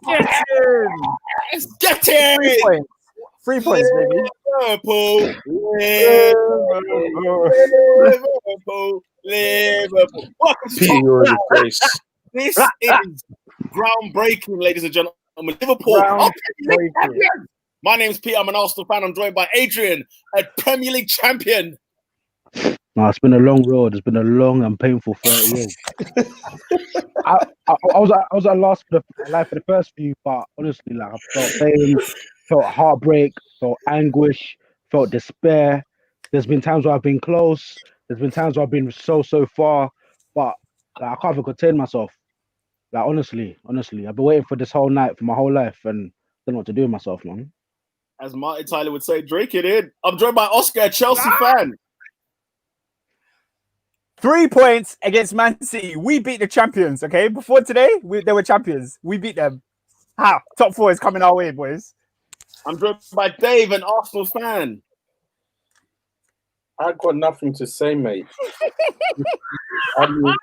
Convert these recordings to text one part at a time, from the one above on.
Get in! 3 points, baby. Liverpool. Welcome to Pete, Top you're a Flight. disgrace. This is groundbreaking, ladies and gentlemen. Liverpool. My name's Pete. I'm an Arsenal fan. I'm joined by Adrian, a Premier League champion. No, it's been a long road. It's been a long and painful 30 years. I was at last for the first few, but honestly, like I felt pain, felt heartbreak, felt anguish, felt despair. There's been times where I've been close. There's been times where I've been so far, but like, I can't even contain myself. Like honestly, I've been waiting for this whole night for my whole life, and don't know what to do with myself, man. As Martin Tyler would say, drink it in. I'm joined by Oscar, a Chelsea fan. 3 points against Man City. We beat the champions, okay? Before today, they were champions. We beat them. How? Top 4 is coming our way, boys. I'm joined by Dave, an Arsenal fan. I got nothing to say, mate. I mean,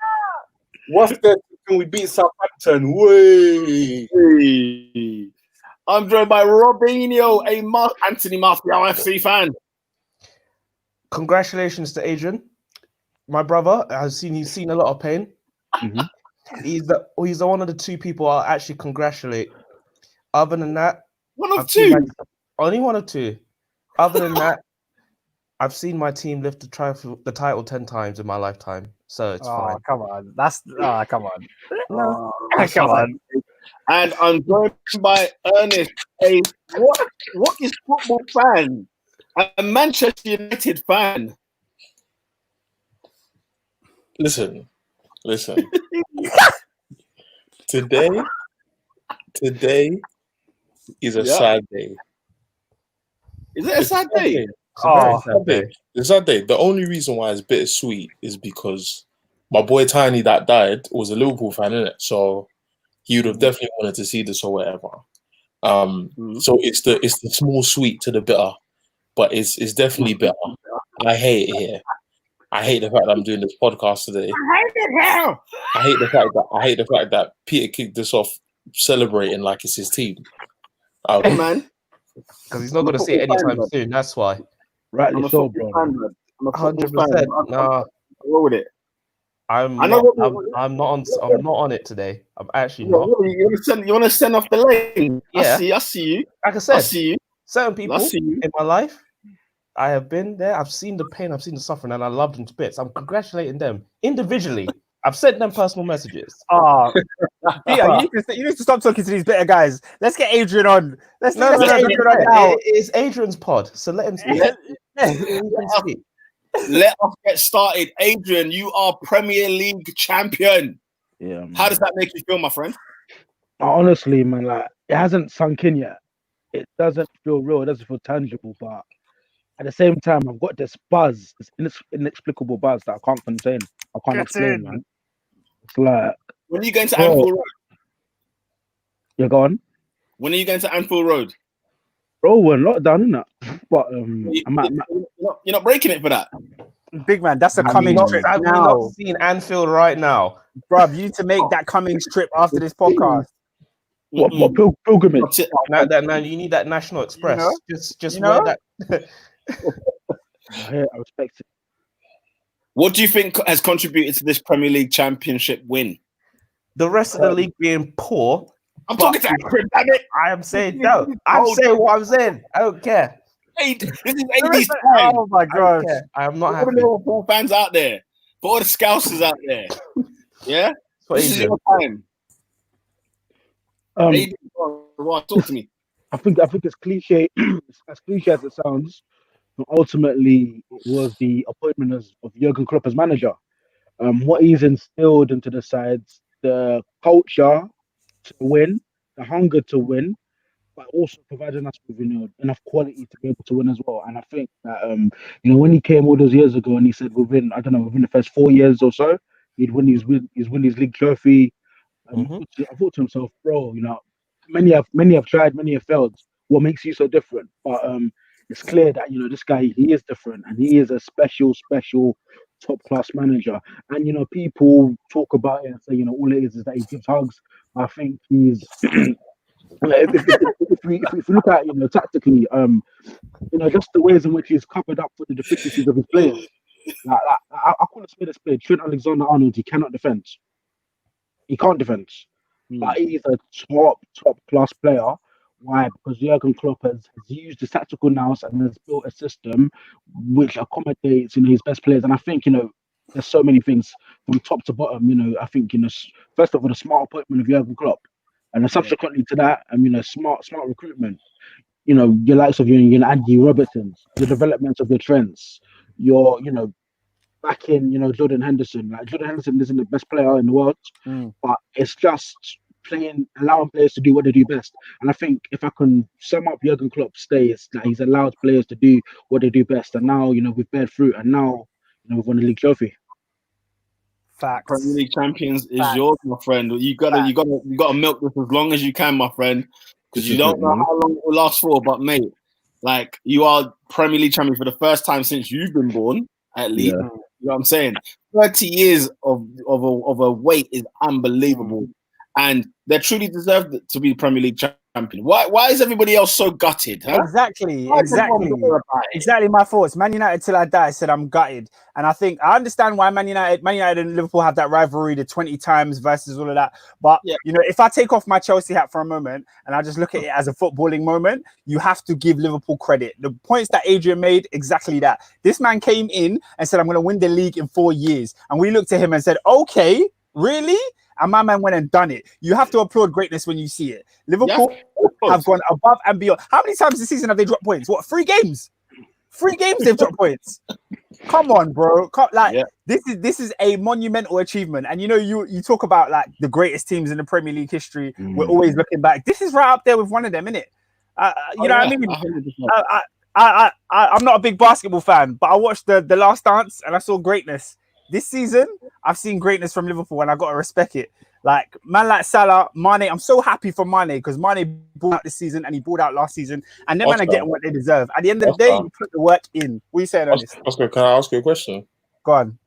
what's the can we beat Southampton? Way. I'm joined by Robinho, a Anthony Martial FC fan. Congratulations to Adrian, my brother. He's seen a lot of pain. Mm-hmm. He's the one of the two people I'll actually congratulate. Other than that, Only one of two. Other than that, I've seen my team lift the title 10 times in my lifetime, so it's fine. Come on, come on. No. Come on. And I'm joined by Ernest, a what is football fan? A Manchester United fan. Listen. Today is a sad day. Is it a sad day? It's a sad day. The only reason why it's bittersweet is because my boy Tiny that died was a Liverpool fan, innit? So he would have definitely wanted to see this or whatever. So it's the small sweet to the bitter, but it's definitely bitter. I hate it here. I hate the fact that I'm doing this podcast today. I hate it now. I hate the fact that Peter kicked this off celebrating like it's his team. Hey, man. Because he's not going to see it anytime soon. That's why. Rightly so, bro. I'm a 100%. No, roll with it. I'm not on it today. I'm actually not. You want to send off the lane? Yeah. I see you. Like I said, I see you. certain people I see you. in my life, I have been there. I've seen the pain. I've seen the suffering, and I love them to bits. I'm congratulating them individually. I've sent them personal messages. Peter, you need to stop talking to these bitter guys. Let's get Adrian on. Let's get Adrian on now. It's Adrian's pod, so let him speak. Let us get started. Adrian, you are Premier League champion. Yeah. Man. How does that make you feel, my friend? Honestly, man, like it hasn't sunk in yet. It doesn't feel real. It doesn't feel tangible. But at the same time, I've got this buzz, this inexplicable buzz that I can't contain. I can't explain, man. It's like, when are you going to Anfield Road? You're gone. When are you going to Anfield Road? Bro, we're in lockdown, isn't it? But you're not breaking it for that. Big man, that's a coming trip I've now. not seen Anfield right now. Bruv, you need to make that coming trip after this podcast. What pilgrimage? Now you need that National Express. You know? Just You know? wear that. I respect it. What do you think has contributed to this Premier League Championship win? The rest of the league being poor. I'm talking to Akron, damn it. I am saying no. I'm saying what I'm saying. I don't care. Hey, this is AB's time. Oh my god! I am not For all the happy. Liverpool fans out there, for all the Scousers out there, yeah, this is your time. AB, talk to me. I think it's cliche, as cliche as it sounds. But ultimately, it was the appointment of Jurgen Klopp as manager. What he's instilled into the sides, the culture to win, the hunger to win, but also providing us with enough quality to be able to win as well. And I think that when he came all those years ago and he said within the first 4 years or so, he'd win his league trophy. I thought to himself, bro, many have tried, many have failed. What makes you so different? But it's clear that this guy, he is different, and he is a special top class manager. And people talk about it and say all it is that he gives hugs. I think he's If we look at tactically, just the ways in which he's covered up for the deficiencies of his players. I call it spade a spade. Trent Alexander-Arnold, he cannot defend. He can't defend. But he's a top class player. Why? Because Jurgen Klopp has used the tactical nous and has built a system which accommodates his best players. And I think there's so many things from top to bottom. I think first of all, the smart appointment of Jurgen Klopp, and then subsequently to that, smart recruitment. Your likes of your Andy Robertsons, the development of your Trents, your back in Jordan Henderson. Like Jordan Henderson isn't the best player in the world, but it's just allowing players to do what they do best. And I think if I can sum up Jurgen Klopp's stay, it's that he's allowed players to do what they do best. And now we've bear fruit, and now we've won the league trophy. Facts. Premier League champions is yours, my friend. You gotta milk this as long as you can, my friend, because you don't know how long it will last for. But mate, like you are Premier League champion for the first time since you've been born, at least. Yeah. You know what I'm saying? 30 years of a wait is unbelievable, and they truly deserve to be the Premier League champion. Why is everybody else so gutted? Huh? Exactly my thoughts. Man United till I die said I'm gutted, and I understand why Man United and Liverpool have that rivalry, the 20 times versus all of that. But if I take off my Chelsea hat for a moment and I just look at it as a footballing moment, you have to give Liverpool credit. The points that Adrian made, exactly that. This man came in and said, I'm going to win the league in 4 years, and we looked at him and said, okay, really? And my man went and done it. You have to applaud greatness when you see it. Liverpool have gone above and beyond. How many times this season have they dropped points? What, 3 games? 3 games they've dropped points. Come on, bro. This is a monumental achievement. And you talk about like the greatest teams in the Premier League history. We're always looking back. This is right up there with one of them, isn't it? What I mean? I'm not a big basketball fan, but I watched the Last Dance and I saw greatness. This season, I've seen greatness from Liverpool, and I got to respect it. Like, man like Salah, Mane, I'm so happy for Mane, because Mane balled out this season, and he balled out last season, and them men are getting what they deserve. At the end of the day, you put the work in. What are you saying on this? Oscar, can I ask you a question? Go on.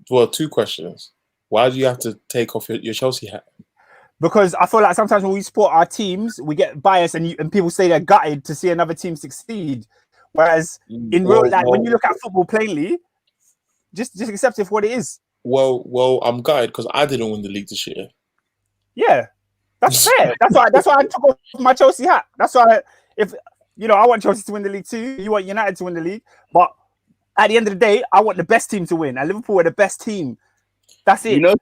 Well, 2 questions. Why do you have to take off your Chelsea hat? Because I feel like sometimes when we support our teams, we get biased, and people say they're gutted to see another team succeed. Whereas in real life, when you look at football plainly, just accept it for what it is. Well, I'm gutted because I didn't win the league this year. Yeah, that's fair. That's why I took off my Chelsea hat. That's why I want Chelsea to win the league too. You want United to win the league, but at the end of the day, I want the best team to win. And Liverpool are the best team. That's it. Say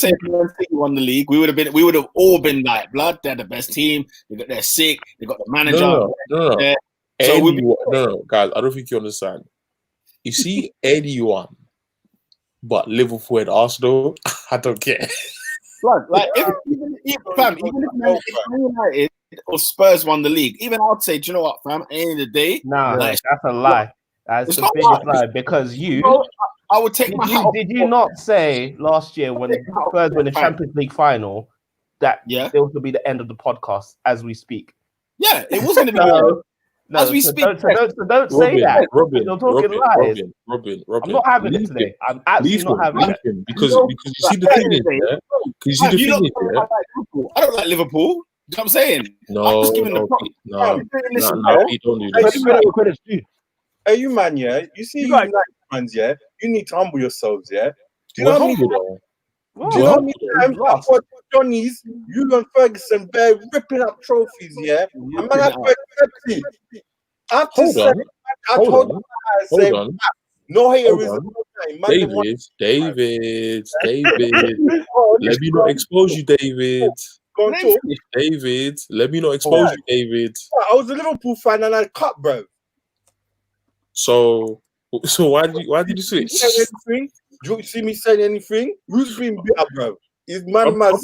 if Man City won the league, we would have all been like, blood. They're the best team. They're sick. They got the manager. No. So guys, I don't think you understand. You see, 81, but Liverpool and Arsenal, I don't care. Like even if Man United or Spurs won the league, even I'd say, do you know what, fam? At the end of the day, that's a lie. That's the biggest lie, because I would take my hat off. Did you not say last year when Spurs won the Champions League final that there was to be the end of the podcast as we speak? Yeah, it was going to be. As we speak, don't say that. You're talking lies. Robin, I'm not having it today. I'm absolutely not having it. Because you see the thing is, I don't like Liverpool. You know what I'm saying? No, you don't do this. Hey, you man, yeah. You see, you United fans, yeah. You need to humble yourselves, yeah. Do you know how many times I've watched Johnny's, you and Ferguson, they're ripping up trophies, yeah? And man, I Pepsi. I told you, no hater is David. Let me not expose you, David. David, let me not expose you, David. I was a Liverpool fan and I cut, bro. So why did you switch? Do you see me saying anything? Who's been bitter, bro? Is I'm not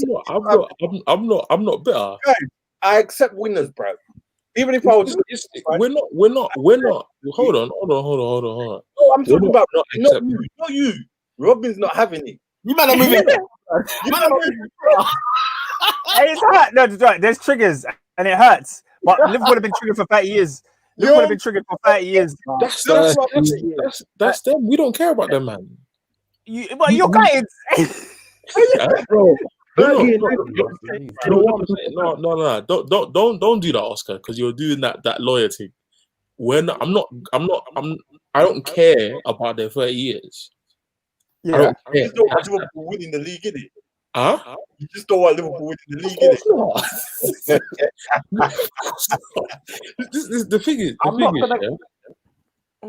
bitter. Guys, I accept winners, bro. Even if I was, we're not. Hold on. No, I'm talking about not you. Robin's not having it. You might not moving. It's hurt. No, right. There's triggers and it hurts. But Liverpool have been triggered for 30 years. Liverpool have been triggered for 30 years. That's them. We don't care about them, man. But you're guys. No, don't do that, Oscar, because you're doing that lawyer thing. I don't care about their 30 years. Yeah. I don't care. You just don't want Liverpool winning the league, innit? Huh? You just don't want Liverpool winning the league, innit? The thing is,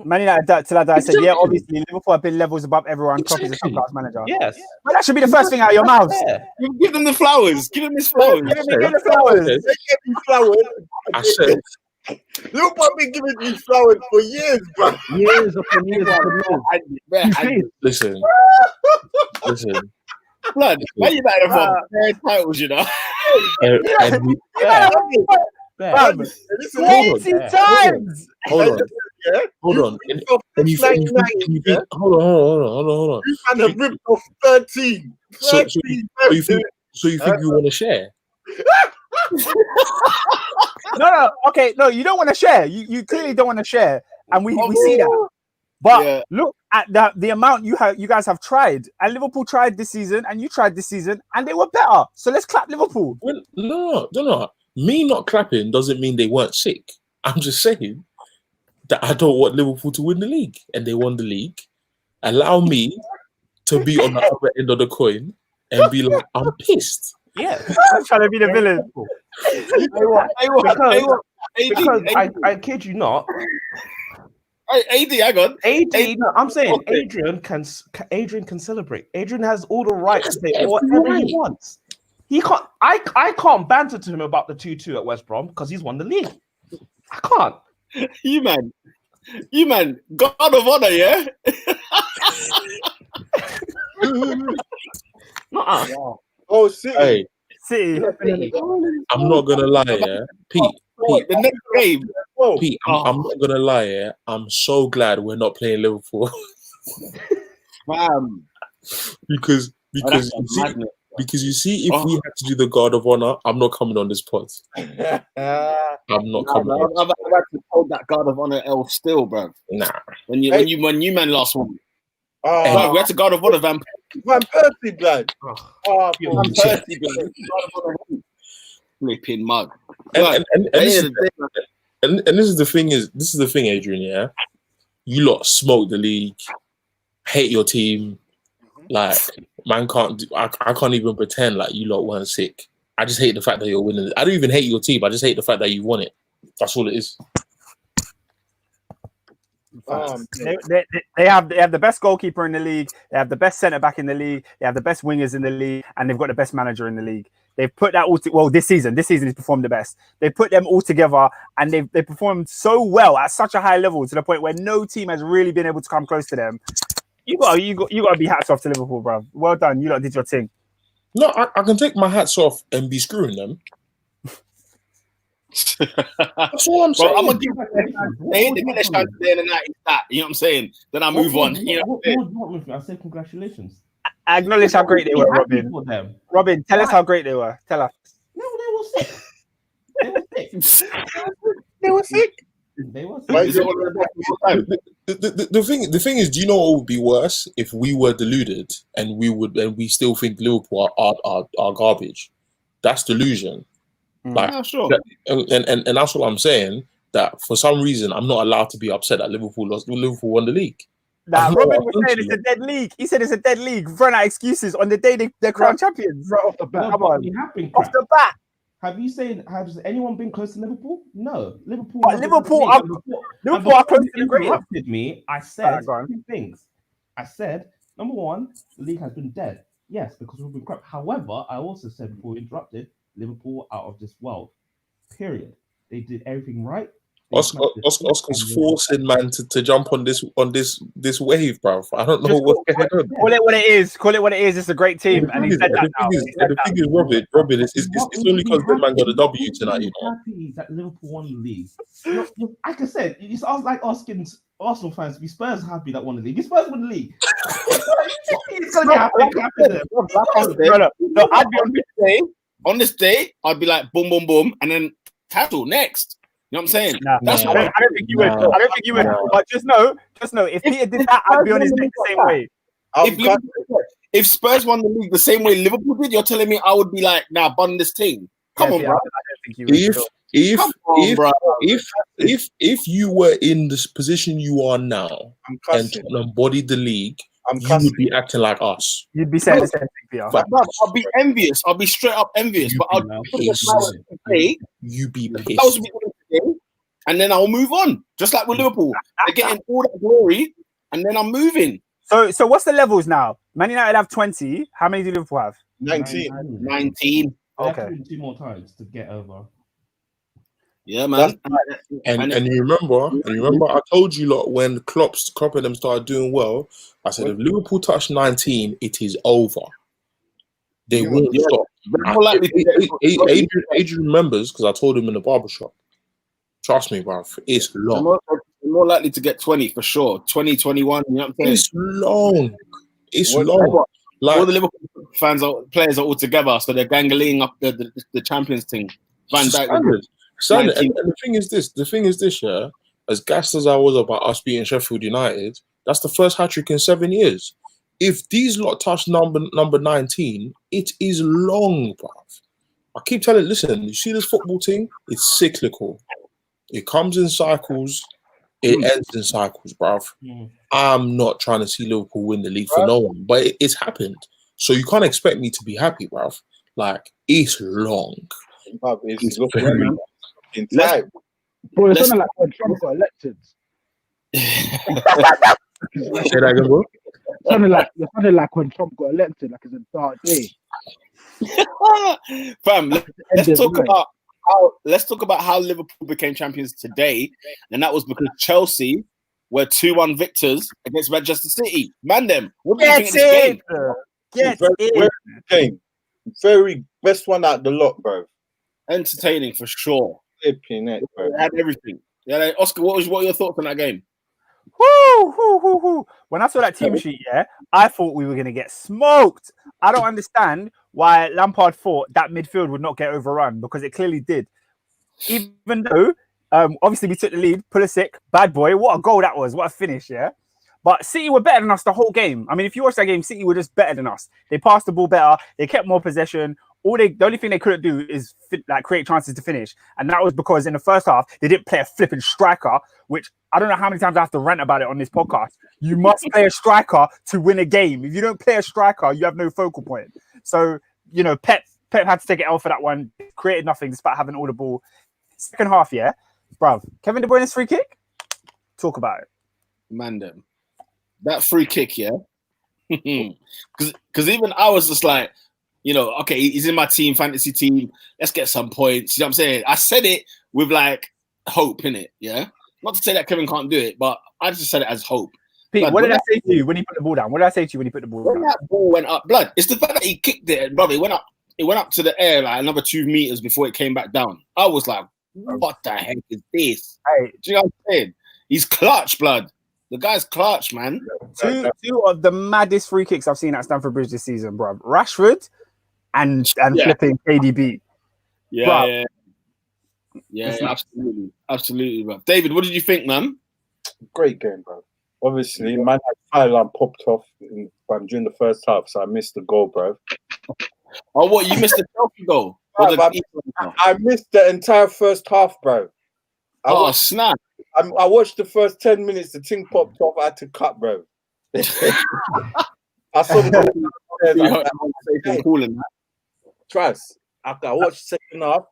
Man United till I die said, yeah, obviously Liverpool have been levels above everyone. Klopp is a top-class manager. Yes. Well, that should be the first thing out of your mouths. Yeah. Give them the flowers. Give them his flowers. Give them the flowers. I said, Liverpool have been giving me flowers for years, bro. Years upon years. Listen. Blood, why you better for titles, you know? 20 times. Hold on. Hold on. You man have ripped off 13. So you think you want to share? No. Okay, no, you don't want to share. You clearly don't want to share, and we see that. But look at the amount you guys have tried, and Liverpool tried this season, and you tried this season, and they were better. So let's clap Liverpool. Well, no. Me not clapping doesn't mean they weren't sick. I'm just saying that I don't want Liverpool to win the league, and they won the league. Allow me to be on the other end of the coin and be like, I'm pissed. Yeah, I'm trying to be the villain. Because I kid you not. AD, hang on. AD, no, I'm saying Adrian can celebrate. Adrian has all the right to say whatever he wants. He can't. I can't banter to him about the 2-2 at West Brom because he's won the league. I can't. You man, God of honor, yeah. Oh, City. City. I'm not gonna lie, yeah, Pete. The next game. Pete, I'm not gonna lie, yeah. I'm so glad we're not playing Liverpool. because you see, if we had to do the guard of honor, I'm not coming on this pod. I'm not coming. I've had to hold that guard of honor L still, bro. Nah. When you man last one. We had to guard of honor Van Persie, blood. Van Persie, blood. Flipping mug. And this is the thing, Adrian. Yeah, you lot smoke the league, hate your team. Like, man, I can't even pretend like you lot weren't sick. I just hate the fact that you're winning. I don't even hate your team. I just hate the fact that you won it. That's all it is. They have the best goalkeeper in the league. They have the best centre back in the league. They have the best wingers in the league, and they've got the best manager in the league. They've put that all this season he's performed the best. They put them all together, and they performed so well at such a high level to the point where no team has really been able to come close to them. You got to be hats off to Liverpool, bro. Well done. You lot did your thing. No, I can take my hats off and be screwing them. That's all I'm saying. I'm gonna give they get their chance there in the night. You know what I'm saying? Then I move on. You know, I said congratulations. I acknowledge how great they were, Robin. Robin, tell us how great they were. Tell us. No, they were sick. They were sick. The thing is, do you know what would be worse if we were deluded and we still think Liverpool are garbage? That's delusion. Like, yeah, sure. And that's what I'm saying. That for some reason I'm not allowed to be upset that Liverpool won the league. Nah, Robin was saying it's a dead league. He said it's a dead league. Run out excuses on the day they're crowned champions. Right off the bat. Come on. Off the bat. Has anyone been close to Liverpool? No. Liverpool are close to the great. Interrupted me. I said two things. I said, number one, the league has been dead. Yes, because we've been crap. However, I also said before we interrupted, Liverpool out of this world. Period. They did everything right. Oscar's forcing man to jump on this wave, bro. I don't know what's going on. Call it what it is. It's a great team, and he said that. The thing is, Robin, it's only because the man got a W tonight. You know, happy that Liverpool won the league. Like I said, it's like asking Arsenal fans to be Spurs happy that won the league. If Spurs won the league, it's gonna be happy. No, I'd be on this day. I'd be like boom, boom, boom, and then tackle next. You know what I'm saying? I don't think you would. I don't think you would. But just know, if Peter did that, I'd be on his neck the same way. if Spurs won the league the same way Liverpool did, you're telling me I would be like, nah, bun this team. Come on, bro. I don't think you would. If you were in this position you are now and Tottenham bodied the league, you would be acting like us. You'd be saying the same thing, Peter. I'll be envious. I'll be straight up envious. But I'll you be pissed. And then I'll move on. Just like with Liverpool. They're getting all that glory, and then I'm moving. So what's the levels now? Man United have 20. How many do Liverpool have? 19. Okay. 2 more times to get over. Yeah, man. And you remember, I told you lot when Klopp and them started doing well, I said if Liverpool touch 19, it is over. They won't stop. Adrian remembers because I told him in the barbershop. Trust me, bro. It's long. They're more likely to get 20 for sure. 20, 21. You know what I'm saying? It's long. It's long. Like, all the Liverpool players are all together, so they're gangling up the Champions team. Van Dijk. And the thing is this, yeah. As gassed as I was about us beating Sheffield United, that's the first hat-trick in 7 years. If these lot touch number 19, it is long, bruv. I keep telling, listen, you see this football thing? It's cyclical. It comes in cycles. It ends in cycles, bruv. I'm not trying to see Liverpool win the league for no one, but it's happened. So you can't expect me to be happy, bruv. Like, it's long. It's very long. Bro, it's something like when Trump got elected. Say that again, bro? Something like when Trump got elected, like it's a dark day. Fam, let's talk about how Liverpool became champions today, and that was because Chelsea were 2-1 victors against Manchester City. Man, them. What do you think of this game? Game. Very best one out the lot, bro. Entertaining for sure. It had everything. Yeah, Oscar, what are your thoughts on that game? Woo. When I saw that team sheet, I thought we were going to get smoked. I don't understand why Lampard thought that midfield would not get overrun, because it clearly did. Even though, obviously, we took the lead, Pulisic, bad boy. What a goal that was. What a finish, yeah? But City were better than us the whole game. I mean, if you watch that game, City were just better than us. They passed the ball better. They kept more possession. The only thing they couldn't do is create chances to finish. And that was because in the first half, they didn't play a flipping striker, which I don't know how many times I have to rant about it on this podcast. You must play a striker to win a game. If you don't play a striker, you have no focal point. So, you know, Pep had to take an L for that one. Created nothing despite having all the ball. Second half, bruv. Kevin De Bruyne's free kick? Talk about it. Man, them. That free kick, Because even I was just like, you know, okay, he's in my fantasy team. Let's get some points. You know what I'm saying? I said it with like hope in it, Not to say that Kevin can't do it, but I just said it as hope. Pete, blood, what did I say to you when he put the ball down? What did I say to you when he put the ball down? When that ball went up, blood. It's the fact that he kicked it, brother. It went up to the air like another 2 meters before it came back down. I was like, what the heck is this? Hey. Do you know what I'm saying? He's clutch, blood. The guy's clutch, man. Two of the maddest free kicks I've seen at Stamford Bridge this season, bro. Rashford and flipping KDB. Yeah, absolutely, bro. David, what did you think, man? Great game, bro. Obviously, man, Thailand popped off during the first half, so I missed the goal, bro. Oh, what? You missed the Chelsea goal? I missed the entire first half, bro. Snap. I watched the first 10 minutes, the thing popped off, I had to cut, bro. I saw the calling that. Trust. After I watched the second half,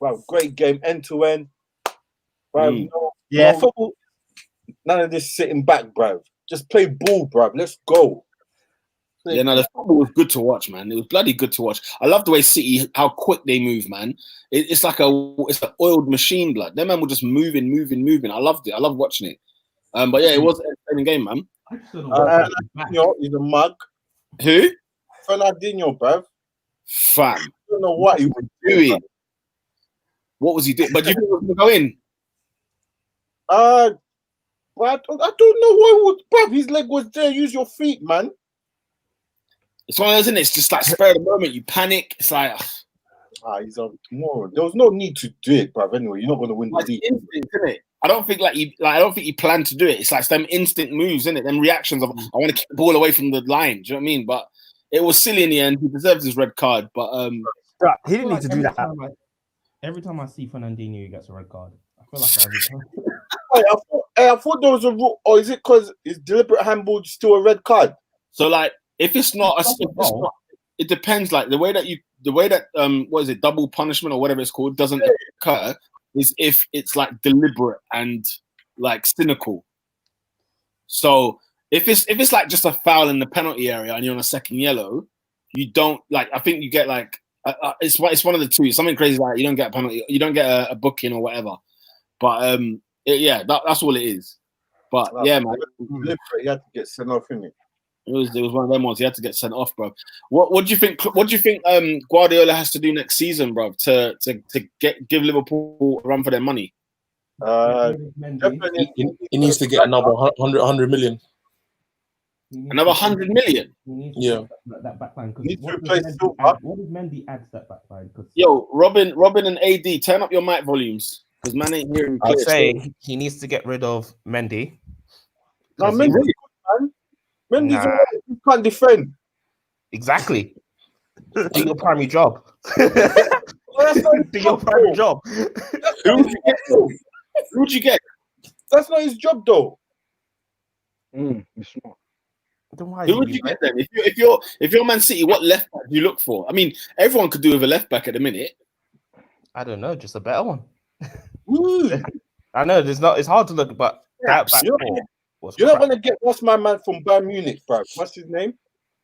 bro, great game, end to end. Bro, football. None of this sitting back, bro. Just play ball, bro. Let's go. Yeah, no, the football was good to watch, man. It was bloody good to watch. I love the way City, how quick they move, man. It's like it's an oiled machine, blood. Them man were just moving. I loved it. I loved watching it. But yeah, it was an entertaining game, man. Fernandinho is a mug. Who? Fernandinho, bruv. Fam. I don't know what he was doing. What was he doing? But do you think he was going to go in? But I don't know what bruv. His leg was there. Use your feet, man. It's one of those, isn't it? It's just like spur of the moment. You panic. It's like... he's on tomorrow. There was no need to do it, bruv. Anyway, you're not going to win the league. Instinct, isn't it? I don't think he planned to do it. It's like them instant moves, isn't it? Them reactions of I want to keep the ball away from the line. Do you know what I mean? But it was silly in the end. He deserves his red card, but he didn't need to do that. Every time I see Fernandinho, he gets a red card. I feel like every time. I thought there was a rule, or is it because it's deliberate handball still a red card? So like, if it's not, it depends. Like the way that what is it, double punishment or whatever it's called, doesn't occur is if it's like deliberate and like cynical. So if it's like just a foul in the penalty area and you're on a second yellow, you don't like. I think you get like it's one of the two. Something crazy like you don't get a penalty, you don't get a booking or whatever. But that's all it is. But yeah, man, he had to get sent off, innit? It was one of them ones. He had to get sent off, bro. What do you think? What do you think Guardiola has to do next season, bro, to give Liverpool a run for their money? He needs to get another 100 million. Another 100 million. Yeah. That backline. What does Mendy add to that backline? Yo, Robin and AD, turn up your mic volumes because man ain't hearing clear. I'd say he needs to get rid of Mendy. No, Mendy's he can't defend. Exactly. Do your primary job. Do your primary job. Who would you get? That's not his job, though. It's not. Who would you get then? If you're Man City, what left back do you look for? I mean, everyone could do with a left back at the minute. I don't know, just a better one. I know it's hard to look, but that back you're not gonna get what's my man from Bayern Munich, bro. What's his name?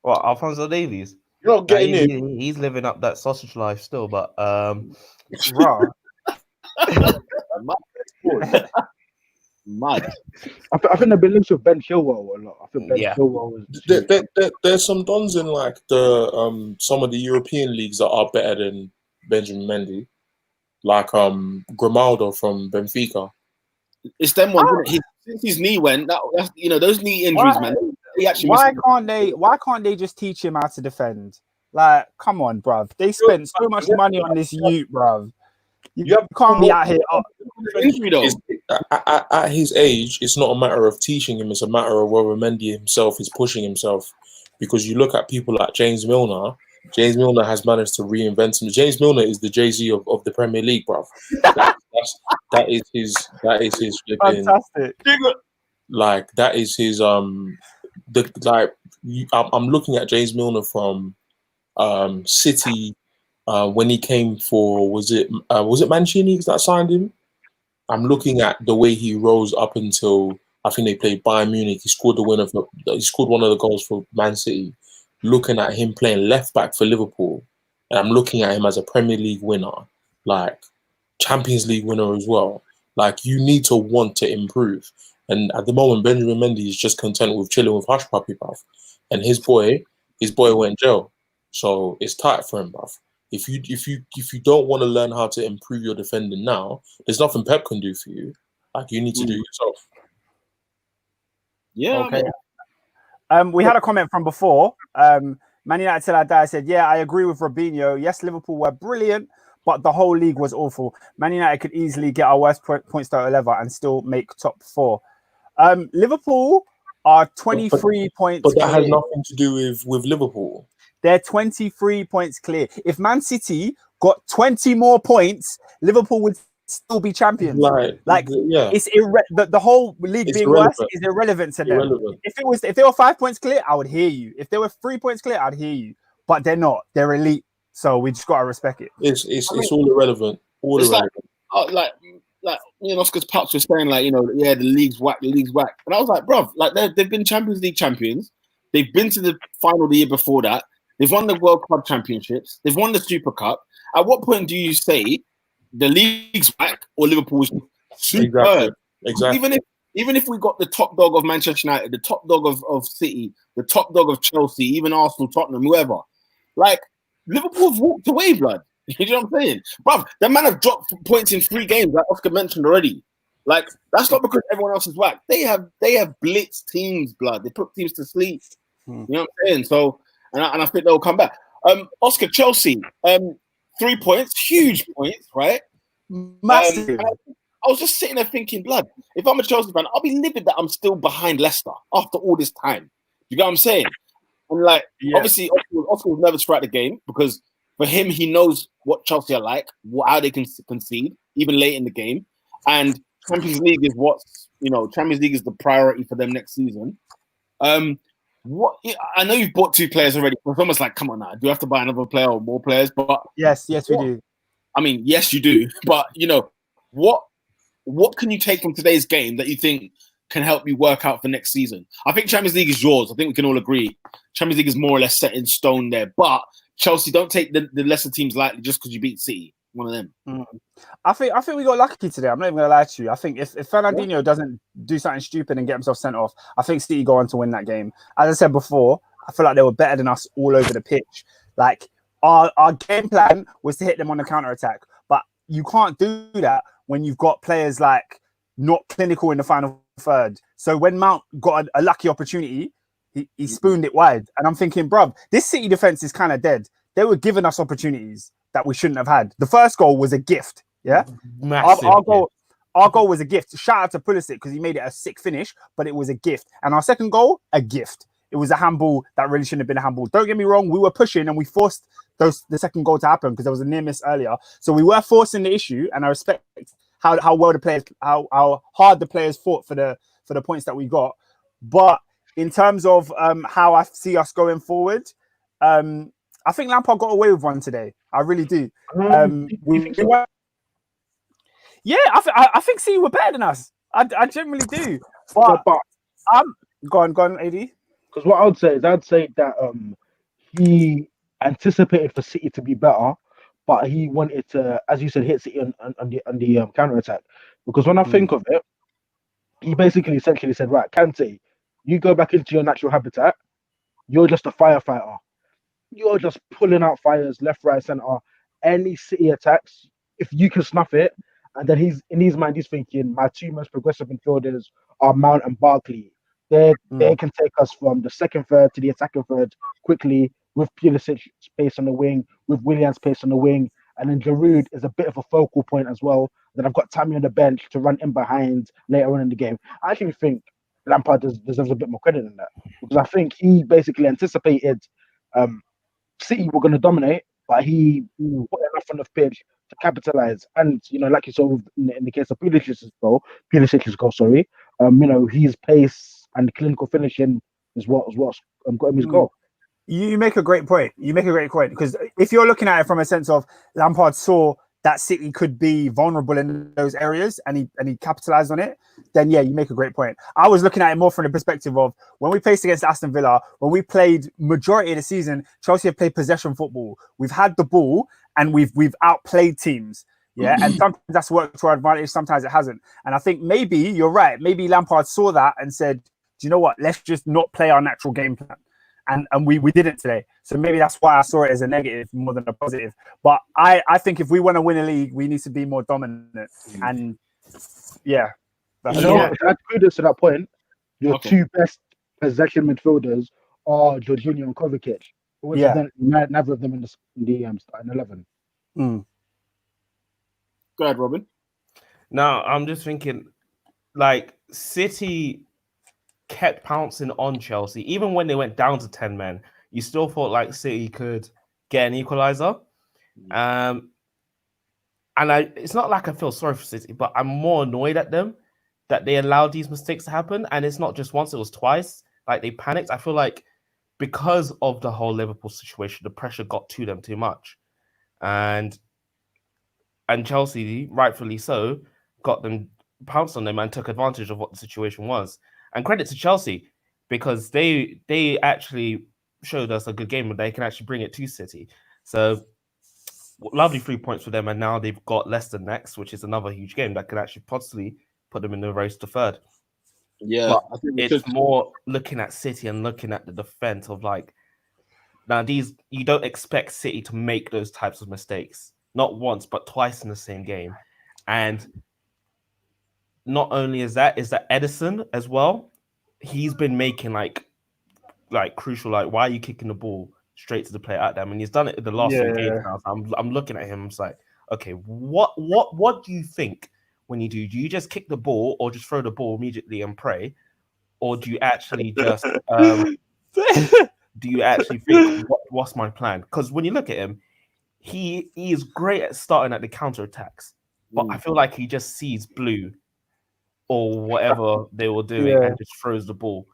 What, Alphonso Davies? You're not getting him. He's living up that sausage life still, but raw. Mad. I think they've been linked with Ben Chilwell a lot. I think Ben Chilwell was. There's some dons in like the some of the European leagues that are better than Benjamin Mendy, like Grimaldo from Benfica. It's them ones. Since his knee went, that's, those knee injuries, man. Why can't they just teach him how to defend? Like, come on, bruv. They spent so much money on this youth, bruv. You can't be out here. At his age, it's not a matter of teaching him; it's a matter of whether Mendy himself is pushing himself. Because you look at people like James Milner. James Milner has managed to reinvent him. James Milner is the Jay-Z of the Premier League, bruv. That is his fantastic. Like that is his I'm looking at James Milner from City when he came for was it Mancini that signed him? I'm looking at the way he rose up until I think they played Bayern Munich. He scored one of the goals for Man City. Looking at him playing left back for Liverpool, and I'm looking at him as a Premier League winner, like Champions League winner as well. Like you need to want to improve. And at the moment, Benjamin Mendy is just content with chilling with Hush Puppy, bruv. And his boy went jail, so it's tight for him, bruv. If you don't want to learn how to improve your defending now, there's nothing Pep can do for you. Like you need to do it yourself. Yeah. Okay. We had a comment from before. Man United Till I Die said, yeah, I agree with Robinho. Yes, Liverpool were brilliant, but the whole league was awful. Man United could easily get our worst points total ever and still make top 4. Liverpool are 23 points But that clear. has nothing to do with Liverpool. They're 23 points clear. If Man City got 20 more points, Liverpool would still be champions. It's the whole league being worse is irrelevant to them. If they were 5 points clear, I would hear you. If they were 3 points clear, I'd hear you. But they're not. They're elite, so we just gotta respect it. It's all irrelevant. Like me and Oscar's Pups were saying, the league's whack, and I was like, bruv, like they've been Champions League champions. They've been to the final the year before that. They've won the World Club Championships. They've won the Super Cup. At what point do you say the league's back or Liverpool's superb? Exactly. Even if we got the top dog of Manchester United, the top dog of City, the top dog of Chelsea, even Arsenal, Tottenham, whoever, like Liverpool's walked away, blood. You know what I'm saying, bruv? The man have dropped points in 3 games, like Oscar mentioned already. Like that's not because everyone else is whack. They have blitzed teams, blood. They put teams to sleep. You know what I'm saying? So. And I think they'll come back. Oscar, Chelsea, 3 points, huge points, right? Massive. I was just sitting there thinking, blood, if I'm a Chelsea fan, I'll be livid that I'm still behind Leicester after all this time. You get what I'm saying? And like, obviously, Oscar was nervous throughout the game because for him, he knows what Chelsea are like, how they can concede, even late in the game. And Champions League is Champions League is the priority for them next season. What I know you've bought 2 players already. It's almost like, come on now, do you have to buy another player or more players? But yes, we do. I mean, yes, you do. But what can you take from today's game that you think can help you work out for next season? I think Champions League is yours. I think we can all agree. Champions League is more or less set in stone there. But Chelsea, don't take the lesser teams lightly just because you beat City. One of them. I think we got lucky today. I'm not even gonna lie to you. I think if Fernandinho doesn't do something stupid and get himself sent off, I think City go on to win that game. As I said before, I feel like they were better than us all over the pitch. Like our game plan was to hit them on the counter attack, but you can't do that when you've got players like not clinical in the final third. So when Mount got a lucky opportunity, he spooned it wide, and I'm thinking, bruv, this City defense is kind of dead. They were giving us opportunities that we shouldn't have had. The first goal was a gift. Yeah. Massive. Our goal was a gift. Shout out to Pulisic because he made it a sick finish, but it was a gift. And our second goal, a gift. It was a handball that really shouldn't have been a handball. Don't get me wrong, we were pushing and we forced the second goal to happen because there was a near miss earlier. So we were forcing the issue, and I respect how well the players, how hard the players fought for the points that we got. But in terms of how I see us going forward, I think Lampard got away with one today. I really do. I think City were better than us. I generally do. But go on, AD. Because what I'd say that he anticipated for City to be better, but he wanted to, as you said, hit City on the counter attack. Because when I think of it, he basically essentially said, right, Kante, you go back into your natural habitat. You're just a firefighter. You're just pulling out fires left, right, center. Any City attacks, if you can snuff it, and then in his mind, he's thinking, my 2 most progressive midfielders are Mount and Barkley. They can take us from the second third to the attacking third quickly with Pulisic space on the wing, with Willian space on the wing, and then Giroud is a bit of a focal point as well. Then I've got Tammy on the bench to run in behind later on in the game. I actually think Lampard deserves a bit more credit in that, because I think he basically anticipated City were going to dominate, but he put enough on the pitch to capitalize. And like you saw in the case of Pulisic's goal, his pace and clinical finishing is what's got him his goal. You make a great point. Because if you're looking at it from a sense of Lampard saw that City could be vulnerable in those areas and he capitalized on it, then yeah, you make a great point. I was looking at it more from the perspective of when we played against Aston Villa, when we played majority of the season, Chelsea have played possession football. We've had the ball and we've outplayed teams. Yeah, and sometimes that's worked to our advantage, sometimes it hasn't. And I think maybe you're right. Maybe Lampard saw that and said, do you know what? Let's just not play our natural game plan. And we didn't today. So maybe that's why I saw it as a negative more than a positive. But I think if we want to win a league, we need to be more dominant. And yeah. That's kudos to that point. Your 2 best possession midfielders are Jorginho and Kovacic. Neither of them in the starting 11. Go ahead, Robin. Now, I'm just thinking, like, City kept pouncing on Chelsea. Even when they went down to 10 men, you still thought like City could get an equalizer. And it's not like I feel sorry for City, but I'm more annoyed at them that they allowed these mistakes to happen. And it's not just once, it was twice. Like, they panicked. I feel like because of the whole Liverpool situation, the pressure got to them too much. And Chelsea, rightfully so, got them, pounced on them and took advantage of what the situation was. And credit to Chelsea, because they actually showed us a good game and they can actually bring it to City. So lovely 3 points for them. And now they've got Leicester next, which is another huge game that could actually possibly put them in the race to third. Yeah. I think it's more looking at City and looking at the defense of like, now you don't expect City to make those types of mistakes. Not once, but twice in the same game. And not only is that Edison as well. He's been making like crucial, like, why are you kicking the ball straight to the player at them? And he's done it in the last 3 games now. So I'm looking at him. I'm like, okay, what do you think when you do? Do you just kick the ball or just throw the ball immediately and pray? Or do you actually just do you actually think what's my plan? Because when you look at him, he is great at starting at the counter attacks, but I feel like he just sees blue or whatever they were doing and just throws the ball.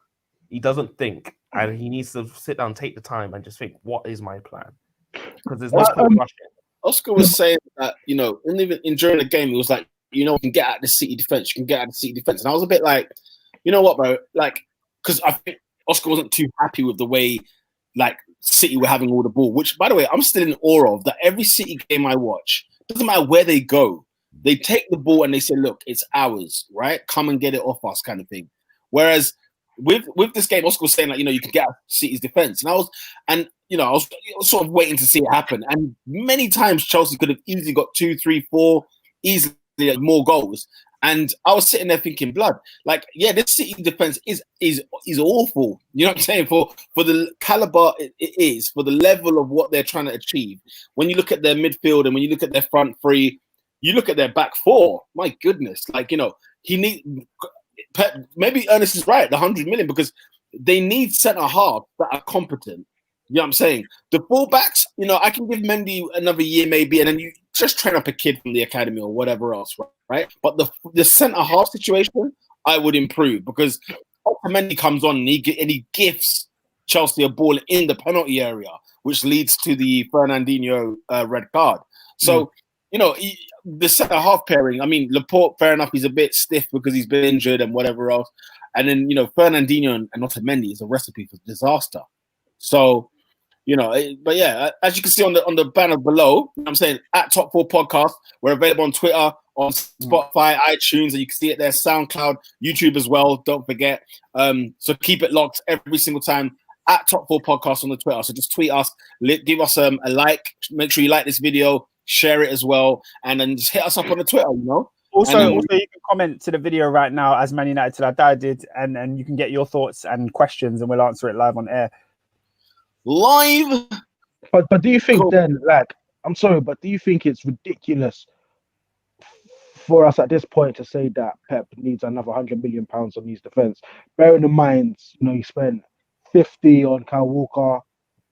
He doesn't think, and he needs to sit down, take the time, and just think, what is my plan? Because there's no point rushing. Oscar was saying that, you know, even during the game, it was like, you know, you can get out the City defense, you can get out the City defense. And I was a bit like, you know what, bro? Like, because I think Oscar wasn't too happy with the way, like, City were having all the ball, which, by the way, I'm still in awe of that. Every City game I watch, doesn't matter where they go, they take the ball and they say, look, it's ours, right? Come and get it off us, kind of thing. Whereas with this game, Oscar was saying, like, you know, you can get out City's defense. And I was sort of waiting to see it happen. And many times Chelsea could have easily got 2, 3, 4, easily more goals. And I was sitting there thinking, blood, like, yeah, this City defense is awful. You know what I'm saying? For the caliber it is, for the level of what they're trying to achieve. When you look at their midfield and when you look at their front three, you look at their back four. My goodness, like, you know, maybe Ernest is right, the 100 million, because they need centre half that are competent. You know what I'm saying? The fullbacks, you know, I can give Mendy another year maybe, and then you just train up a kid from the academy or whatever else, right? But the centre half situation, I would improve, because Mendy comes on and he gifts Chelsea a ball in the penalty area, which leads to the Fernandinho red card. So, you know, the centre half pairing, I mean, Laporte, fair enough, he's a bit stiff because he's been injured and whatever else. And then, you know, Fernandinho and Otamendi is a recipe for disaster. So, you know, but yeah, as you can see on the banner below, you know what I'm saying, at Top 4 Podcast, we're available on Twitter, on Spotify, iTunes, and you can see it there, SoundCloud, YouTube as well, don't forget. So keep it locked every single time at Top 4 Podcast on the Twitter. So just tweet us, give us a like, make sure you like this video, share it as well, and then just hit us up on the Twitter, you know. Also, you can comment to the video right now, as Man United Till I Die did, and you can get your thoughts and questions, and we'll answer it live on air. Live. But do you think then, like, I'm sorry, but do you think it's ridiculous for us at this point to say that Pep needs another £100 million on his defense? Bearing in mind, you know, he spent 50 on Kyle Walker.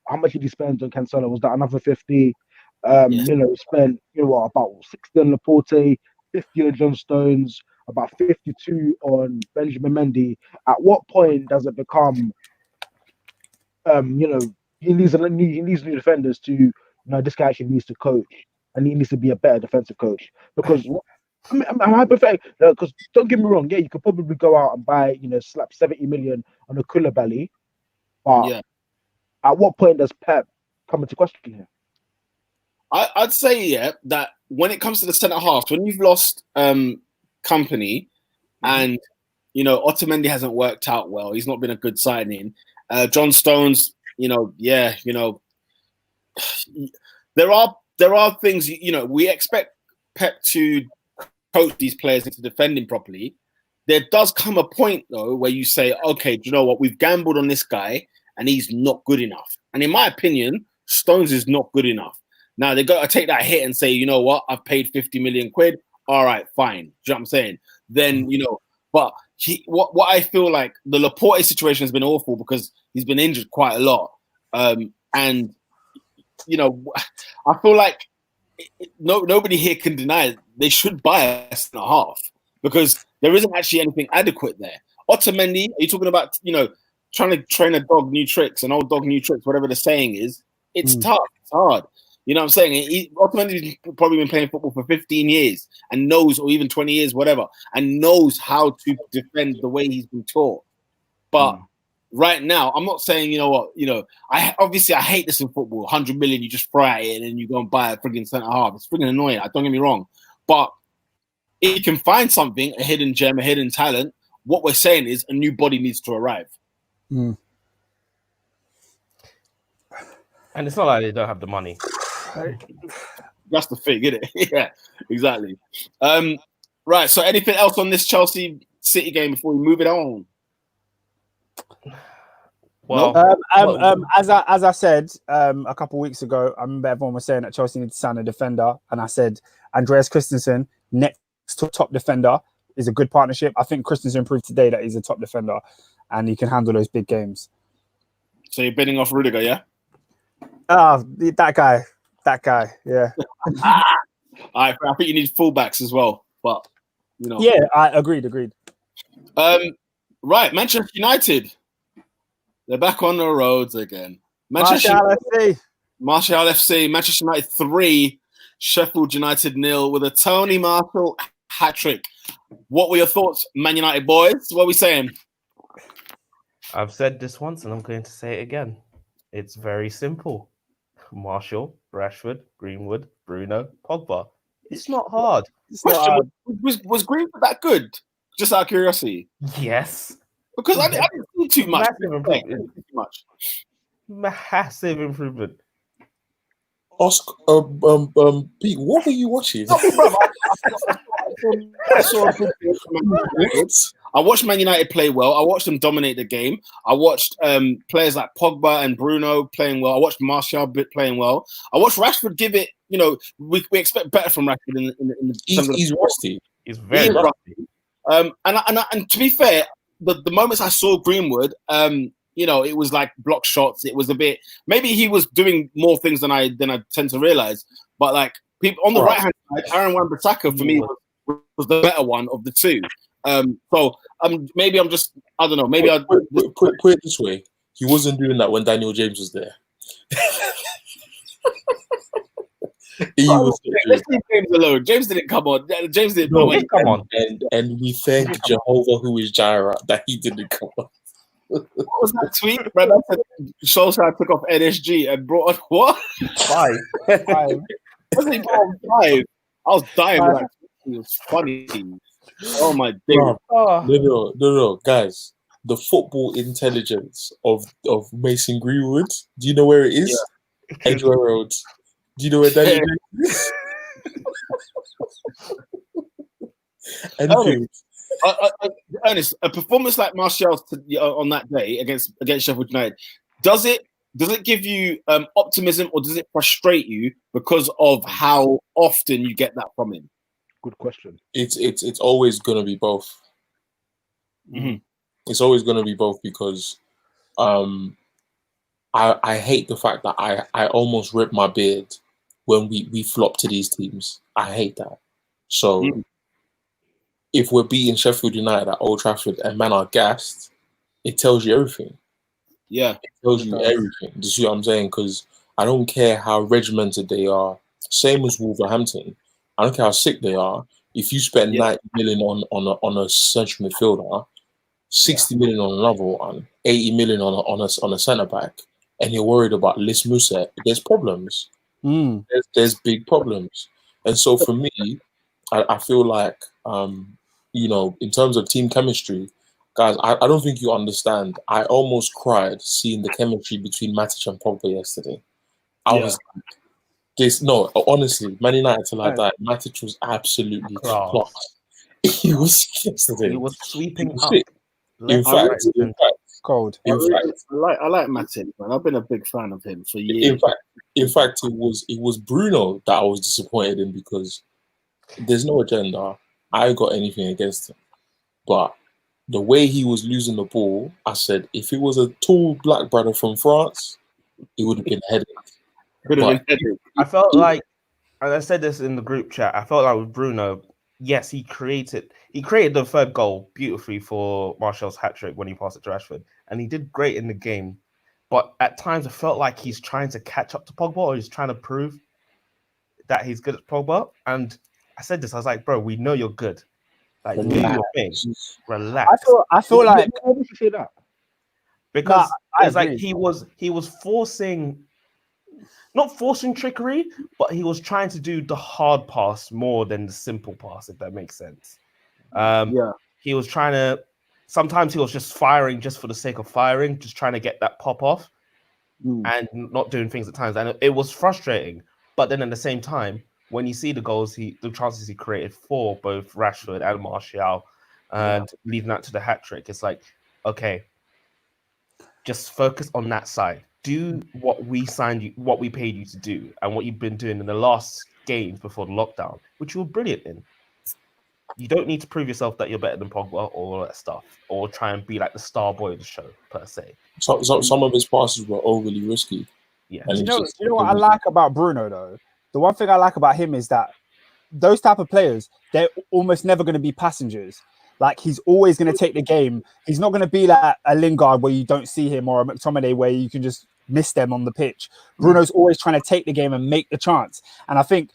How much did he spend on Cancelo? Was that another 50? You know, he spent, you know, about 60 on Laporte, 50 on John Stones, about 52 on Benjamin Mendy. At what point does it become, you know, he needs new defenders to, you know, this guy actually needs to coach, and he needs to be a better defensive coach? Because I'm hypothetical, because don't get me wrong, yeah, you could probably go out and buy, you know, slap 70 million on a Koulibaly, but at what point does Pep come into question here? I'd say, that when it comes to the centre half, when you've lost Company, and, you know, Otamendi hasn't worked out well, he's not been a good signing. John Stones, you know, you know, there are things, you know, we expect Pep to coach these players into defending properly. There does come a point, though, where you say, okay, do you know what? We've gambled on this guy and he's not good enough. And in my opinion, Stones is not good enough. Now, they got to take that hit and say, you know what? I've paid 50 million quid. All right, fine. Do you know what I'm saying? Then, you know, but what I feel like the Laporte situation has been awful because he's been injured quite a lot. And, you know, I feel like nobody here can deny it. They should buy a centre half because there isn't actually anything adequate there. Otamendi, are you talking about, you know, trying to train a dog new tricks, an old dog new tricks, whatever the saying is? It's tough. It's hard. You know what I'm saying? Otamendi's probably been playing football for 15 years and knows, or even 20 years, whatever, and knows how to defend the way he's been taught. But right now, I'm not saying, you know what, you know, I hate this in football. 100 million, you just fry it and then you go and buy a frigging centre half. It's frigging annoying. Don't get me wrong. But if you can find something, a hidden gem, a hidden talent, what we're saying is a new body needs to arrive. And it's not like they don't have the money. That's the thing, isn't it? Yeah, exactly. Right. So, anything else on this Chelsea City game before we move it on? Well, as I said a couple of weeks ago, I remember everyone was saying that Chelsea need to sign a defender, and I said Andreas Christensen next top defender is a good partnership. I think Christensen proved today that he's a top defender and he can handle those big games. So you're bidding off Rudiger, yeah? That guy, yeah. I think you need fullbacks as well, but you know. Yeah, I agreed. Right, Manchester United. They're back on the roads again. Martial FC, Manchester United 3, Sheffield United 0 with a Tony Marshall hat-trick. What were your thoughts, Man United boys? What are we saying? I've said this once and I'm going to say it again. It's very simple. Marshall, Rashford, Greenwood, Bruno, Pogba. It's not hard. Was Greenwood that good? Just out of curiosity. Yes. Because I didn't see too much. Massive improvement. Ask Pete, what were you watching? I watched Man United play well. I watched them dominate the game. I watched players like Pogba and Bruno playing well. I watched Martial playing well. I watched Rashford give it. You know, we expect better from Rashford. He's rusty. He's very rusty. And to be fair, the moments I saw Greenwood, you know, it was like block shots. It was a bit. Maybe he was doing more things than I tend to realize. But like people on the right hand side, Aaron Wan-Bissaka for me was the better one of the two. So maybe I'm just I don't know. Maybe I put it this way: he wasn't doing that when Daniel James was there. Let's leave James alone. James didn't come on. James didn't come on. And we thank Jehovah, who is Jireh, that he didn't come on. What was that tweet? Brother said Solskjaer took off NSG and brought on what? 5. Wasn't he brought on 5? I was dying. It was funny. Oh my god! No, guys. The football intelligence of Mason Greenwood. Do you know where it is? Yeah. Edgware Road. Do you know where that is? Ernest, a performance like Martial's on that day against Sheffield United, does it give you optimism or does it frustrate you because of how often you get that from him? Good question. It's always gonna be both. Mm-hmm. It's always gonna be both because I hate the fact that I almost ripped my beard when we flop to these teams. I hate that. So if we're beating Sheffield United at Old Trafford and man are gassed, it tells you everything. Yeah. It tells you everything. Do you see what I'm saying? Because I don't care how regimented they are. Same as Wolverhampton. I don't care how sick they are. If you spend 90 million on a central midfielder, 60 million on another one, 80 million on a centre back, and you're worried about Lis Musa, there's problems. There's big problems. And so for me, I feel like, you know, in terms of team chemistry, guys, I don't think you understand. I almost cried seeing the chemistry between Matic and Pogba yesterday. I was like, honestly, Man United till I died, Matic was absolutely class. He was yesterday. He was sweeping up. In fact, cold. I like Matic, man. I've been a big fan of him for years. In fact, it was Bruno that I was disappointed in because there's no agenda. I got anything against him, but the way he was losing the ball, I said if it was a tall black brother from France, it would have been headed. I felt like, and I said this in the group chat, I felt like with Bruno, yes, he created the third goal beautifully for Martial's hat-trick when he passed it to Rashford, and he did great in the game. But at times, I felt like he's trying to catch up to Pogba, or he's trying to prove that he's good at Pogba. And I said this, I was like, bro, we know you're good. Like, do your thing. Relax. I feel like. Why would you say that? Because it's like he was forcing, not forcing trickery, but he was trying to do the hard pass more than the simple pass, if that makes sense. He was trying to. Sometimes he was just firing just for the sake of firing, just trying to get that pop off, and not doing things at times. And it was frustrating. But then at the same time, when you see the goals, the chances he created for both Rashford and Martial, and leading that to the hat trick, it's like, okay, just focus on that side. Do what we signed you, what we paid you to do, and what you've been doing in the last games before the lockdown, which you were brilliant in. You don't need to prove yourself that you're better than Pogba or all that stuff, or try and be like the star boy of the show per se. So some of his passes were overly risky. Yeah. Do you know what I like about Bruno though? The one thing I like about him is that those type of players, they're almost never going to be passengers. Like, he's always going to take the game. He's not going to be like a Lingard where you don't see him, or a McTominay where you can just miss them on the pitch. Bruno's always trying to take the game and make the chance. And I think,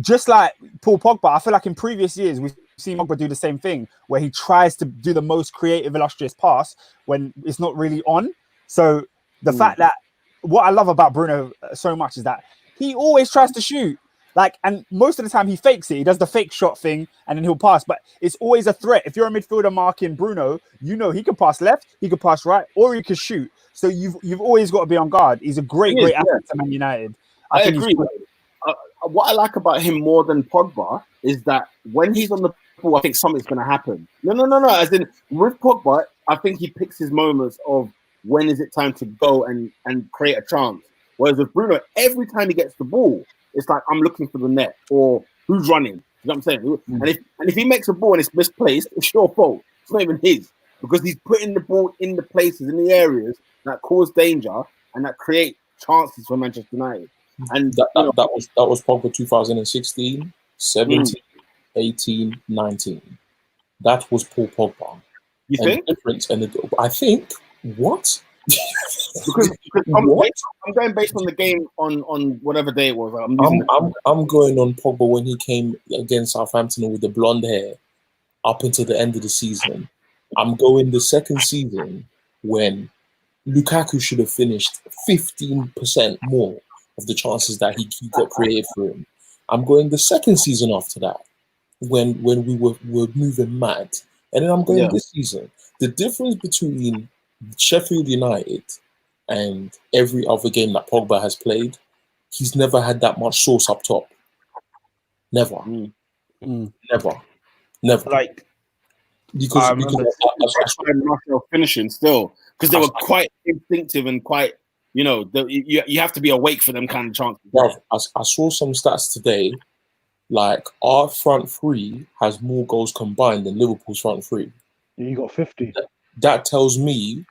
just like Paul Pogba, I feel like in previous years, we've seen Pogba do the same thing, where he tries to do the most creative, illustrious pass when it's not really on. So the fact that, what I love about Bruno so much is that he always tries to shoot. Like, and most of the time he fakes it. He does the fake shot thing and then he'll pass. But it's always a threat. If you're a midfielder marking Bruno, you know he can pass left, he can pass right, or he can shoot. So you've always got to be on guard. He's a great asset to Man United. I agree. What I like about him more than Pogba is that when he's on the ball, I think something's going to happen. No. As in, with Pogba, I think he picks his moments of when is it time to go and create a chance. Whereas with Bruno, every time he gets the ball, it's like, I'm looking for the net, or who's running. You know what I'm saying? And if he makes a ball and it's misplaced, it's your fault. It's not even his, because he's putting the ball in the places, in the areas that cause danger and that create chances for Manchester United. And that was Pogba 2016, 17, 18, 19. That was Paul Pogba. You think? The difference, I think what? because I'm going based on the game on whatever day it was. I'm going on Pogba when he came against Southampton with the blonde hair up until the end of the season. I'm going the second season when Lukaku should have finished 15% more of the chances that he got created for him. I'm going the second season after that when we were moving mad, and then I'm going this season. The difference between Sheffield United and every other game that Pogba has played, he's never had that much sauce up top. Never. Never. Like, because Martial finishing still, because they were quite instinctive and quite, you have to be awake for them kind of chances. Bro, I saw some stats today, like our front three has more goals combined than Liverpool's front three. You got 50. That tells me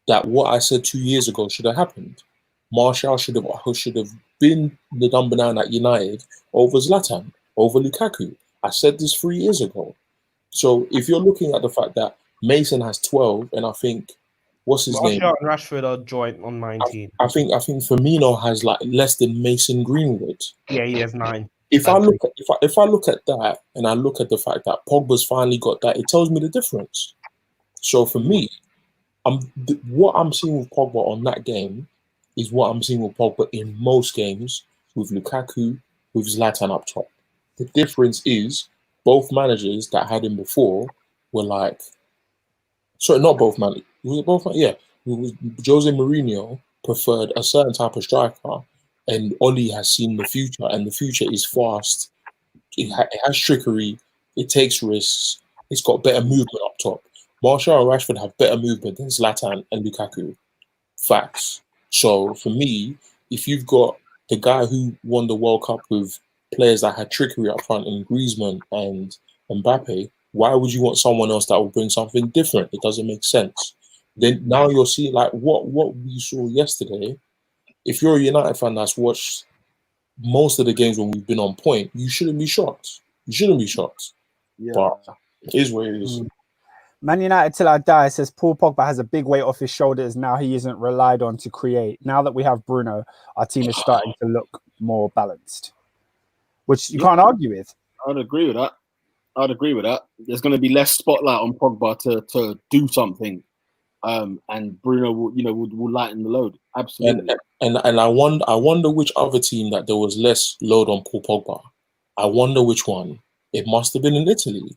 that what I said 2 years ago should have happened. Martial should have been the number 9 at United over Zlatan, over Lukaku. I said this 3 years ago. So if you're looking at the fact that Mason has 12, and I think what's his name? Martial and Rashford are joint on 19. I think Firmino has like less than Mason Greenwood. Yeah, he has 9. If I look at that, and I look at the fact that Pogba's finally got that, it tells me the difference. So for me, what I'm seeing with Pogba on that game is what I'm seeing with Pogba in most games with Lukaku, with Zlatan up top. The difference is both managers that had him before were like, sorry, not both managers. Was it both? Yeah, Jose Mourinho preferred a certain type of striker, and Oli has seen the future, and the future is fast. It has trickery. It takes risks. It's got better movement up top. Martial and Rashford have better movement than Zlatan and Lukaku. Facts. So for me, if you've got the guy who won the World Cup with players that had trickery up front in Griezmann and Mbappe, why would you want someone else that will bring something different? It doesn't make sense. Then now you're seeing like what we saw yesterday. If you're a United fan that's watched most of the games when we've been on point, you shouldn't be shocked. Yeah. But it is what it is. Man United till I die says Paul Pogba has a big weight off his shoulders. Now he isn't relied on to create. Now that we have Bruno, our team is starting to look more balanced, which you can't argue with. I'd agree with that. There's going to be less spotlight on Pogba to do something, and Bruno will lighten the load. Absolutely. And I wonder which other team that there was less load on Paul Pogba. I wonder which one. It must have been in Italy.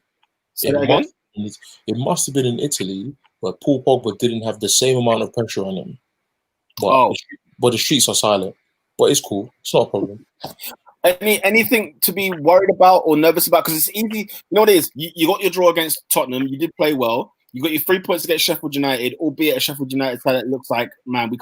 Say that again? It must have been in Italy where Paul Pogba didn't have the same amount of pressure on him. But the streets are silent. But it's cool. It's not a problem. Anything to be worried about or nervous about? Because it's easy. You know what it is? You got your draw against Tottenham. You did play well. You got your 3 points against Sheffield United, albeit a Sheffield United side that looks like, man, we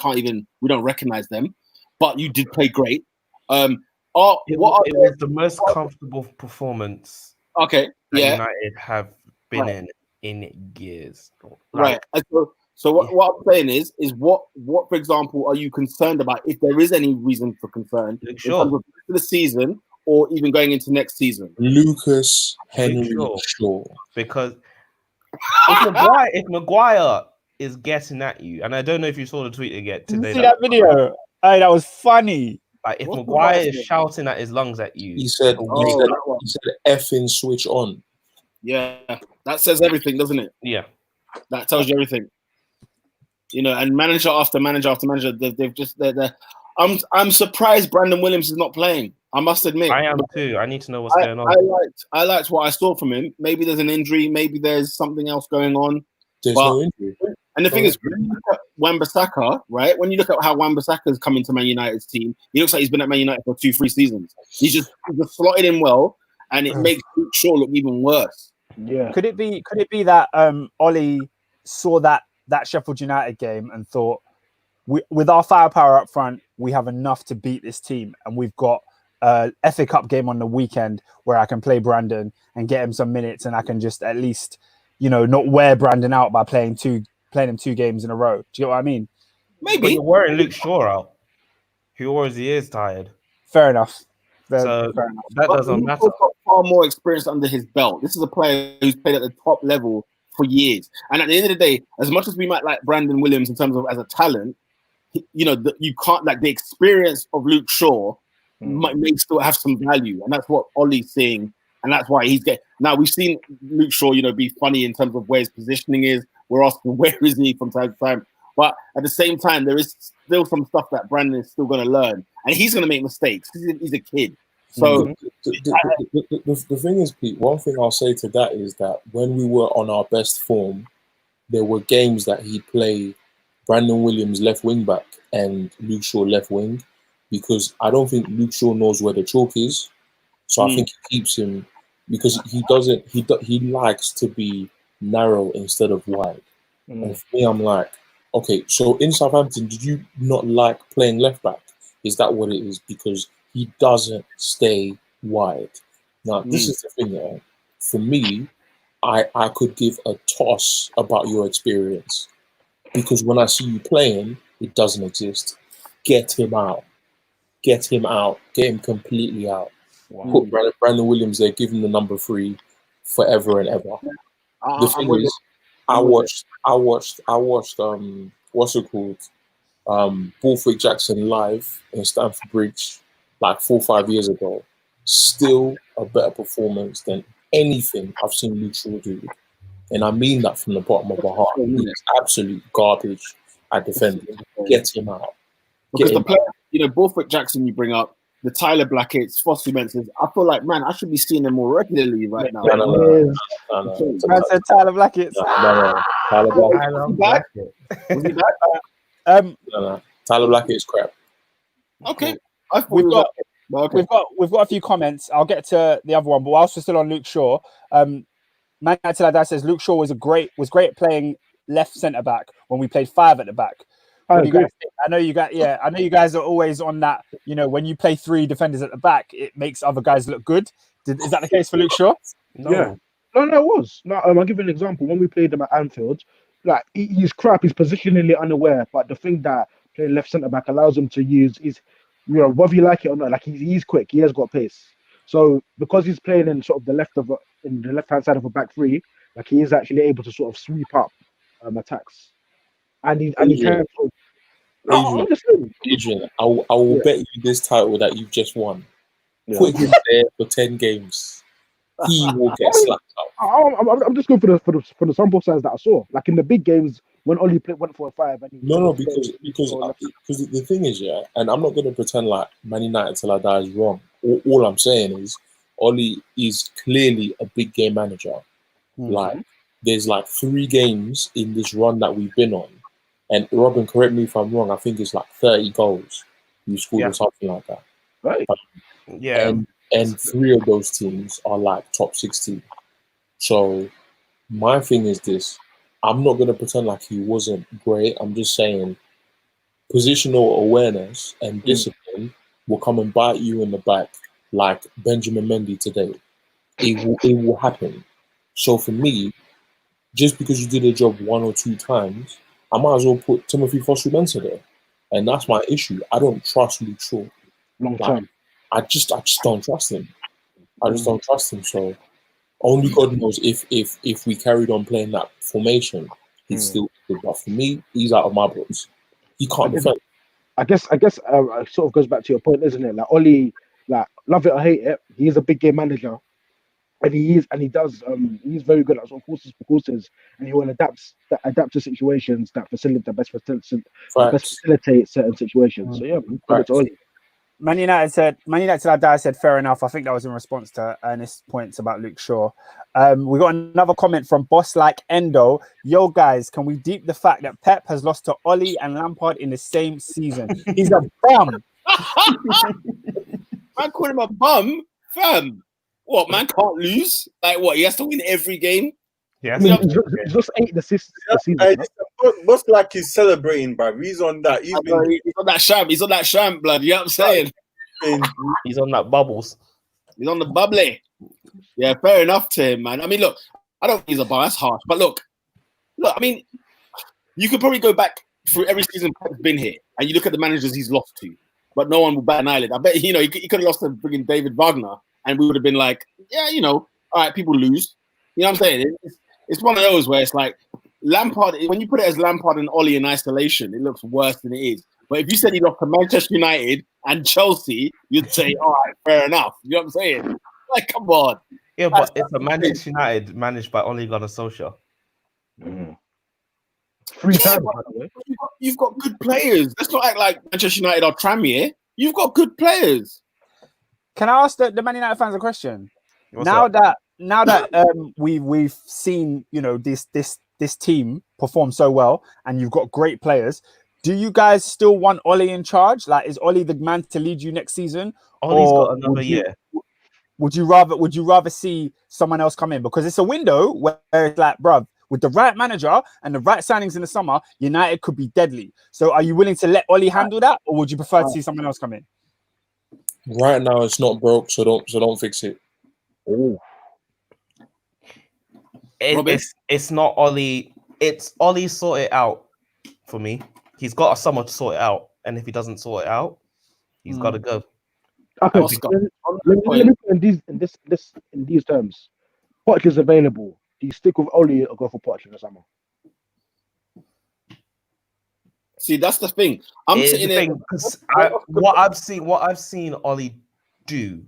don't recognize them. But you did play great. It was the most comfortable performance Okay, that yeah. United have been in years. Right. So what I'm saying is what for example are you concerned about, if there is any reason for concern in terms of the season or even going into next season? Lucas Henry Shaw. Because if Maguire is getting at you, and I don't know if you saw the tweet again today. See that video? Hey, that was funny. Like if Maguire is shouting at his lungs at you, he said effing switch on. Yeah, that says everything, doesn't it? Yeah, that tells you everything. You know, and manager after manager after manager, they've just they're I'm surprised Brandon Williams is not playing. I must admit, I am too. I need to know what's going on. I liked what I saw from him. Maybe there's an injury. Maybe there's something else going on. There's no injury. And the thing is, when you look at Wan-Bissaka, right? When you look at how Wan-Bissaka has come into Man United's team, he looks like he's been at Man United for 2-3 seasons. He's just slotted in well, and it makes Luke Shaw look even worse. Yeah. Could it be that Ollie saw that Sheffield United game and thought, with our firepower up front, we have enough to beat this team, and we've got a FA Cup game on the weekend where I can play Brandon and get him some minutes, and I can just at least, not wear Brandon out by playing him 2 games in a row. Do you get what I mean? Maybe. But you're wearing Luke Shaw out, who already is tired. Fair enough. So fair enough. That doesn't matter. He's got far more experience under his belt. This is a player who's played at the top level for years. And at the end of the day, as much as we might like Brandon Williams in terms of as a talent, you can't, like, the experience of Luke Shaw may still have some value, and that's what Ollie's seeing, and that's why he's getting. Now we've seen Luke Shaw, be funny in terms of where his positioning is. We're asking where is he from time to time, but at the same time, there is still some stuff that Brandon is still going to learn, and he's going to make mistakes. He's a kid. So the thing is, Pete, one thing I'll say to that is that when we were on our best form, there were games that he played Brandon Williams left wing back and Luke Shaw left wing, because I don't think Luke Shaw knows where the chalk is. So I think he keeps him, because he likes to be narrow instead of wide. And for me, I'm like, okay, so in Southampton, did you not like playing left back? Is that what it is? Because he doesn't stay wide. Now, this is the thing, yeah. For me, I could give a toss about your experience, because when I see you playing, it doesn't exist. Get him out. Get him out. Get him completely out. Wow. Put Brandon Williams there, give him the number 3 forever and ever. The thing is, I watched what's it called? Borthwick Jackson live in Stamford Bridge like 4 or 5 years ago. Still a better performance than anything I've seen Luke Shaw do. And I mean that from the bottom of my heart. He's absolute garbage at defending. Get him out. Because the player, Borthwick Jackson you bring up, the Tyler Blackett's, Fossey Menses, I feel like, man, I should be seeing them more regularly right now. No. Man said Tyler Blackett. No. Tyler Blackett. Was he back? No. Tyler Blackett is crap. Okay. We've got a few comments. I'll get to the other one, but whilst we're still on Luke Shaw, Man United says Luke Shaw was great at playing left centre back when we played 5 at the back. I know you guys are always on that. When you play 3 defenders at the back, it makes other guys look good. Is that the case for Luke Shaw? No. Yeah. No, it was. No, I'll give you an example. When we played him at Anfield, like he's crap. He's positionally unaware, but the thing that playing left centre back allows him to use is, whether you like it or not, like he's quick. He has got pace. So because he's playing in sort of the left-hand side of a back 3, like he is actually able to sort of sweep up attacks. And he can. Adrian, I will bet you this title that you've just won. Yeah. Put him there for 10 games. He will get slapped out. I'm just going for the sample size that I saw. Like in the big games when Ollie went for a 5. And because the thing is, yeah, and I'm not going to pretend like Man United till I die is wrong. All I'm saying is Ollie is clearly a big game manager. Like there's like 3 games in this run that we've been on. And Robin, correct me if I'm wrong, I think it's like 30 goals you scored or something like that. Right. And 3 of those teams are like top 16. So my thing is this. I'm not going to pretend like he wasn't great. I'm just saying positional awareness and discipline will come and bite you in the back like Benjamin Mendy today. it will happen. So for me, just because you did a job 1 or 2 times, I might as well put Timothy Fosu-Mensah there. And that's my issue. I don't trust Luke Shaw. Long term. I just don't trust him. I just don't trust him. So only God knows if we carried on playing that formation, he'd still be good. But for me, he's out of my books. He can't defend. I guess it sort of goes back to your point, isn't it? Like Oli, like love it or hate it, he is a big game manager. And he's very good at sort of courses, and he will adapt to situations that best facilitate certain situations. So yeah, credit to Oli. Man United till I die said fair enough. I think that was in response to Ernest's points about Luke Shaw. We got another comment from Boss Like Endo. Yo guys, can we deep the fact that Pep has lost to Oli and Lampard in the same season? He's a bum. Man call him a bum, fam. What, man can't lose? Like what? He has to win every game. Yeah, he's just 8 assists this season. What's like he's celebrating, bro? He's on that. He's on that sham. He's on that sham, blood. You know what I'm saying? He's on that bubbles. He's on the bubbly. Yeah, fair enough to him, man. I mean, look, I don't think he's a bum. That's harsh. But look. I mean, you could probably go back through every season Pep's been here, and you look at the managers he's lost to, but no one will bat an eyelid. I bet he could have lost to friggin' David Wagner, and we would have been like, yeah, all right, people lose. You know what I'm saying? It's one of those where it's like Lampard, when you put it as Lampard and Oli in isolation, it looks worse than it is. But if you said he lost to Manchester United and Chelsea, you'd say, all right, fair enough. You know what I'm saying? Like, come on. Yeah, but it's a Manchester United managed by Ole Gunnar Solskjaer. 3 times, by the way. You've got good players. Let's not act like Manchester United are Tranmere. You've got good players. Can I ask the Man United fans a question? Now that we've seen this team perform so well, and you've got great players, do you guys still want Oli in charge? Like, is Oli the man to lead you next season? Oli's got another year. Would you rather see someone else come in? Because it's a window where it's like, bruv, with the right manager and the right signings in the summer, United could be deadly. So are you willing to let Oli handle that, or would you prefer to see someone else come in? Right now, it's not broke, so don't fix it. Oh, it's not Oli. It's Oli sort it out for me. He's got someone to sort it out, and if he doesn't sort it out, he's got to go. Okay, in these terms, Poch is available. Do you stick with Oli or go for Poch in the summer? See, that's the thing. I'm sitting there. What I've seen Oli do,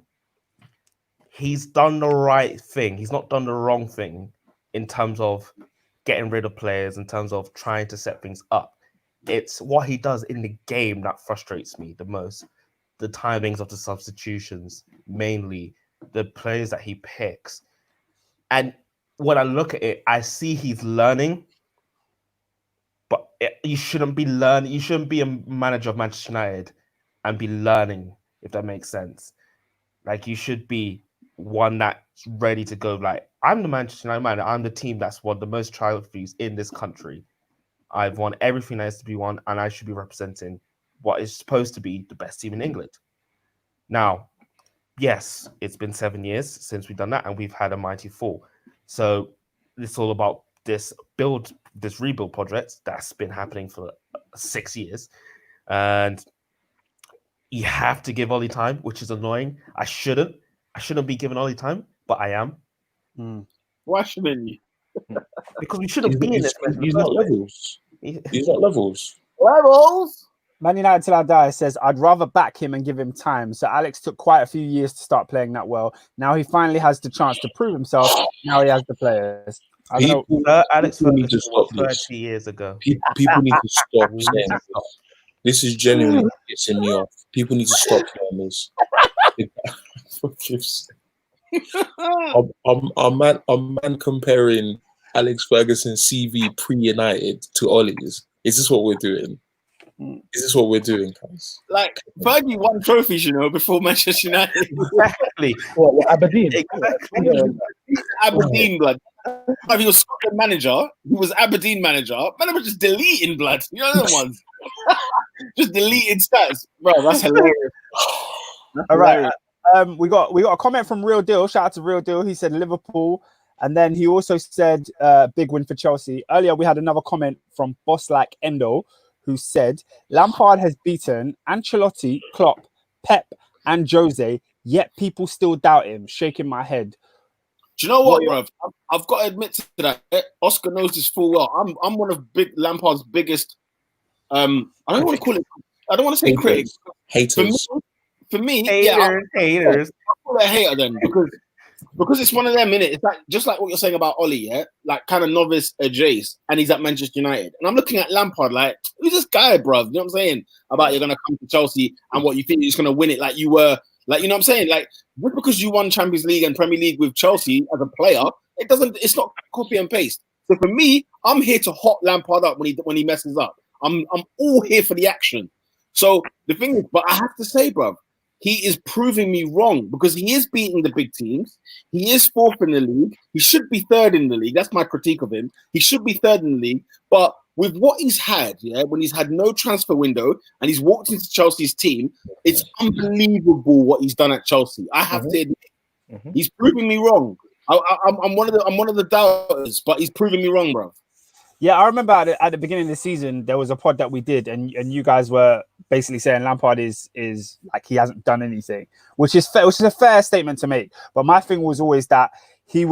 he's done the right thing. He's not done the wrong thing in terms of getting rid of players, in terms of trying to set things up. It's what he does in the game that frustrates me the most. The timings of the substitutions, mainly the players that he picks. And when I look at it, I see he's learning. But you shouldn't be learning. You shouldn't be a manager of Manchester United and be learning, if that makes sense. Like, you should be one that's ready to go. Like, I'm the Manchester United man. I'm the team that's won the most trophies in this country. I've won everything that is to be won, and I should be representing what is supposed to be the best team in England. Now, yes, it's been 7 years since we've done that, and we've had a mighty fall. So it's all about this rebuild project that's been happening for 6 years. And you have to give Oli time, which is annoying. I shouldn't be giving Oli time, but I am. Why shouldn't you? Because we shouldn't be in this. He's not levels. He's not levels. Levels? Man United till I die says, I'd rather back him and give him time. So Alex took quite a few years to start playing that well. Now he finally has the chance to prove himself. Now he has the players. Alex Ferguson was 30 years ago. People need to stop saying this. This is genuinely pissing me off. People need to stop saying this. A man comparing Alex Ferguson's CV pre-United to Ollie's. Is this what we're doing? Is this what we're doing, guys? Like, Fergie won trophies, before Manchester United. Exactly. What, Aberdeen? Exactly. Aberdeen, blood. If he was Scotland manager, he was Aberdeen manager. Man, was just deleting, blood. You know the ones? Just deleting stats. Bro, that's hilarious. All right. We got a comment from Real Deal. Shout out to Real Deal. He said Liverpool, and then he also said big win for Chelsea. Earlier we had another comment from Boss Like Endo, who said Lampard has beaten Ancelotti, Klopp, Pep, and Jose, yet people still doubt him. Shaking my head. Do you know what, bruv? I've got to admit to that. Oscar knows this full well. I'm one of Lampard's biggest. I don't want to call it. I don't want to say critics. Haters. For me, haters. I'll call it a hater then because it's one of them minutes. It's like just like what you're saying about Ollie, yeah, like kind of novice Jace, and he's at Manchester United, and I'm looking at Lampard like, who's this guy, bruv? You know what I'm saying about you're gonna come to Chelsea and what you think you're just gonna win it like you were. Like, you know what I'm saying? Like, just because you won Champions League and Premier League with Chelsea as a player, it's not copy and paste. So for me, I'm here to hot Lampard up when he messes up. I'm all here for the action. So the thing is, but I have to say, bro, he is proving me wrong because he is beating the big teams. He is fourth in the league. He should be third in the league. That's my critique of him. He should be third in the league. But with what he's had, when he's had no transfer window and he's walked into Chelsea's team, it's unbelievable what he's done at Chelsea. I have to admit, he's proving me wrong. I'm one of the doubters, but he's proving me wrong, bro. Yeah, I remember at the beginning of the season, there was a pod that we did, and you guys were basically saying Lampard is like he hasn't done anything, which is a fair statement to make. But my thing was always that he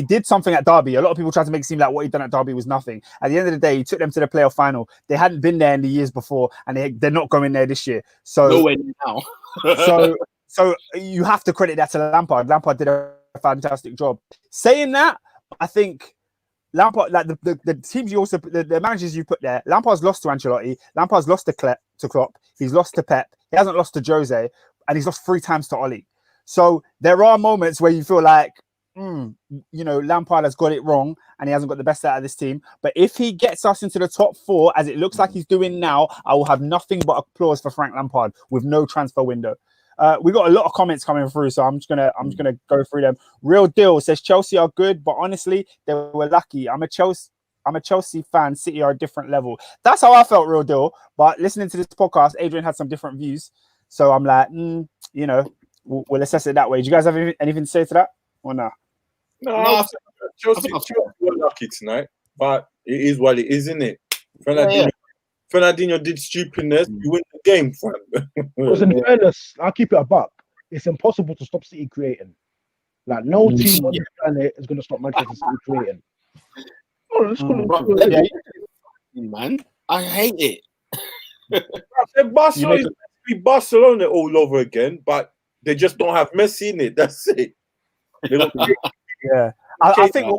did something at Derby. A lot of people tried to make it seem like what he'd done at Derby was nothing. At the end of the day, he took them to the playoff final. They hadn't been there in the years before, and they're not going there this year. So no way now. so you have to credit that to Lampard. Lampard did a fantastic job. Saying that, I think Lampard, like the teams you also the managers you put there, Lampard's lost to Ancelotti, Lampard's lost to Klopp, he's lost to Pep, he hasn't lost to Jose, and he's lost 3 times to Ollie. So there are moments where you feel like, Lampard has got it wrong and he hasn't got the best out of this team. But if he gets us into the top 4, as it looks like he's doing now, I will have nothing but applause for Frank Lampard with no transfer window. We got a lot of comments coming through, so I'm just gonna go through them. Real Deal says Chelsea are good, but honestly, they were lucky. I'm a Chelsea fan. City are a different level. That's how I felt, Real Deal. But listening to this podcast, Adrian had some different views, so I'm like, we'll assess it that way. Do you guys have anything to say to that or not? No, Chelsea were lucky tonight, but it is what it is, isn't it? Fernandinho did stupidness. You win the game, fam. Because in fairness, I'll keep it a buck. It's impossible to stop City creating. Like, no team on the planet is going to stop Manchester City creating. Man, I hate it. Barcelona is be Barcelona all over again, but they just don't have Messi in it. That's it. Yeah, I think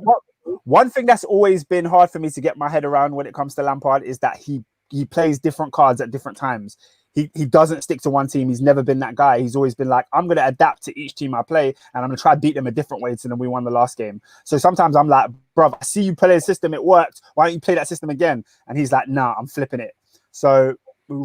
one thing that's always been hard for me to get my head around when it comes to Lampard is that he plays different cards at different times. He doesn't stick to one team. He's never been that guy. He's always been like, I'm going to adapt to each team I play, and I'm going to try to beat them a different way to them we won the last game. So sometimes I'm like, bro, I see you play a system, it worked. Why don't you play that system again? And he's like, nah, I'm flipping it. So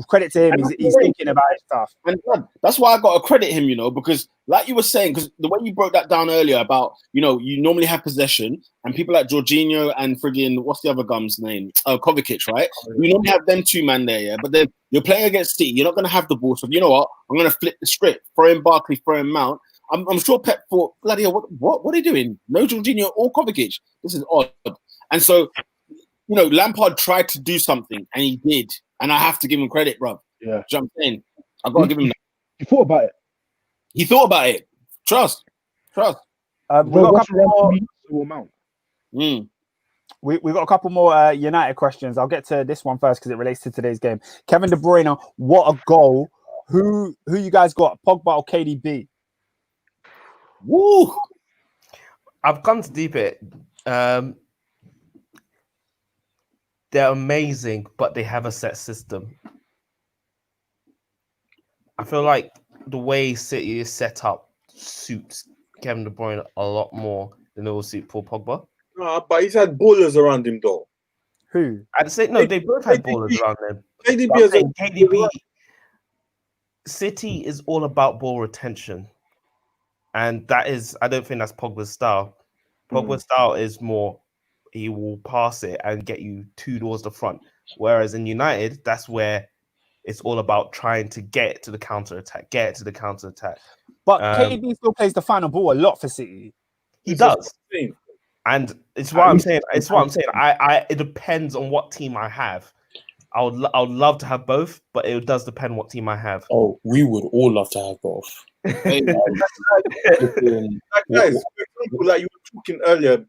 credit to him. He's thinking about his stuff. And that's why I got to credit him, because like you were saying, because the way you broke that down earlier about, you normally have possession and people like Jorginho and friggin' what's the other gum's name? Kovacic, right? You normally have them 2 man there, yeah? But then you're playing against City. You're not going to have the ball. So you know what? I'm going to flip the script. Throw in Barkley, throw in Mount. I'm sure Pep thought, bloody hell, what are they doing? No Jorginho or Kovacic. This is odd. And so, Lampard tried to do something and he did. And I have to give him credit, bro. Yeah. Jump in. I've got to give him that. He thought about it. He thought about it. Trust. We've got a couple more. We got a couple more United questions. I'll get to this one first because it relates to today's game. Kevin De Bruyne, what a goal. Who you guys got? Pogba or KDB? Woo! I've come to deep it. They're amazing, but they have a set system. I feel like the way City is set up suits Kevin De Bruyne a lot more than it will suit Paul Pogba. But he's had ballers around him, though. Who? I'd say no. They both had ballers around them. KDB. City is all about ball retention, and that is. I don't think that's Pogba's style. Pogba's style is more. He will pass it and get you 2 doors the front. Whereas in United, that's where it's all about trying to get to the counter attack, But KD still plays the final ball a lot for City. He does. And it's what I'm saying. It's what I'm saying. It depends on what team I have. I would love to have both, but it does depend what team I have. Oh, we would all love to have both. Hey, guys, for example, like you were talking earlier,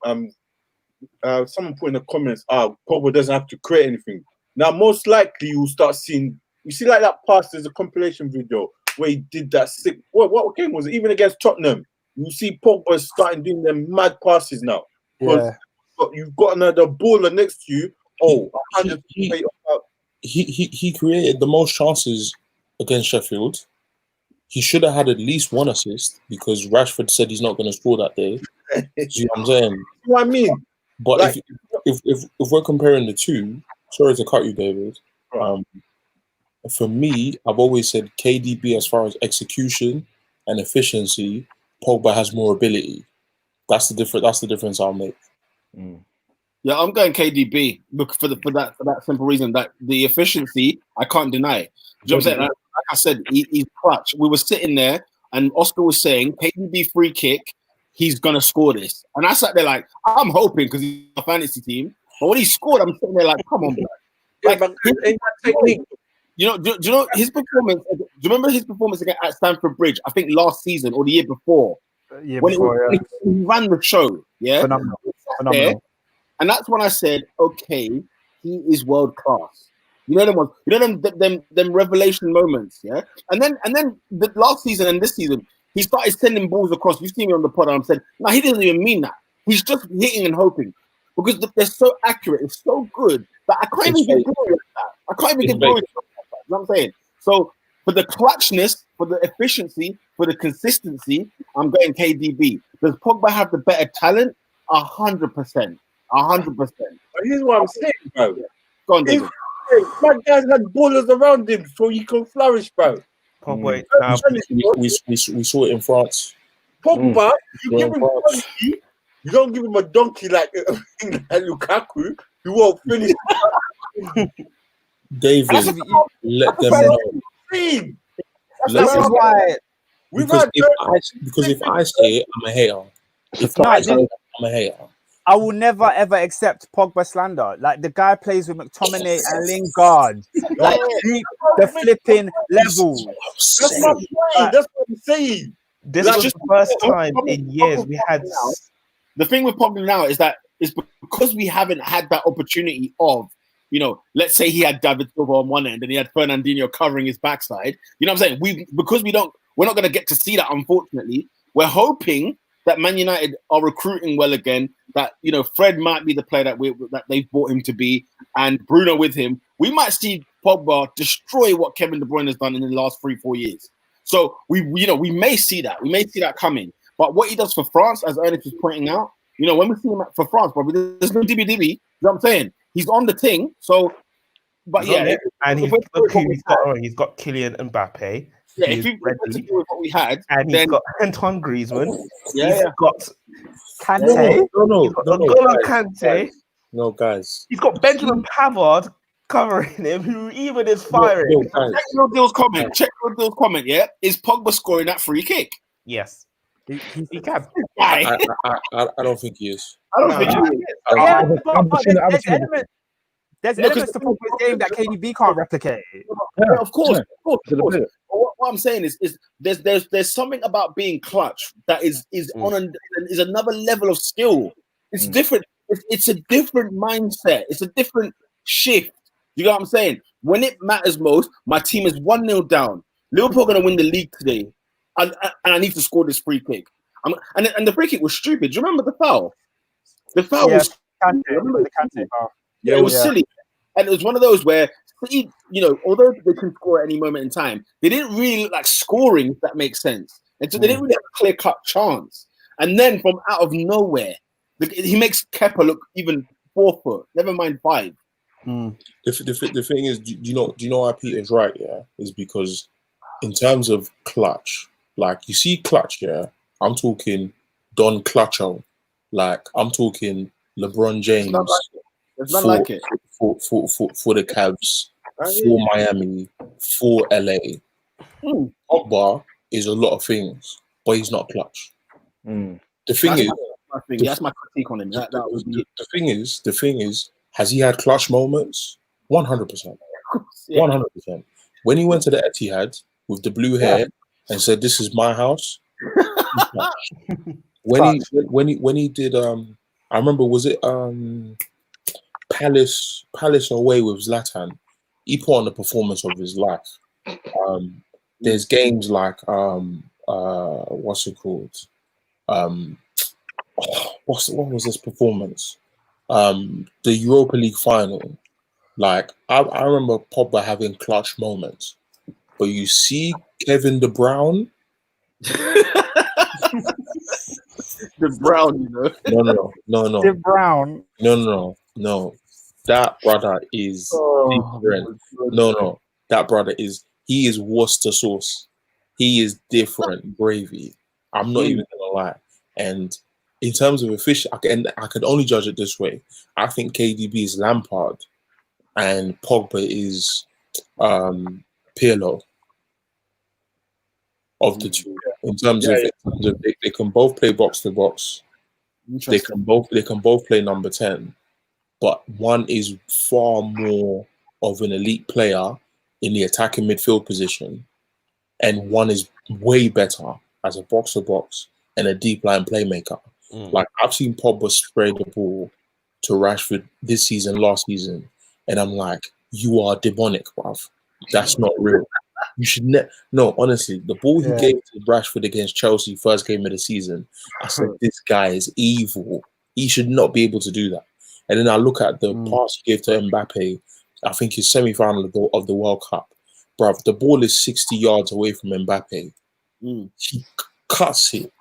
someone put in the comments, Pogba doesn't have to create anything. Now, most likely you'll start seeing, you see like that pass, there's a compilation video where he did that sick, what game was it? Even against Tottenham, you see Pogba starting doing them mad passes now. Yeah. You've got another baller next to you. He created the most chances against Sheffield. He should have had at least one assist because Rashford said he's not going to score that day. See what I'm saying? You know what I mean? But like, if we're comparing the two, sorry to cut you, David. For me, I've always said KDB as far as execution and efficiency, Pogba has more ability. That's the difference I'll make. Yeah, I'm going KDB for that simple reason that the efficiency I can't deny. You know what I'm saying? Like I said, he's clutch. We were sitting there and Oscar was saying KDB free kick, he's gonna score this, and I sat there like I'm hoping because he's a fantasy team. But when he scored, I'm sitting there like, come on, bro. Like, technique. You know, do you know his performance? Do you remember his performance at Stamford Bridge? I think last season or the year before. When he ran the show, yeah. Phenomenal. And that's when I said, okay, he is world class. You know them ones. You know them revelation moments, yeah. And then the last season and this season, he started sending balls across. You see me on the pod, and I'm saying, no, he doesn't even mean that. He's just hitting and hoping because they're so accurate. It's so good that I can't even get glory like that. I can't even get glory like that. You know what I'm saying? So for the clutchness, for the efficiency, for the consistency, I'm going KDB. Does Pogba have the better talent? 100%. 100%. Here's what I'm saying, bro. Go on, David. My guys had ballers around him so he can flourish, bro. We saw it in France. Pogba, you give him quality, you don't give him a donkey like Lukaku, you won't finish. David, let them know. That's why. Because if I say it, I'm a hater. If I say it, I'm a hater. I will never ever accept Pogba slander. Like the guy plays with McTominay and Lingard, like the flipping level. That's my point. That's what I'm saying. This was the first time in years we had. The thing with Pogba now is that it's because we haven't had that opportunity of, you know, let's say he had David Silva on one end and he had Fernandinho covering his backside. You know what I'm saying? We're not going to get to see that, unfortunately. We're hoping that Man United are recruiting well again, that, you know, Fred might be the player that they've brought him to be, and Bruno with him. We might see Pogba destroy what Kevin De Bruyne has done in the last 3-4 years. So we may see that. We may see that coming. But what he does for France, as Ernest was pointing out, you know, when we see him for France, bro, there's no DB. You know what I'm saying? He's on the thing. So, but yeah. And he's got Kylian Mbappe. Yeah, if you continue with what we had, and he's got Antoine Griezmann. Yeah, he's got Kante. Kante. No, guys. He's got Benjamin Pavard covering him, who even is firing. Check your deal's comment. Yeah, is Pogba scoring that free kick? Yes, he can. I don't think he is. I don't think he is. There's elements to Pogba's game that KDB can't replicate. Yeah, of course. What I'm saying is there's something about being clutch that is another level of skill. It's different. It's a different mindset. It's a different shift. You know what I'm saying? When it matters most, my team is 1-0 down. Liverpool are going to win the league today, and I need to score this free kick. And the free kick was stupid. Do you remember the foul? The foul was the Kante foul. Yeah, it was silly. And it was one of those where, you know, although they can score at any moment in time, they didn't really look like scoring, if that makes sense. And so they didn't really have a clear-cut chance. And then from out of nowhere, he makes Kepa look even 4 foot, never mind 5. The thing is, do you know why Peter's right? Yeah, is because in terms of clutch, like you see clutch, yeah, I'm talking Don Clutcho, like I'm talking LeBron James. It's not like it. For the Cavs, for Miami, for LA. Pogba is a lot of things. but he's not clutch. Mm. The thing is, that's my critique on him. That would be the thing is, has he had clutch moments? 100%. 100%. When he went to the Etihad with the blue hair and said, "This is my house," when he did I remember, was it Palace away with Zlatan? He put on the performance of his life. There's games like what's it called? What was this performance? The Europa League final. Like I remember Pogba having clutch moments, but you see Kevin De Bruyne. De Bruyne, you know. No. De Bruyne. No. That brother is different. No. That brother he is Worcester sauce. He is different gravy. I'm not even gonna lie. And in terms of efficiency, I can only judge it this way. I think KDB is Lampard, and Pogba is Pirlo. Of the two, in terms of they can both play box to box. They can both play number 10, but one is far more of an elite player in the attacking midfield position, and one is way better as a box to box and a deep line playmaker. Like I've seen Pogba spray the ball to Rashford this season, last season, and I'm like, you are demonic, bruv. That's not real. You should no, honestly, the ball he gave to Rashford against Chelsea first game of the season, I said, this guy is evil. He should not be able to do that. And then I look at the pass he gave to Mbappe, I think his semi-final of the World Cup. Bruv, the ball is 60 yards away from Mbappe. He cuts it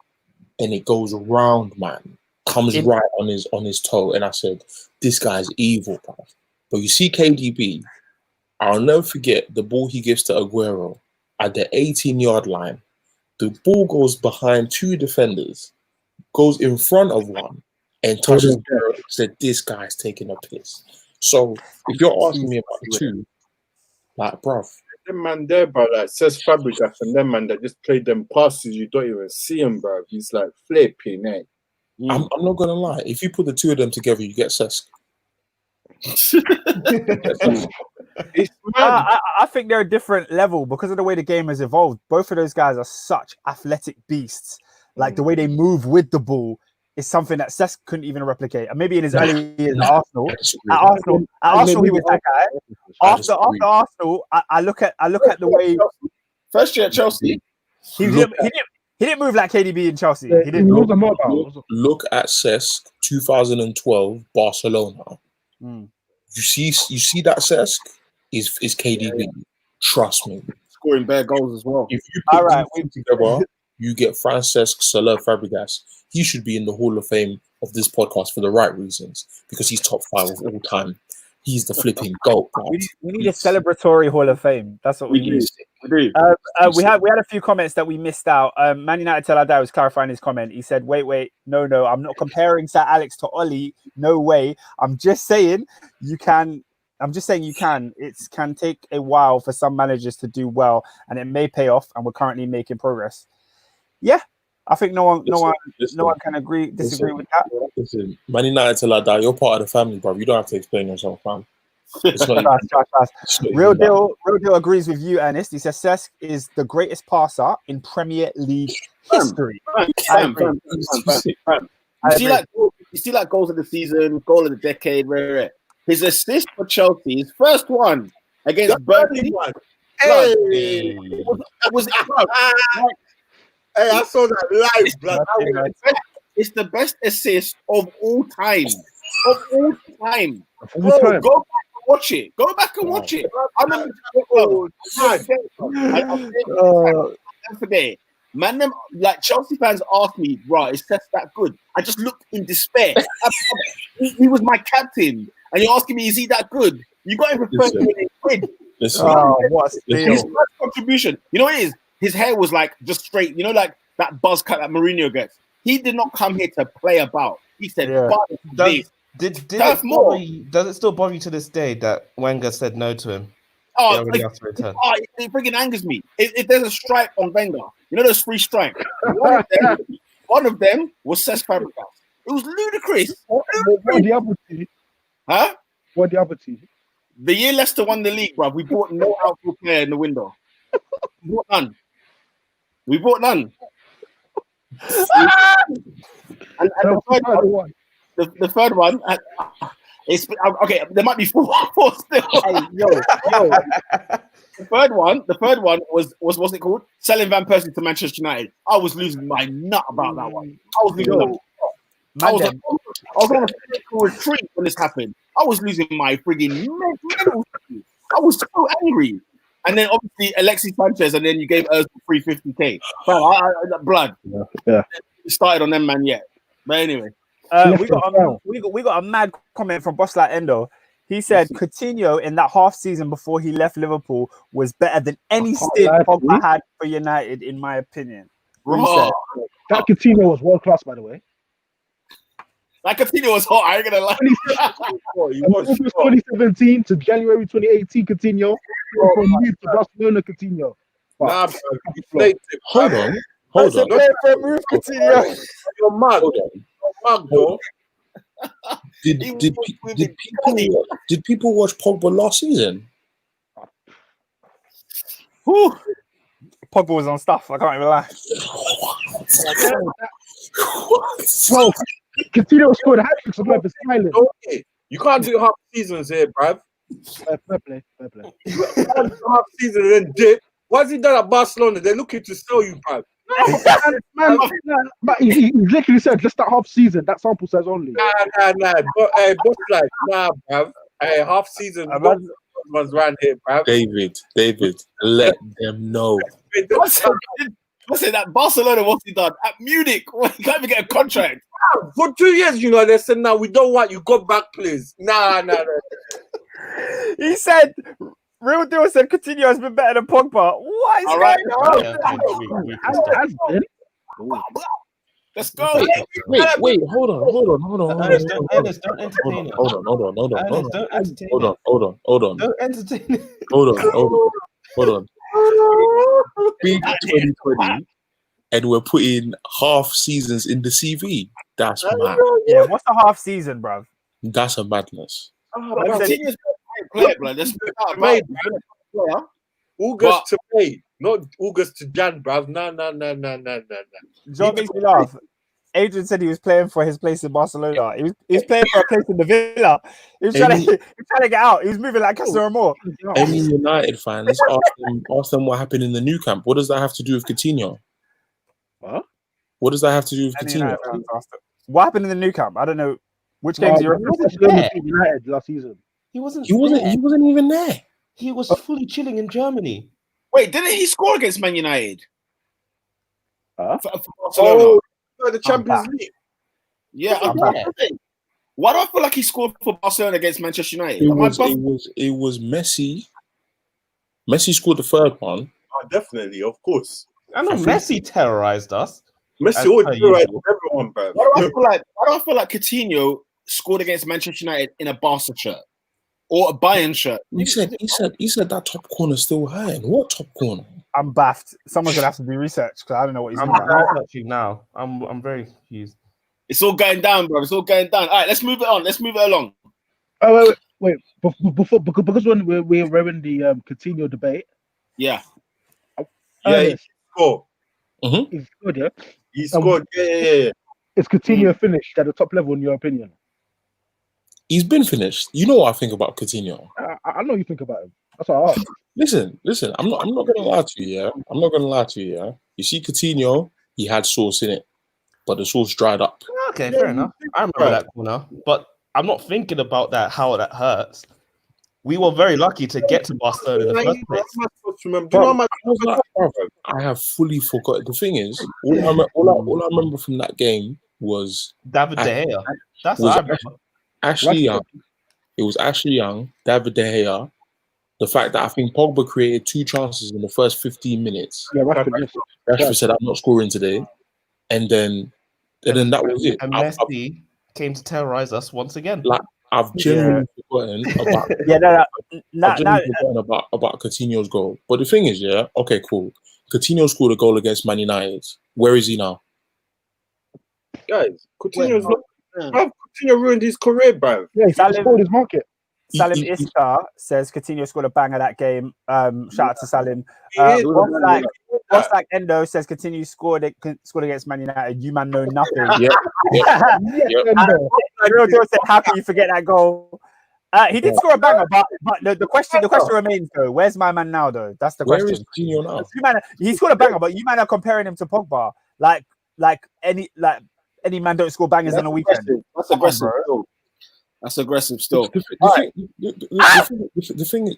and it goes around, man. Comes right on his toe. And I said, this guy's evil, bruv. But you see KDB, I'll never forget the ball he gives to Aguero at the 18-yard line. The ball goes behind two defenders, goes in front of one, and touches Aguero. Said, this guy's taking a piss. So if you're asking me about the two, like, bruv. Them man there, bro, like says Fabregas and them man that just played them passes, you don't even see him, bro. He's like flipping, eh? I'm not gonna lie. If you put the two of them together, you get Cesc. I think they're a different level because of the way the game has evolved. Both of those guys are such athletic beasts. Like the way they move with the ball is something that Cesc couldn't even replicate. And maybe in his early years at Arsenal, he was that guy. After Arsenal, I look at the way first year at Chelsea, he didn't move like KDB in Chelsea. He didn't. Look at Cesc 2012 Barcelona. You see that Cesc is KDB. Trust me. Scoring bare goals as well. If you put them together, you get Francesc Soler Fabregas. He should be in the Hall of Fame of this podcast for the right reasons, because he's top 5 of all time. He's the flipping GOAT. We need a celebratory Hall of Fame. That's what we need. We had a few comments that we missed out. Man United Till I Die was clarifying his comment. He said, wait, no, I'm not comparing Sir Alex to Ollie. No way. I'm just saying you can. It can take a while for some managers to do well, and it may pay off, and we're currently making progress. Yeah, I think no one can disagree with that. Listen, Man United Till I Die, you're part of the family, bro. You don't have to explain yourself, man. Real deal agrees with you, Ernest. He says Cesc is the greatest passer in Premier League history. You see like goals of the season, goal of the decade, rare. His assist for Chelsea, his first one against Burnley. Hey, hey, I saw that live, blood. It's the best assist of all time. Go back and watch it. I don't forget. Man, them like Chelsea fans asked me, right, is Cesc that good? I just looked in despair. He was my captain, and you're asking me, is he that good? You got him for 30 million quid. What a steal. His first contribution. You know what it is? His hair was like just straight. You know, like that buzz cut that Mourinho gets. He did not come here to play about. He said, does it still bother you to this day that Wenger said no to him? Oh, it freaking angers me. If there's a stripe on Wenger, you know those 3 stripes. One of them was Cesc Fabregas. It was ludicrous. What the other two? Huh? What the other two? The year Leicester won the league, bro, we bought no outfield player in the window. We bought none. And the third one, it's okay. There might be 4 still. Hey, yo. The third one was what's it called? Selling Van Persie to Manchester United. I was losing my nut about that one. I was on a retreat when this happened. I was losing my frigging mental. I was so angry. And then obviously Alexis Sanchez, and then you gave us 350k. Blood. Yeah. We started on them, man. Yet, but anyway, we got a mad comment from Boss Like Endo. He said Coutinho in that half season before he left Liverpool was better than any stint Pogba had for United, in my opinion. That Coutinho was world class, by the way. That Coutinho was hot. I ain't gonna lie. August 2017 to January 2018, Coutinho. From Leeds to Barcelona, Coutinho. Nah, bro. Hold on. Coutinho. You're mad. Bro. Did people watch Pogba last season? Whew. Pogba was on stuff. I can't even lie. Bro, Coutinho scored a hat-trick for Purpose Island. Okay. You can't do half seasons here, bruv. Fair play. You can't do half season and then dip. What's he done at Barcelona? They're looking to sell you, bruv. Man, but he literally said just that half season. That sample size only. Nah. But like, nah, bruv. Hey, half season. One's around here, bruv. David, let them know. What's it that Barcelona? What's he done at Munich? He can't even get a contract. For 2 years, you know, they said, "Now we don't want you. Go back, please." Nah. He said, "Real deal." Said Coutinho has been better than Pogba. What is going on? Let's go. Wait, hold on. Don't entertain it. Hold on. Don't entertain it. Hold on. Big 2020, and we're putting half seasons in the CV. That's mad. Yeah, what's the half season, bro? That's a madness. August to May, not August to Jan, bruv. Nah. John makes me laugh. Adrian said he was playing for his place in Barcelona. He was playing for a place in the Villa. He was trying to get out. He was moving like Castor Moore. Any United fans ask them what happened in the new camp. What does that have to do with Coutinho? What? What does that have to do with Coutinho? What happened in the new camp? I don't know. Which games you United last season? He wasn't even there. He was fully chilling in Germany. Wait, didn't he score against Man United? For Barcelona. The Champions League. Yeah. Why do I feel like he scored for Barcelona against Manchester United? It was Messi. Messi scored the third one. Oh, definitely, of course. I know Messi terrorized us. Messi always terrorized everyone, bro. Why do I feel like Coutinho scored against Manchester United in a Barca shirt or a Bayern shirt? He said that top corner still hurting. What top corner? I'm baffed. Someone's gonna have to do research because I don't know what he's doing. I'm researching now. I'm very confused. It's all going down, bro. It's all going down. All right, let's move it on. Let's move it along. Oh wait. Before because when we're in the Coutinho debate. Yeah. He scored. Mm-hmm. He scored, yeah. He scored. Yeah. Is Coutinho finished at the top level in your opinion? He's been finished. You know what I think about Coutinho. I know you think about him. That's what I asked. Listen. I'm not gonna lie to you. Yeah, I'm not gonna lie to you. Yeah, you see Coutinho, he had sauce in it, but the sauce dried up. Okay, fair enough. I remember that corner, but I'm not thinking about that. How that hurts. We were very lucky to get to Barcelona in the first place. I have fully forgotten. The thing is, all I remember from that game was David De Gea. That's what I remember. Ashley Young. It was Ashley Young, David De Gea. The fact that I think Pogba created 2 chances in the first 15 minutes. Yeah, Rashford said, "I'm not scoring today," and then that was it. And Messi came to terrorize us once again. Like I've genuinely forgotten about about Coutinho's goal. But the thing is, yeah, okay, cool. Coutinho scored a goal against Man United. Where is he now? Guys, Coutinho ruined his career, bro. Yeah, he scored his market. Salim Iskar says Coutinho scored a banger that game. Shout out to Salim. What's like Endo says Coutinho scored against Man United. You man know nothing. Real deal said, how can you forget that goal? He did score a banger, but the question remains though. Where's my man now though? That's the question. Where is Coutinho now? He scored a banger, but you man are comparing him to Pogba. Like any man don't score bangers on a weekend. That's aggressive, bro. That's aggressive still. The thing is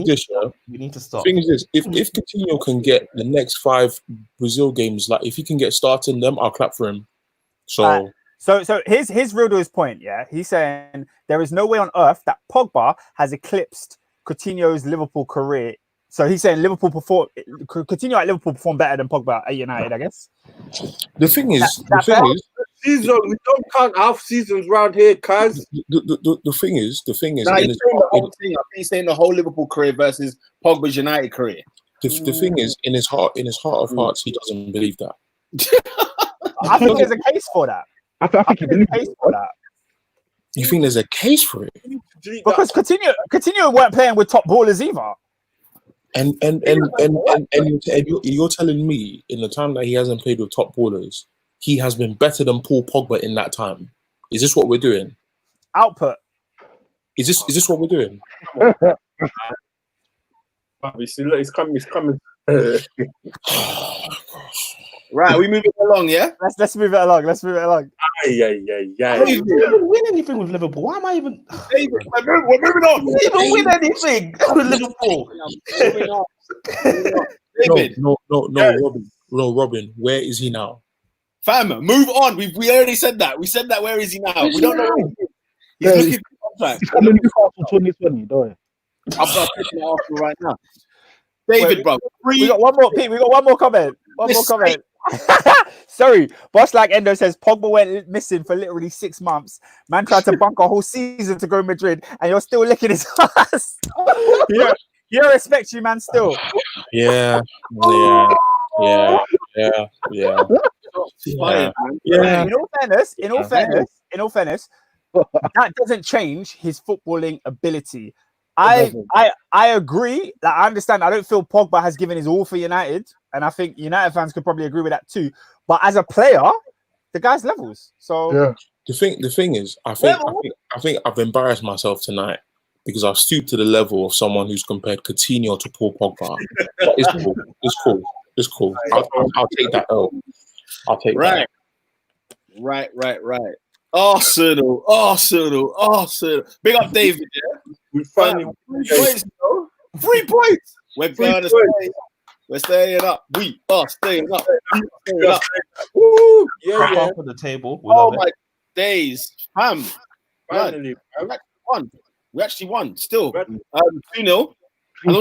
this. Yeah. We need to stop. The thing is this. If Coutinho can get the next 5 Brazil games, like if he can get started in them, I'll clap for him. So his real deal's point, yeah. He's saying there is no way on earth that Pogba has eclipsed Coutinho's Liverpool career. So he's saying Coutinho at Liverpool performed better than Pogba at United, I guess. The thing is, season, we don't count half seasons around here, cuz. The thing is. Nah, he's saying the whole Liverpool career versus Pogba's United career. The thing is, in his heart of hearts, he doesn't believe that. I think there's a case for that. I think there's a case for that. You think there's a case for it? Because Coutinho weren't playing with top ballers either. And you're telling me in the time that he hasn't played with top ballers, he has been better than Paul Pogba in that time. Is this what we're doing? Output. Is this what we're doing? Obviously, look, it's coming. Right, we moving along, yeah? Let's move it along. Yeah. We didn't win anything with Liverpool. Why am I even? We're moving on. We didn't win anything with Liverpool. No, Robin. Where is he now? Fam, move on. We already said that. We said that. Where is he now? We don't know. He's looking for contract. He's coming Newcastle 2020, don't we? I'm not picking Arsenal right now. David, bro. We got one more, Pete. We got one more comment. Sorry, boss like Endo says Pogba went missing for literally 6 months. Man tried to bunk a whole season to go Madrid, and you're still licking his ass. He respects you, man. Still. Yeah. In all fairness, that doesn't change his footballing ability. I agree. Like, I understand. I don't feel Pogba has given his all for United, and I think United fans could probably agree with that too. But as a player, the guy's levels. So yeah. The thing is, I think I've embarrassed myself tonight because I've stooped to the level of someone who's compared Coutinho to Paul Pogba. But it's cool. I'll take that L. I'll take that. Right. Arsenal. Big up David, yeah? We finally 3 points. We're staying up. We are staying up. Woo! Yeah. For the table. My days. Finally, we actually won. Still. 2-0. I don't know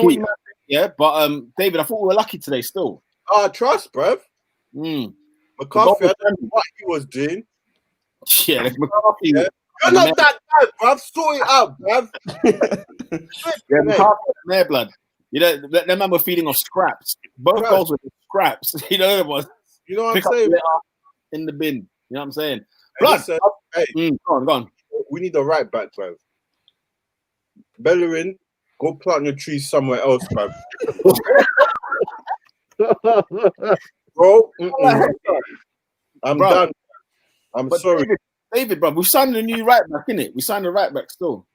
what you meant. Yeah, but David, I thought we were lucky today still. Trust, bruv. McCarthy, I don't know what he was doing. Yeah, McCarthy. Yeah. You're not that bad, bruv. Sort it out, bruv. McCarthy, their blood. You know, that man were feeding off scraps. Both goals were scraps. You know what I'm saying? In the bin. You know what I'm saying? Blood. Go on. We need a right back, bruv. Bellerin, go plant your trees somewhere else, bruv. Bro, I'm done. I'm sorry. David, bro, we've signed a new right back, innit? We signed a right back still.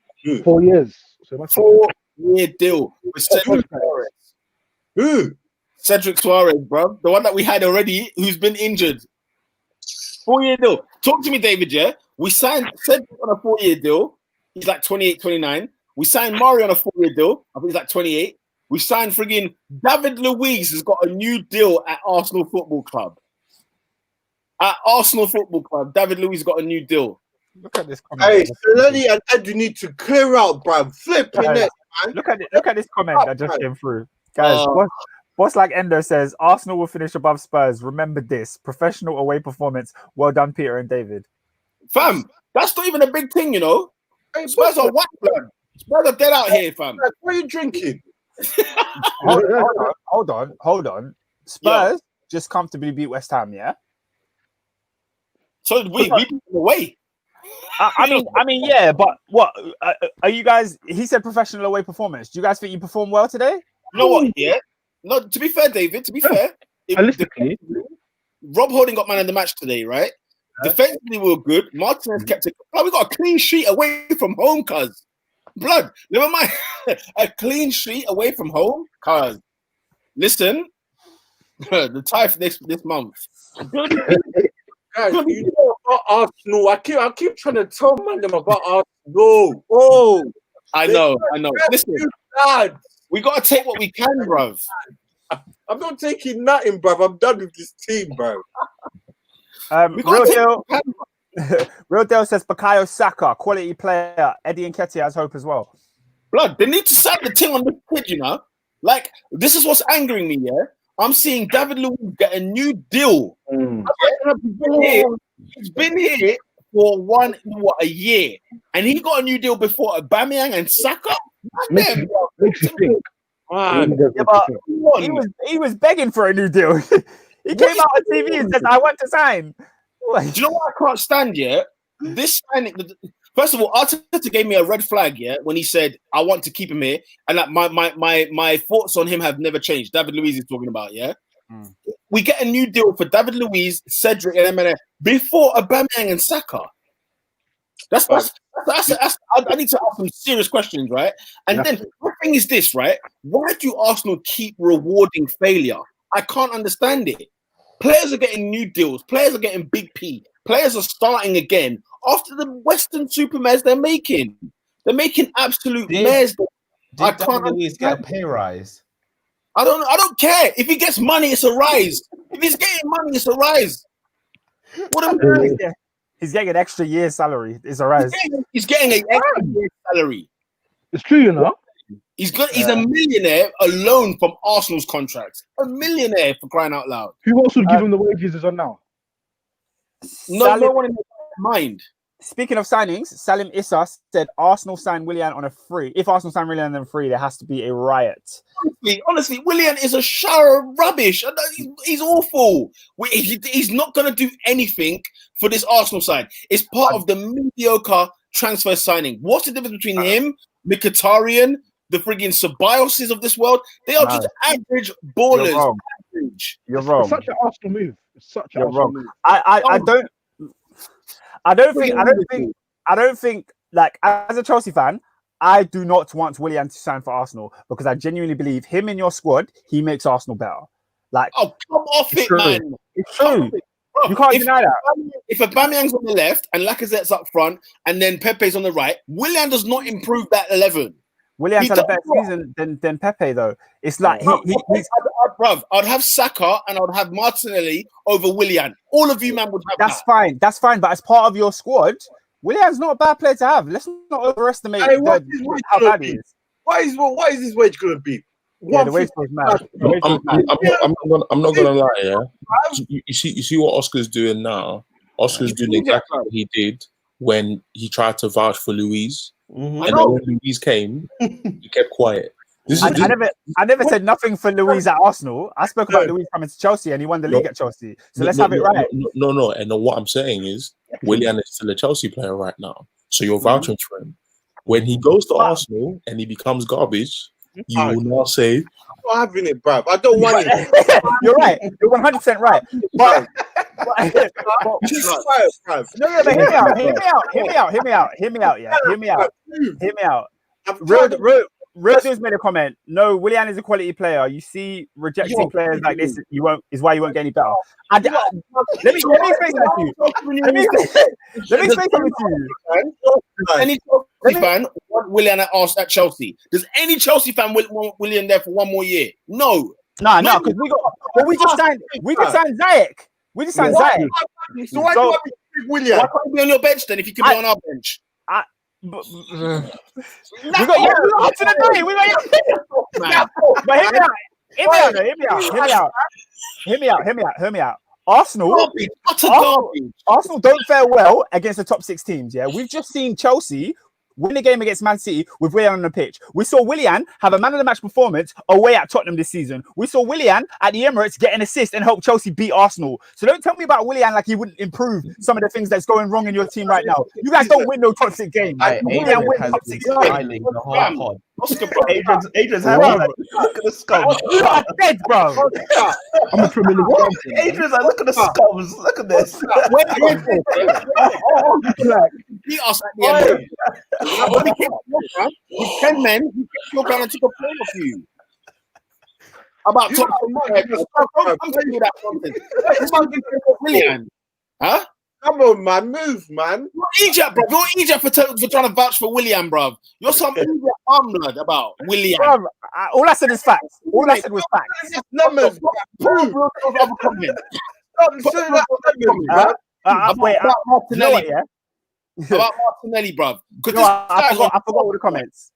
4 years. So 4-year deal with Cedric Suarez. Who? Cedric Suarez, bro. The one that we had already, who's been injured. 4-year deal. Talk to me, David, yeah? We signed Cedric on a 4-year deal. He's like 28, 29. We signed Murray on a 4-year deal. I think he's like 28. We signed friggin' David Luiz has got a new deal at Arsenal Football Club. At Arsenal Football Club, David Luiz got a new deal. Look at this comment. Hey, Solani and Ed, you need to clear out, bruv. Flipping it, man. Look at this comment that just came through. Guys, boss like Endo says, Arsenal will finish above Spurs. Remember this. Professional away performance. Well done, Peter and David. Fam, that's not even a big thing, you know. Hey, Spurs are white blood. Spurs are dead out here, fam. What are you drinking? Hold on. Spurs just comfortably beat West Ham, yeah? So did we beat them away. I mean, yeah, but what are you guys? He said professional away performance. Do you guys think you performed well today? You know what? Yeah. No, to be fair, David. To be fair, realistically, Rob Holding got man of the match today, right? Defensively, we were good. Martinez kept it. We got a clean sheet away from home, cuz. Blood. Never mind. A clean sheet away from home, cuz. Listen, the tie for this month. Guys, you know about Arsenal. I keep trying to tell man them about Arsenal. Oh, I know. Listen, we gotta take what we can, bruv. I'm not taking nothing, bruv. I'm done with this team, bruv. Real Deal says Bukayo Saka, quality player. Eddie Nketiah has hope as well. Blood, they need to sign the thing on the kid, you know? Like, this is what's angering me, yeah? I'm seeing David Luiz get a new deal. He's been here for a year. And he got a new deal before Aubameyang and Saka? makes you think. He was begging for a new deal. He came out on TV and said, I want to sign. Do you know what I can't stand yet? This signing, first of all, Arteta gave me a red flag, yeah, when he said, I want to keep him here. And like, my thoughts on him have never changed. David Luiz is talking about, yeah? We get a new deal for David Luiz, Cedric, and MNF before Aubameyang and Saka. I need to ask some serious questions, right? And then the thing is this, right? Why do Arsenal keep rewarding failure? I can't understand it. Players are getting new deals. Players are getting big P. Players are starting again after the Western super mares they're making. They're making absolute mares. I can't get a pay rise. I don't care. If he gets money, it's a rise. If he's getting money, it's a rise. What am I doing? He's getting an extra year's salary. It's a rise. He's getting an extra year's salary. It's true, you know. He's a millionaire alone from Arsenal's contract. A millionaire, for crying out loud. Who else would give him the wages he's on now? No one in their mind. Speaking of signings, Salim Issa said Arsenal signed Willian on a free. If Arsenal signed Willian on a free, there has to be a riot. Honestly, Willian is a shower of rubbish. He's awful. He's not going to do anything for this Arsenal side. It's part of the mediocre transfer signing. What's the difference between him, Mkhitaryan, the friggin' Ceballos of this world? They are just average ballers. You're wrong. It's such an Arsenal move. Move. I don't think like as a Chelsea fan, I do not want Willian to sign for Arsenal because I genuinely believe him in your squad, he makes Arsenal better. Like, oh, come off it, man. It's true. You can't deny that. If Aubameyang's on the left and Lacazette's up front and then Pepe's on the right, Willian does not improve that 11. Willian's had a better season than Pepe, though. It's like I'd have Saka and I'd have Martinelli over Willian. All of you, man, would have That's fine. That's fine. But as part of your squad, Willian's not a bad player to have. Let's not overestimate how bad he is. What is his wage going to be? Yeah, the wage was mad. I'm not gonna lie. Yeah, you see what Oscar's doing now. Oscar's doing exactly what he did when he tried to vouch for Luiz. And then when Luiz came, he kept quiet. I never said nothing for Luiz at Arsenal. I spoke about Luiz coming to Chelsea and he won the league at Chelsea. So let's have it right. No. And what I'm saying is, Willian is still a Chelsea player right now. So you're vouching for him. When he goes to Arsenal and he becomes garbage, you will now say, I'm not having it, bruv. I don't want it. You're right. You're 100% right. But hear me out. Real Deal's made a comment. No, Willian is a quality player. You see, rejecting players like this, is why you won't get any better. Let me explain something to you. Any Chelsea fan want Willian at Chelsea? Does any Chelsea fan want Willian there for one more year? No. No, because we just signed Ziyech. We just signed Ziyech. So why do you want me to pick Willian? Why can't he be on your bench then if he can be on our bench? We got hear me out. Arsenal don't fare well against the top 6 teams. Yeah, we've just seen Chelsea win the game against Man City with Willian on the pitch. We saw Willian have a man of the match performance away at Tottenham this season. We saw Willian at the Emirates get an assist and help Chelsea beat Arsenal. So don't tell me about Willian like he wouldn't improve some of the things that's going wrong in your team right now. You guys don't win no toxic games. Willian wins toxic games. Adrian's happy. Look at the scum. You are dead, bro. I'm a Premier League champion. Adrian's like, look at the scums. Look at this. Beat us at the end. With 10 men, you kept your ground and took a point off you. About top I'm telling you that something. Willian. Huh? Come on, man. Move, man. You're Egypt, bro. You're Egypt for trying to vouch for Willian, bro. You're some Egypt blood about Willian. All I said is facts. All I said was facts. Numbers. Wait, about Martinelli, yeah? About Martinelli, bro. No, I forgot all the comments.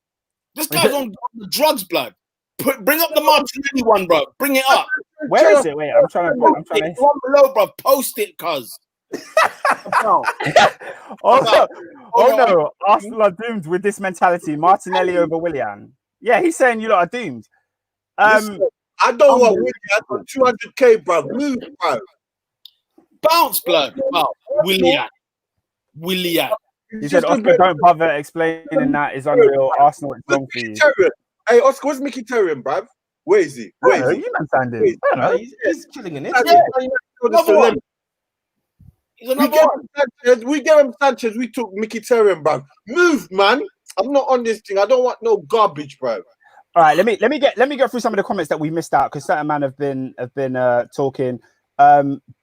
This guy's on the drugs, blood. Bring up the Martinelli one, bro. Bring it up. Where is it? Wait, I'm trying to. One below, bro. Post it, cuz. Oh no, Arsenal are doomed with this mentality. Martinelli over Willian. Yeah, he's saying you lot are doomed. Listen, I don't want Willian for 200k, bro. Move, bro. Bounce, blood. Wow. Willian. He said Oscar, don't bother explaining that is unreal. Arsenal is wrong for you. Hey, Oscar, where's Mkhitaryan, bruv? Where is he? Where is he? You man standing. I don't know. He's chilling in it. We gave him Sanchez. We took Mkhitaryan, bruv. Move, man. I'm not on this thing. I don't want no garbage, bro. All right, let me get through some of the comments that we missed out because certain man have been talking.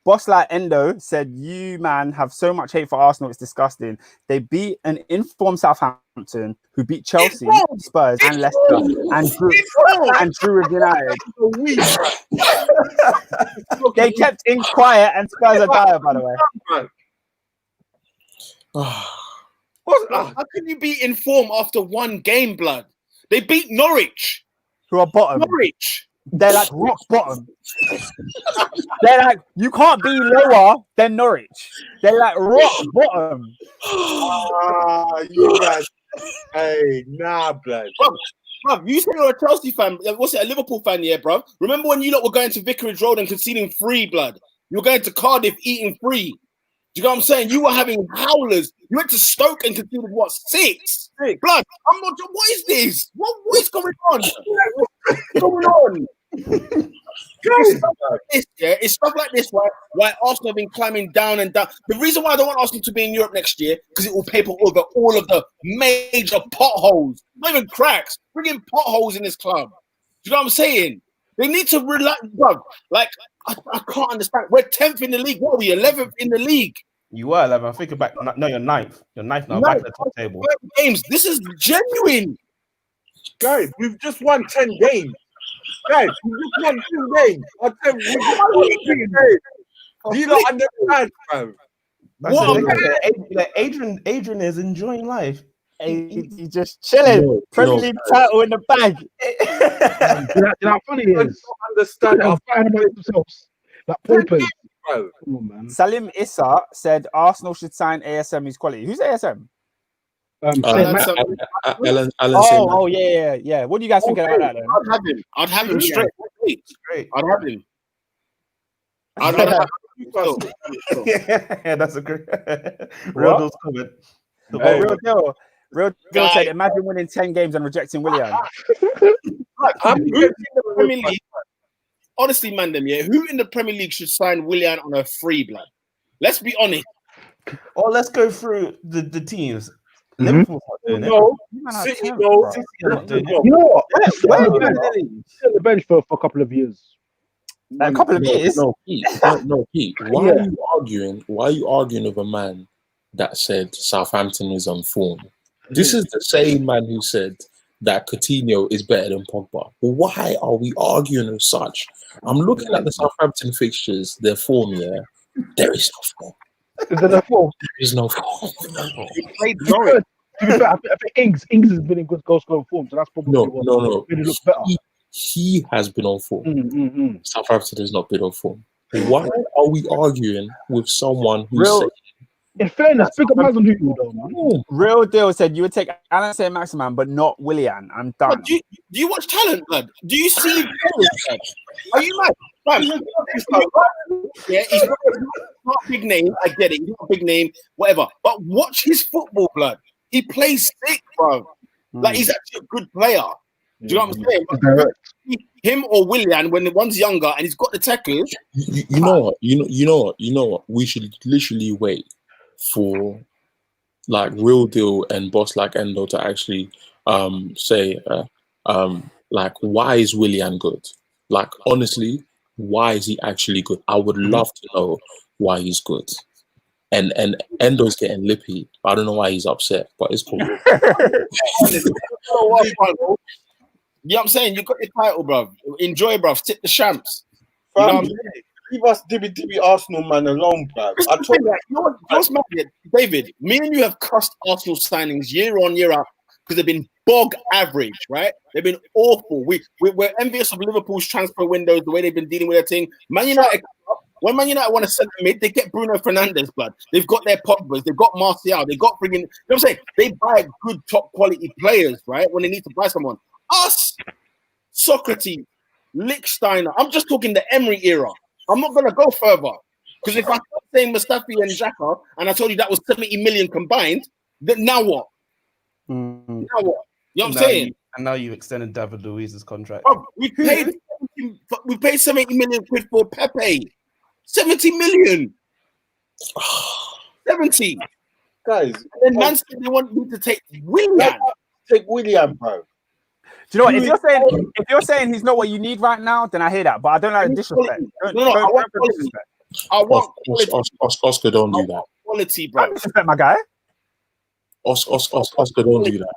Boss like Endo said, "You man have so much hate for Arsenal, it's disgusting. They beat an informed Southampton, who beat Chelsea, Spurs, and Leicester, and drew with United. They kept in quiet, and Spurs are dire, by the way." How can you be informed after one game, blood? They beat Norwich, who are bottom. Norwich. They're like rock bottom. They're like, you can't be lower than Norwich. They're like rock bottom. You guys. Hey, nah, blood. Bro, you say you're a Chelsea fan. What's it, a Liverpool fan, yeah, bro? Remember when you lot were going to Vicarage Road and conceding 3, blood? You were going to Cardiff eating 3. Do you know what I'm saying? You were having howlers. You went to Stoke and conceded, what, 6? Blood, I'm not. What is this? What is going on? What's going on? It's stuff like this why Arsenal have been climbing down and down. The reason why I don't want Arsenal to be in Europe next year because it will paper over all of the major potholes, not even cracks. Bring in potholes in this club. Do you know what I'm saying? They need to relax, bro. Like I can't understand. We're 10th in the league. What are we? 11th in the league. You were 11th. I think back. No, you're 9th. You're 9th now. Back at the top table. Games. This is genuine, guys. We've just won 10 games. Guys, we just won 2 games. I tell you, do you not understand, bro? What? Adrian is enjoying life. He's just chilling. Premier League title in the bag. You know how funny it is? Understand? They're fighting about themselves. Like paupers. Bro. Come on, man. Salim Issa said Arsenal should sign ASM. He's quality. Who's ASM? Alan. Oh, yeah. What do you guys think about that? Then? I'd have him straight. I'd have him. Yeah, that's a great real deal's comment. Real deal said, imagine winning 10 games and rejecting Willian. I'm in the Premier League. Honestly, man, who in the Premier League should sign Willian on a free, blood? Let's be honest. Or let's go through the teams. Liverpool City, no. You know what? Where have you been on the bench for a couple of years? A couple of years? No, Pete. Why are you arguing with a man that said Southampton is on form? This is the same man who said that Coutinho is better than Pogba. Why are we arguing as such? I'm looking at the Southampton fixtures, their form, yeah. There is no form. Is there no form? There is no form. He played Norwich. To be fair, I think Ings has been in good goal scoring form, so that's probably no. Really looks better. He has been on form. Southampton has not been on form. Why are we arguing with someone who said In fairness, big up Mason Hooten though, man. Real deal said you would take Alan Saint-Maximin, but not Willian. I'm done. Do you watch talent, blood? Do you see talent? Are you mad? Yeah, he's not a big name. I get it. He's not a big name, whatever. But watch his football, blood. He plays sick, bro. Like he's actually a good player. Do you know what I'm saying? But him or Willian, when the one's younger and he's got the tackles. You know what? We should literally wait for like Real Deal and boss like Endo to actually say like, why is Willian good? Like, honestly, why is he actually good? I would love to know why he's good. And Endo's getting lippy. I don't know why he's upset, but it's cool. You know what I'm saying? You got the title, bro. Enjoy, bro. Tip the champs. You know what I'm saying? Leave us dibby Arsenal man alone, bro. I told you, David, me and you have cussed Arsenal signings year on, year out because they've been bog average, right? They've been awful. We're envious of Liverpool's transfer windows, the way they've been dealing with their team. Man United, when Man United want to send them mid, they get Bruno Fernandes, blood. They've got their Pogbas, they've got Martial, they've got friggin', you know what I'm saying? They buy good top quality players, right? When they need to buy someone. Us, Socrates, Lichtsteiner. I'm just talking the Emery era. I'm not gonna go further because if I start saying Mustafi and Xhaka and I told you that was 70 million combined, then now what? Now what? You know what I'm saying? And now you've extended David Luiz's contract. Bro, we paid 70 million quid for Pepe. 70 million. 70. Guys, and then Man City, they want me to take Willian. Take Willian, bro. Do you know what? If you're saying he's not what you need right now, then I hear that. But I don't like disrespect. I want disrespect. I want Oscar, don't do that. Quality, bro. Don't disrespect my guy. Oscar, don't do that.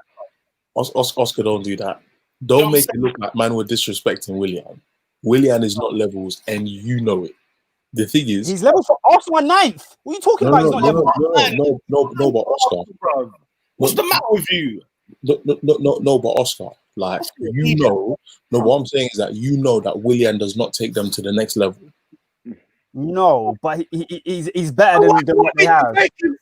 Oscar, don't do that. Don't make it look like man we're disrespecting Willian. Willian is not levels, and you know it. The thing is, he's level for Arsenal 9th. What are you talking about? He's not level. No, but Oscar, bro. What's the matter with you? No, but Oscar, like you know, what I'm saying is that you know that Willian does not take them to the next level. No, but he's better than what they have. He's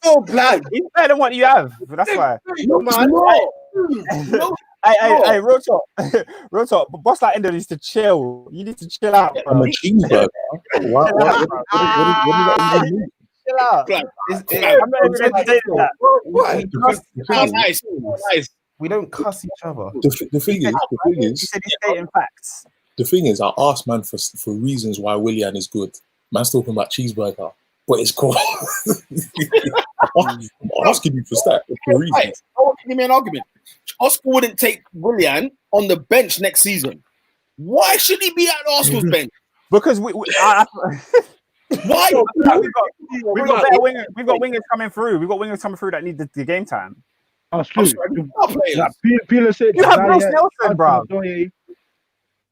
better than what you have. That's why. No. Hey, real talk. But boss like Endo needs to chill. You need to chill out, bro. I'm a cheeseburger. What does that even mean? Chill out. I'm not even entertaining that. Nice. We don't cuss each other. The thing is, he said he's stating facts. The thing is, I asked man for reasons why Willian is good. Man's talking about cheeseburger, but it's cool. I'm asking you for reasons. Give me an argument. Oscar wouldn't take Willian on the bench next season. Why should he be at Arsenal's bench? Because why? We've got better wingers. We've got wingers coming through. We've got wingers coming through that need the game time. That's true. You have Ross Nelson, bro.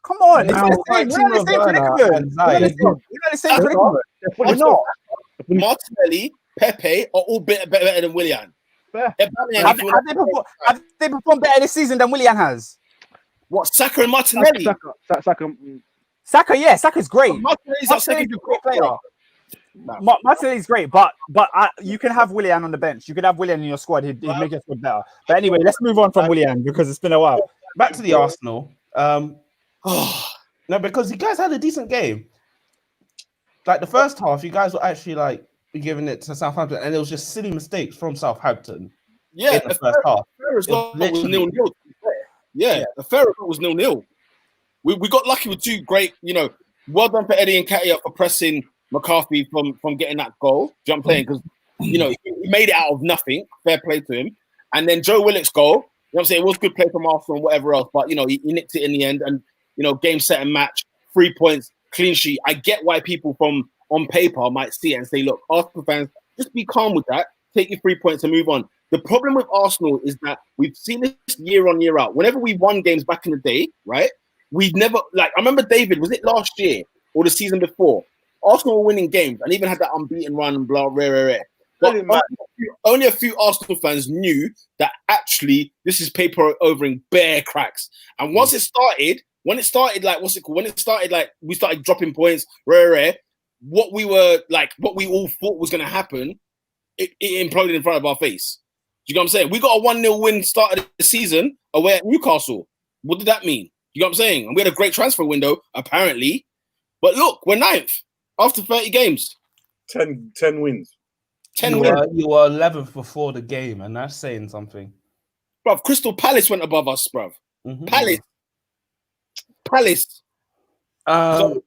Come on, we're on the same predicament. Why not? Martinelli, Pepe are all better than Willian. Have they performed better this season than Willian has? What, Saka and Martinelli? Saka, yeah, Saka's great. Martinelli's our second great player. Martinelli's great, but you can have Willian on the bench. You could have Willian in your squad. He'd make your squad better. But anyway, let's move on from Willian because it's been a while. Back to the Arsenal. No, because you guys had a decent game. Like the first half, you guys were actually like giving it to Southampton, and it was just silly mistakes from Southampton. Yeah, in the first half. Was 0-0. Yeah, the fair was 0-0. We got lucky with two great, well done for Eddie and Katia for pressing McCarthy from getting that goal. Do you know what I'm saying? Because he made it out of nothing. Fair play to him. And then Joe Willock's goal. You know what I'm saying? It was good play from Arsenal and whatever else, but he nicked it in the end. And game, set, and match, 3 points, clean sheet. I get why people from on paper might see it and say, look, Arsenal fans, just be calm with that. Take your 3 points and move on. The problem with Arsenal is that we've seen this year on, year out. Whenever we won games back in the day, right? We never, I remember David, was it last year or the season before? Arsenal were winning games and even had that unbeaten run and blah, rare. But only a few Arsenal fans knew that actually this is paper overing bare cracks. And once it started, we started dropping points, rare. What we all thought was going to happen it imploded in front of our face. Do you know what I'm saying? We got a 1-0 win start of the season away at Newcastle. What did that mean? You know what I'm saying? And we had a great transfer window, apparently. But look, we're 9th after 30 games. 10 wins. 10 wins. You were 11th before the game, and that's saying something. Bruv, Crystal Palace went above us, bruv. Mm-hmm. Palace. So,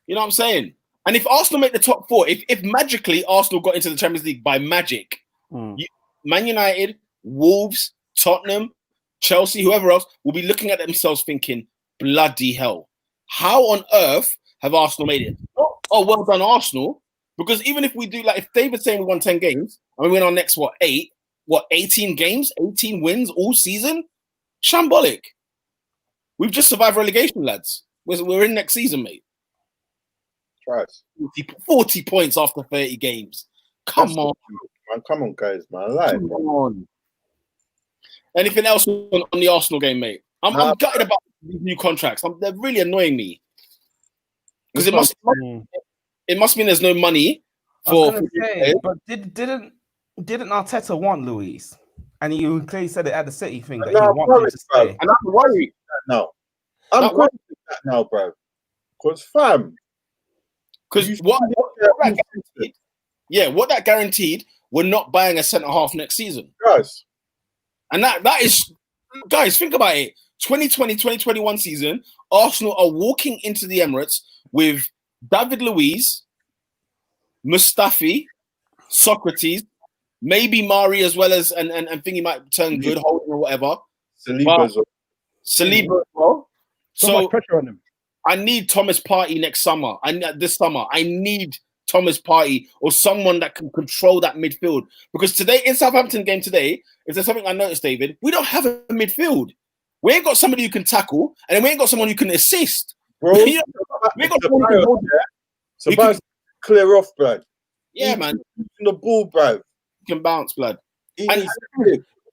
you know what I'm saying? And if Arsenal make the top 4, if magically Arsenal got into the Champions League by magic, Man United, Wolves, Tottenham, Chelsea, whoever else will be looking at themselves thinking, bloody hell, how on earth have Arsenal made it? Oh, well done, Arsenal. Because even if we do, like, if David's saying we won 10 games and we win our next, 18 games, 18 wins all season? Shambolic. We've just survived relegation, lads. We're in next season, mate. Right. 40 points after 30 games. Come on. Man, come on, guys, man. Come on. Anything else on the Arsenal game, mate? I'm gutted about these new contracts. They're really annoying me. Because it must mean there's no money for. But didn't Arteta want Luis? And you clearly said it at the City thing that he wanted him to stay. And I'm worried. No, I'm worried that now, bro. Because fam, because what that guaranteed? Yeah, what that guaranteed, we're not buying a centre half next season. Guys, and that is, guys, think about it. 2020-2021 season, Arsenal are walking into the Emirates with David Luiz, Mustafi, Socrates, maybe Mari as well as and think he might turn good, holding or whatever. Saliba as well. So much pressure on him. I need Thomas Partey next summer. This summer, I need Thomas Partey or someone that can control that midfield. Because today, in Southampton game today, if there's something I noticed, David, we don't have a midfield. We ain't got somebody who can tackle, and then we ain't got someone who can assist. Bro, we ain't got someone who can hold there. So clear off, blood. Yeah, man. The ball, bro. You can bounce, blood. And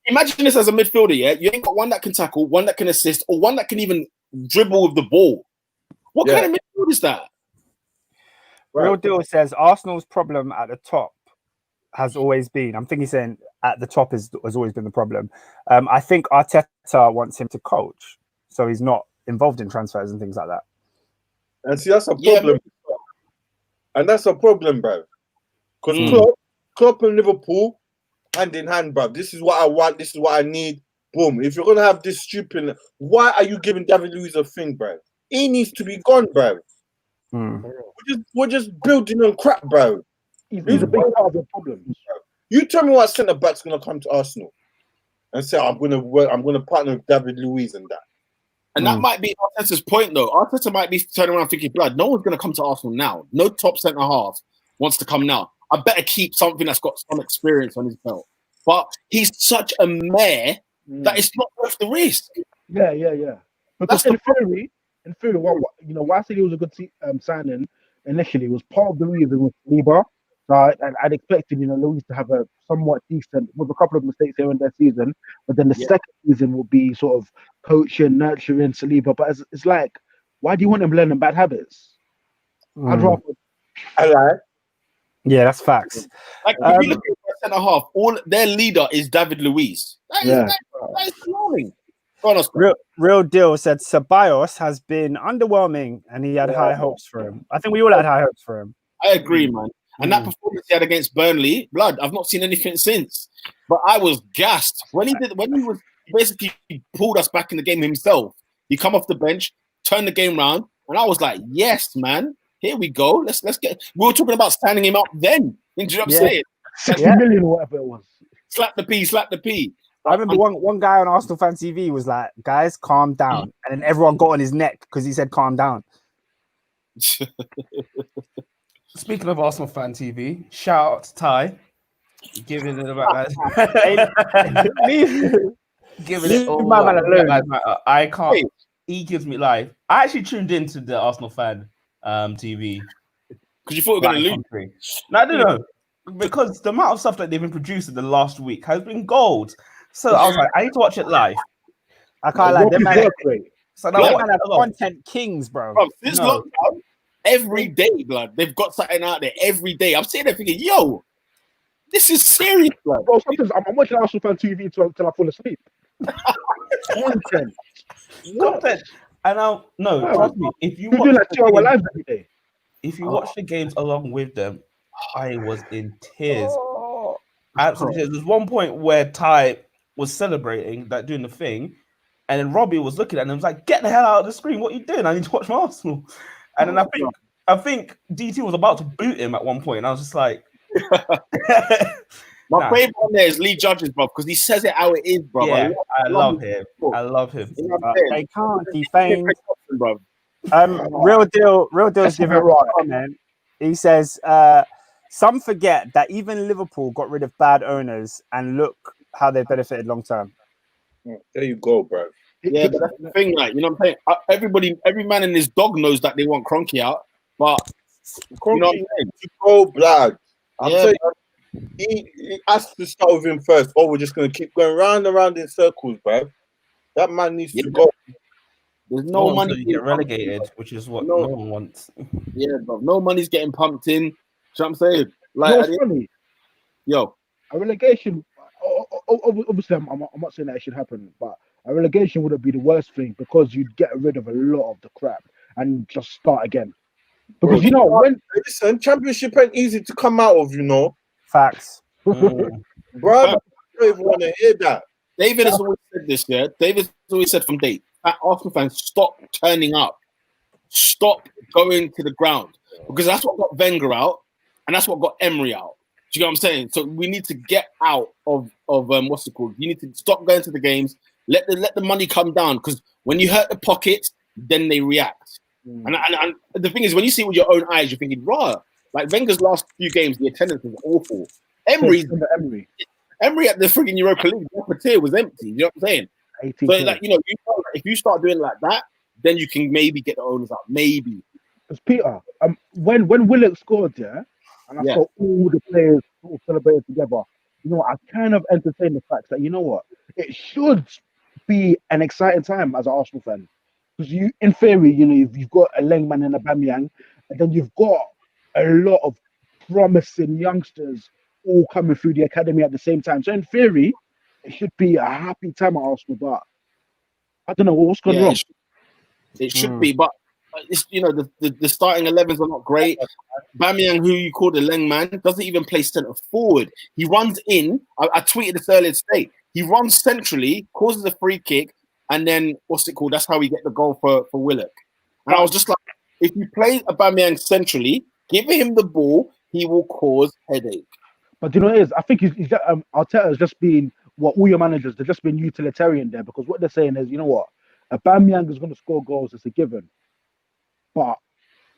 imagine this as a midfielder, yeah? You ain't got one that can tackle, one that can assist, or one that can even dribble with the ball. What kind of midfield is that? Real Deal says Arsenal's problem at the top has always been. I'm thinking he's saying at the top has always been the problem. I think Arteta wants him to coach, so he's not involved in transfers and things like that. And see, that's a problem. Yeah, and that's a problem, bro. Because Klopp and Liverpool, hand in hand, bro. This is what I want. This is what I need. Boom. If you're gonna have this stupid, why are you giving David Luiz a thing, bro? He needs to be gone, bro. We're just building on crap, bro. He's a big part of the problem. You tell me what centre back's gonna come to Arsenal and say I'm gonna partner with David Luiz and that. And that might be Arteta's point, though. Arteta might be turning around thinking, blood, no one's gonna come to Arsenal now. No top centre half wants to come now. I better keep something that's got some experience on his belt. But he's such a mare that it's not worth the risk. Yeah. Because in theory, why I said he was a good signing initially was part of the reason with Saliba. So I'd expected, Luis to have a somewhat decent, with a couple of mistakes here in their season, but then the second season will be sort of coaching, nurturing Saliba. But it's like, why do you want him learning bad habits? I'd rather. I like. Yeah, that's facts. Like if you look at the centre half, all their leader is David Luiz. That is alarming. Real Deal said Ceballos has been underwhelming, and he had high hopes for him. I think we all had high hopes for him. I agree, man. And that performance he had against Burnley, blood, I've not seen anything since. But I was gassed when he basically pulled us back in the game himself. He come off the bench, turned the game round, and I was like, yes, man. Here we go. Let's get. We were talking about standing him up then. You know what I'm saying? 60 million or whatever it was. Slap the P. I remember one guy on Arsenal Fan TV was like, "Guys, calm down," and then everyone got on his neck because he said, "Calm down." Speaking of Arsenal Fan TV, shout out to Ty, giving it about giving it all. My man alone. I can't. He gives me life. I actually tuned into the Arsenal Fan TV because you thought we were going to lose. No, I don't know, because the amount of stuff that they've been producing the last week has been gold. So I was like, I need to watch it live. I can't like them. So now what kind of content kings, bro? This lockdown, every day, blood, they've got something out there every day. I'm sitting there thinking, yo, This is serious, bro. Bro, sometimes I'm watching Arsenal fan TV till I fall asleep. Content. Content. And now, no, trust me. If you do watch like 2 hour lives every day. If you watch the games along with them, I was in tears. Absolutely. There's one point where Ty was celebrating, like doing the thing, and then Robbie was looking at him and was like, "Get the hell out of the screen! What are you doing? I need to watch my Arsenal." And then I think DT was about to boot him at one point, and I was just like, My favorite one there is Lee Judges, bro, because he says it how it is, bro. Yeah, I love him. I love him. They can't defame. Real deal's giving a comment. He says, some forget that even Liverpool got rid of bad owners, and look how they benefited long term. There you go, bro. Yeah, but that's the thing, like, you know what I'm saying? Every man and his dog knows that they want Kroenke out, but Kroenke, you know what I'm saying? To go, blood. I'm saying he has to start with him first, or we're just going to keep going round and round in circles, bro. That man needs to go. There's no money to get relegated, which is what no one wants. Yeah, bro. No money's getting pumped in. You know what I'm saying? Like, what's funny? Yo, a relegation. Obviously, I'm not saying that it should happen, but a relegation wouldn't be the worst thing because you'd get rid of a lot of the crap and just start again. Because you know, listen, championship ain't easy to come out of, you know. Facts. Bro, I don't even want to hear that. David has always said this, yeah. David's always said from day, Arsenal fans, stop turning up. Stop going to the ground. Because that's what got Wenger out, and that's what got Emery out. Do you know what I'm saying? So we need to get out of what's it called? You need to stop going to the games. Let the money come down, because when you hurt the pockets, then they react. And the thing is, when you see it with your own eyes, you're thinking, raw. Like Wenger's last few games, the attendance was awful. Emery at the frigging Europa League, the upper tier was empty. You know what I'm saying? So like, you know, if you start doing like that, then you can maybe get the owners out. Maybe. Because Peter, when Willock scored, and I saw all the players sort of celebrating together, you know, I kind of entertained the fact that, you know what, it should be an exciting time as an Arsenal fan. Because you, in theory, you know, you've got a Lengman and a Aubameyang, and then you've got a lot of promising youngsters all coming through the academy at the same time. So in theory, it should be a happy time at Arsenal, but I don't know what's going wrong. It should be, but it's, you know, the starting 11s are not great. Aubameyang, who you call the Lengman, doesn't even play centre forward. He runs in. I tweeted this earlier today. He runs centrally, causes a free kick, and then what's it called? That's how we get the goal for Willock. And I was just like, if you play Aubameyang centrally, give him the ball, he will cause headache. But you know what it is? I think he's Arteta's just been all your managers, they're just been utilitarian there, because what they're saying is, you know what, Aubameyang is going to score goals, it's a given. But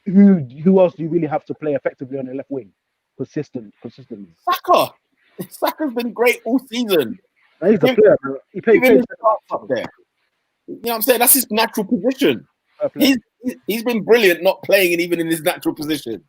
who else do you really have to play effectively on the left wing? Consistently. Saka's been great all season. He's a player, bro. He plays up there. You know what I'm saying? That's his natural position. He's been brilliant not playing it even in his natural position.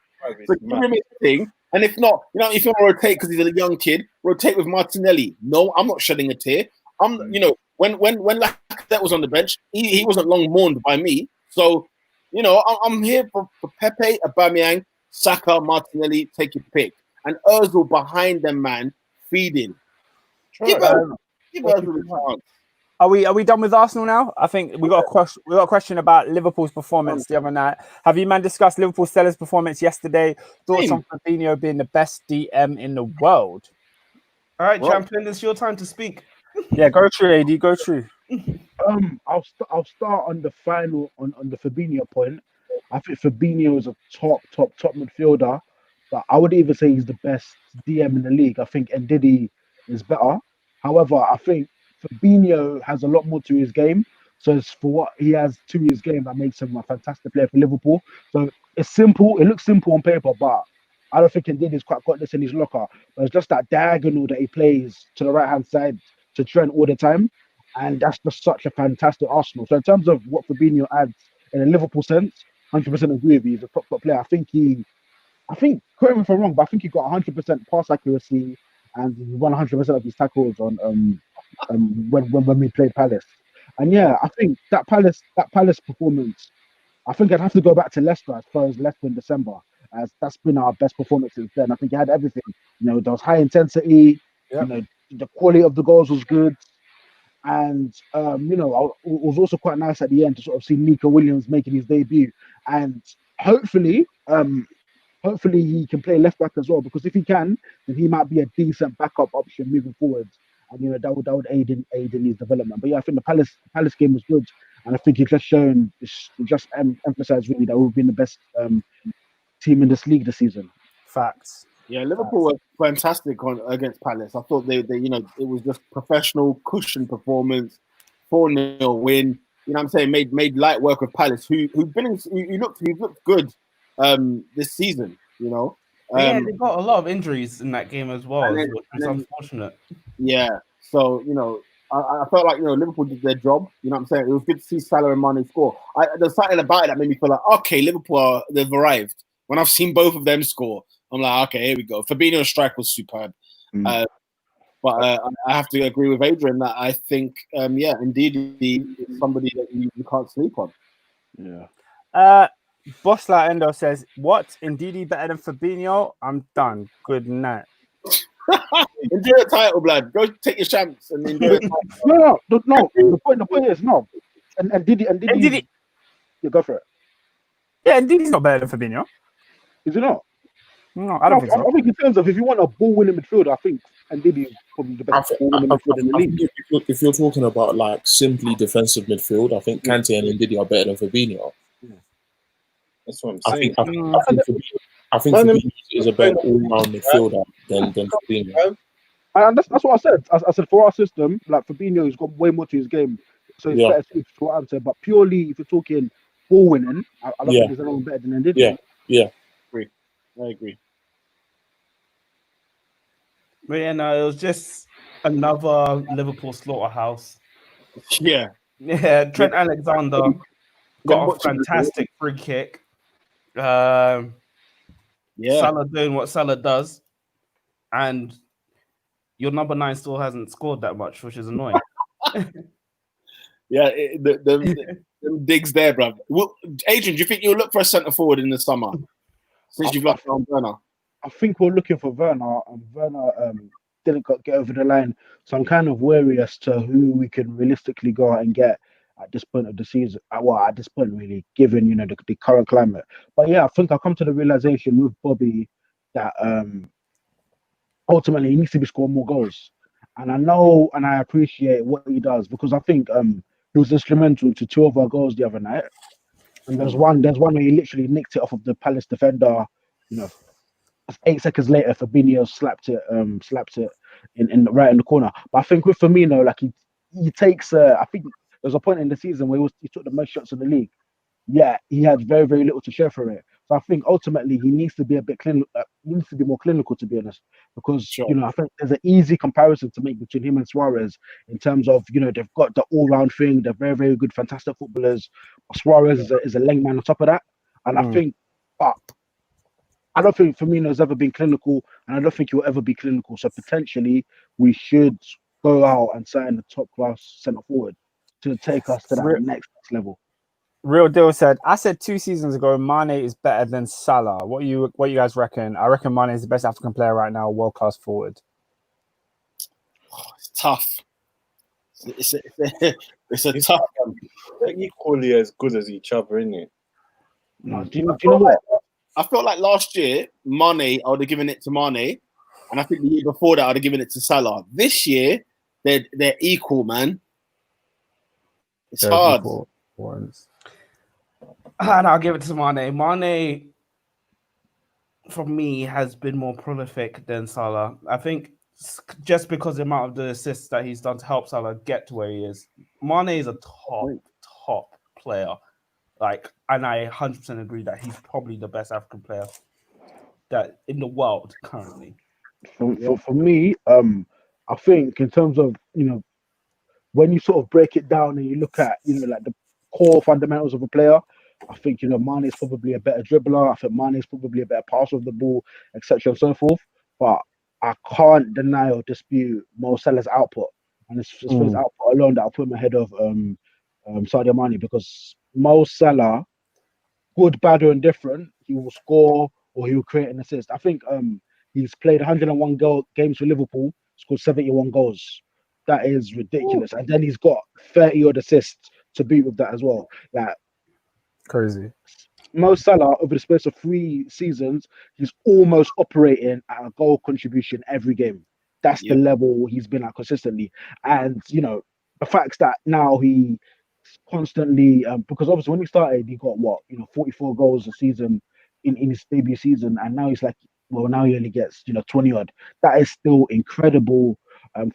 So give him a thing. And if not, you know, if you want to rotate because he's a young kid, rotate with Martinelli. No, I'm not shedding a tear. You know, when Lacazette was on the bench, he wasn't long mourned by me. So, you know, I'm here for Pepe, Aubameyang, Saka, Martinelli, take your pick. And Ozil behind them, man, feeding. Give Ozil a chance. Are we done with Arsenal now? I think we got a question about Liverpool's performance the other night. Have you man discussed Liverpool Sellers' performance yesterday? Thoughts on Fabinho being the best DM in the world? All right, champion, it's your time to speak. Yeah, go through, AD. Go through. I'll start on the final on the Fabinho point. I think Fabinho is a top midfielder, but I would even say he's the best DM in the league. I think Ndidi is better. However, I think Fabinho has a lot more to his game. So it's for what he has to his game that makes him a fantastic player for Liverpool. So it's simple. It looks simple on paper, but I don't think Ndidi's quite got this in his locker. But it's just that diagonal that he plays to the right-hand side to Trent all the time. And that's just such a fantastic Arsenal. So in terms of what Fabinho adds in a Liverpool sense, 100% agree with you. He's a top player. I think, correct me if I'm wrong, but I think he got 100% pass accuracy and he won 100% of his tackles on when we played Palace. And yeah, I think that Palace performance, I think I'd have to go back to Leicester as far as Leicester in December. as that's been our best performance since then. I think he had everything. You know, there was high intensity. You know, the quality of the goals was good. And you know, it was also quite nice at the end to sort of see Nico Williams making his debut. And hopefully, hopefully he can play left back as well, because if he can, then he might be a decent backup option moving forward. And you know, that would aid in his development. But yeah, I think the Palace game was good, and I think he's just shown, just emphasised really that we've been the best team in this league this season. Facts. Yeah, Liverpool were fantastic against Palace. I thought they it was just professional, cushion performance, 4-0 win. You know what I'm saying? Made light work of Palace, who looked good this season, you know. Yeah, they got a lot of injuries in that game as well, which is unfortunate. Yeah. So, you know, I felt like, you know, Liverpool did their job. You know what I'm saying? It was good to see Salah and Mane score. There's something about it that made me feel like, okay, Liverpool, they've arrived. When I've seen both of them score, I'm like, okay, here we go. Fabinho's strike was superb. But I have to agree with Adrian that I think, indeed, he's somebody that you can't sleep on. Yeah. Boss La Endo says, what? Indeed better than Fabinho? I'm done. Good night. Enjoy the title, blood. Go take your champs and enjoy it. No. The point is no. And Didi. You go for it. Yeah, Didi's not better than Fabinho. Is it not? No, I don't think so. I think in terms of if you want a ball-winning midfielder, I think Didi is probably the best ball-winning midfielder in the league. If you're talking about like simply defensive midfield, I think Kante and Ndidi are better than Fabinho. That's what I'm saying. I think Fabinho is a better all-round midfielder than Fabinho. And that's what I said. I said for our system, like Fabinho's got way more to his game, so it's better suited to what I'm saying. But purely, if you're talking ball winning, I don't think there's anyone better than Ndidi. Yeah. I agree. But yeah, no, it was just another Liverpool slaughterhouse. Yeah. Trent Alexander got a fantastic free kick. Salah doing what Salah does, and your number 9 still hasn't scored that much, which is annoying. The digs there, bro. Well, Adrian, do you think you'll look for a centre forward in the summer since you've lost on Werner? I think we're looking for Werner, and Werner didn't get over the line, so I'm kind of wary as to who we can realistically go out and get at this point of the season. Well, at this point, really, given the current climate. But yeah, I think I've come to the realization with Bobby that ultimately he needs to be scoring more goals. And I know and I appreciate what he does, because I think he was instrumental to 2 of our goals the other night. And there's one where he literally nicked it off of the Palace defender. 8 seconds later, Fabinho slapped it in right in the corner. But I think with Firmino, like he takes. I think there's a point in the season where he took the most shots in the league. Yeah, he had very, very little to show for it. So I think ultimately he needs to be a bit clinical. He needs to be more clinical, to be honest, because I think there's an easy comparison to make between him and Suarez in terms of they've got the all-round thing. They're very, very good, fantastic footballers. Suarez is a leg man on top of that, and I think, I don't think Firmino's ever been clinical, and I don't think he'll ever be clinical. So potentially we should go out and sign a top-class centre forward to take us to that next level. Real Deal said, I said 2 seasons ago, Mane is better than Salah. What you guys reckon? I reckon Mane is the best African player right now, world-class forward. It's tough. It's a tough one. They're equally as good as each other, isn't it? No, do you know what? I felt like last year, Mane, I would have given it to Mane. And I think the year before that, I'd have given it to Salah. This year, they're equal, man. It's hard. And I'll give it to Mane. Mane, for me, has been more prolific than Salah. I think just because the amount of the assists that he's done to help Salah get to where he is. Mane is a top player. And I 100% agree that he's probably the best African player that in the world currently. For me, I think in terms of when you sort of break it down and you look at like the core fundamentals of a player, I think Mane is probably a better dribbler. I think Mane is probably a better passer of the ball, etc. and so forth. But I can't deny or dispute Mo Salah's output, and it's for his output alone that I'll put him ahead of Sadio Mane, because Mo Salah, good, bad, or indifferent, he will score or he will create an assist. I think he's played 101 games for Liverpool, scored 71 goals. That is ridiculous. And then he's got 30 odd assists to beat with that as well. Like, crazy. Mo Salah, over the space of 3 seasons, he's almost operating at a goal contribution every game. That's the level he's been at consistently. And, you know, the fact that now he constantly, because obviously when he started, he got 44 goals a season in his debut season. And now he's like, well, now he only gets, 20 odd. That is still incredible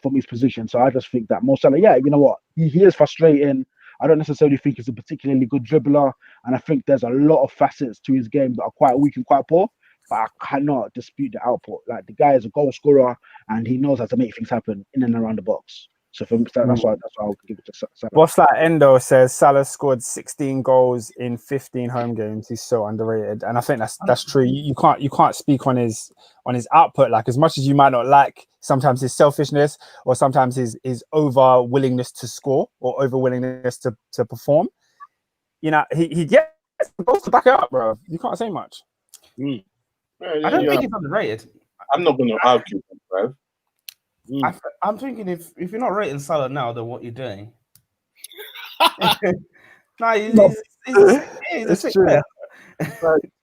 from his position. So I just think that Mo Salah, you know what? He is frustrating. I don't necessarily think he's a particularly good dribbler. And I think there's a lot of facets to his game that are quite weak and quite poor. But I cannot dispute the output. Like, the guy is a goal scorer and he knows how to make things happen in and around the box. So for me, that's why I'll give it to Salah. What's that? Endo says Salah scored 16 goals in 15 home games. He's so underrated, and I think that's true. You can't speak on his output. Like, as much as you might not like sometimes his selfishness or sometimes his over willingness to score or over willingness to perform. You know, he gets the goals to back it up, bro. You can't say much. I don't think he's underrated. I'm not going to argue, bro. I'm thinking if you're not rating Salah now, then what you're doing? He's a sick player.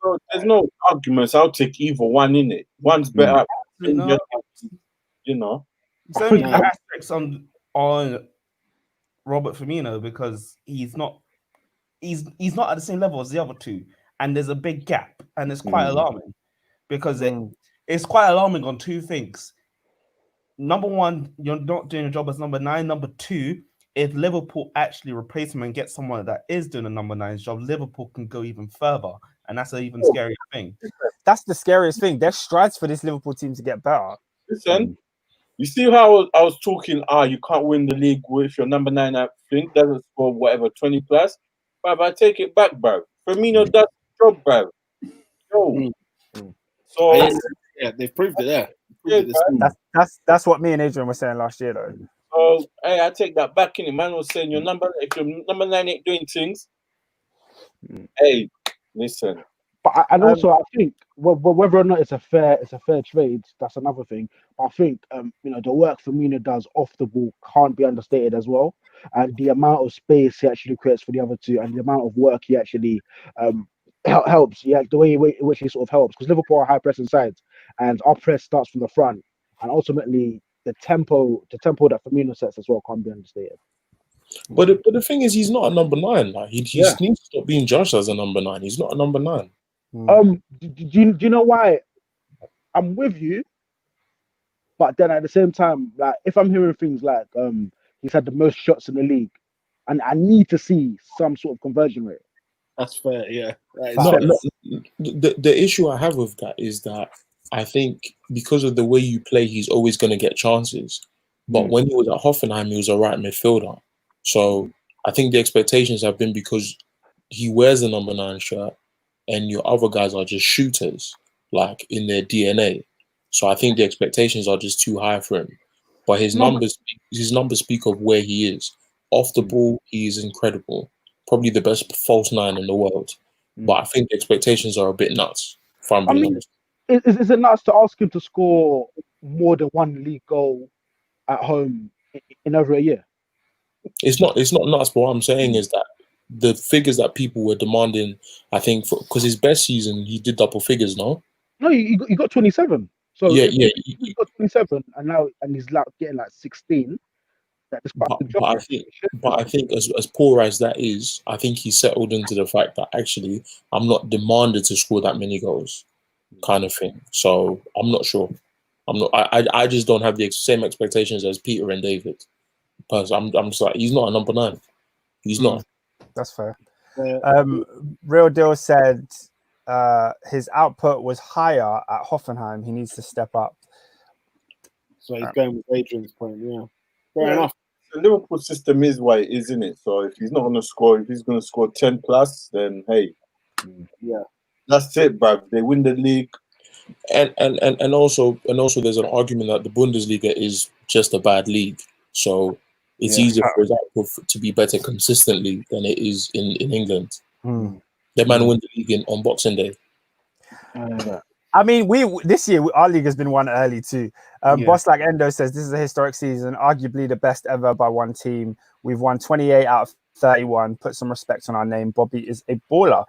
So there's no arguments. I'll take either one in it. One's better. You know. It's only asterisks on Robert Firmino because he's not at the same level as the other two, and there's a big gap, and it's quite alarming because it's quite alarming on 2 things. Number one, you're not doing a job as number 9. Number 2, if Liverpool actually replace him and get someone that is doing a number 9's job, Liverpool can go even further. And that's an even scarier thing. That's the scariest thing. There's strides for this Liverpool team to get better. Listen, you see how I was talking, you can't win the league with your number 9, I think, doesn't score whatever, 20 plus. But I take it back, bro. Firmino does the job, bro. So, they've proved it there. That's what me and Adrian were saying last year, though. So, hey, I take that back in it. Man was saying if your number 9 ain't doing things, hey, listen. But also, I think whether or not it's a fair trade, that's another thing. But I think the work Firmino does off the ball can't be understated as well, and the amount of space he actually creates for the other two, and the amount of work he actually helps. The way in which he sort of helps, because Liverpool are high pressing sides, and our press starts from the front, and ultimately the tempo that Firmino sets as well can't be understated. But the thing is, he's not a number 9. Like, he needs to stop being judged as a number 9. He's not a number 9. Do you know why? I'm with you, but then at the same time, like, if I'm hearing things like he's had the most shots in the league, and I need to see some sort of conversion rate. That's fair, yeah. The issue I have with that is that I think because of the way you play, he's always going to get chances. But when he was at Hoffenheim, he was a right midfielder. So I think the expectations have been because he wears the number 9 shirt and your other guys are just shooters, like in their DNA. So I think the expectations are just too high for him. But his numbers speak of where he is. Off the ball, he is incredible. Probably the best false 9 in the world. But I think the expectations are a bit nuts, if I'm being honest. Is it nuts to ask him to score more than 1 league goal at home in over a year? It's not nuts, but what I'm saying is that the figures that people were demanding, I think, because his best season, he did double figures, no? No, he got 27. So he got 27, and he's like getting like 16. But I think as poor as that is, I think he settled into the fact that actually I'm not demanded to score that many goals, kind of thing. So I'm not sure. I just don't have the same expectations as Peter and David. Because I'm just like, he's not a number 9. He's not. That's fair. Real Deal said his output was higher at Hoffenheim. He needs to step up. So he's going with Adrian's point, Fair enough. The Liverpool system is what it is, isn't it? So if he's not going to score, if he's going to score 10 plus, then hey, that's it, bruv. They win the league. And also there's an argument that the Bundesliga is just a bad league. So it's easier for his output to be better consistently than it is in England. The man won the league on Boxing Day. I mean, this year our league has been won early too. Boss like Endo says this is a historic season, arguably the best ever by one team. We've won 28 out of 31. Put some respect on our name. Bobby is a baller.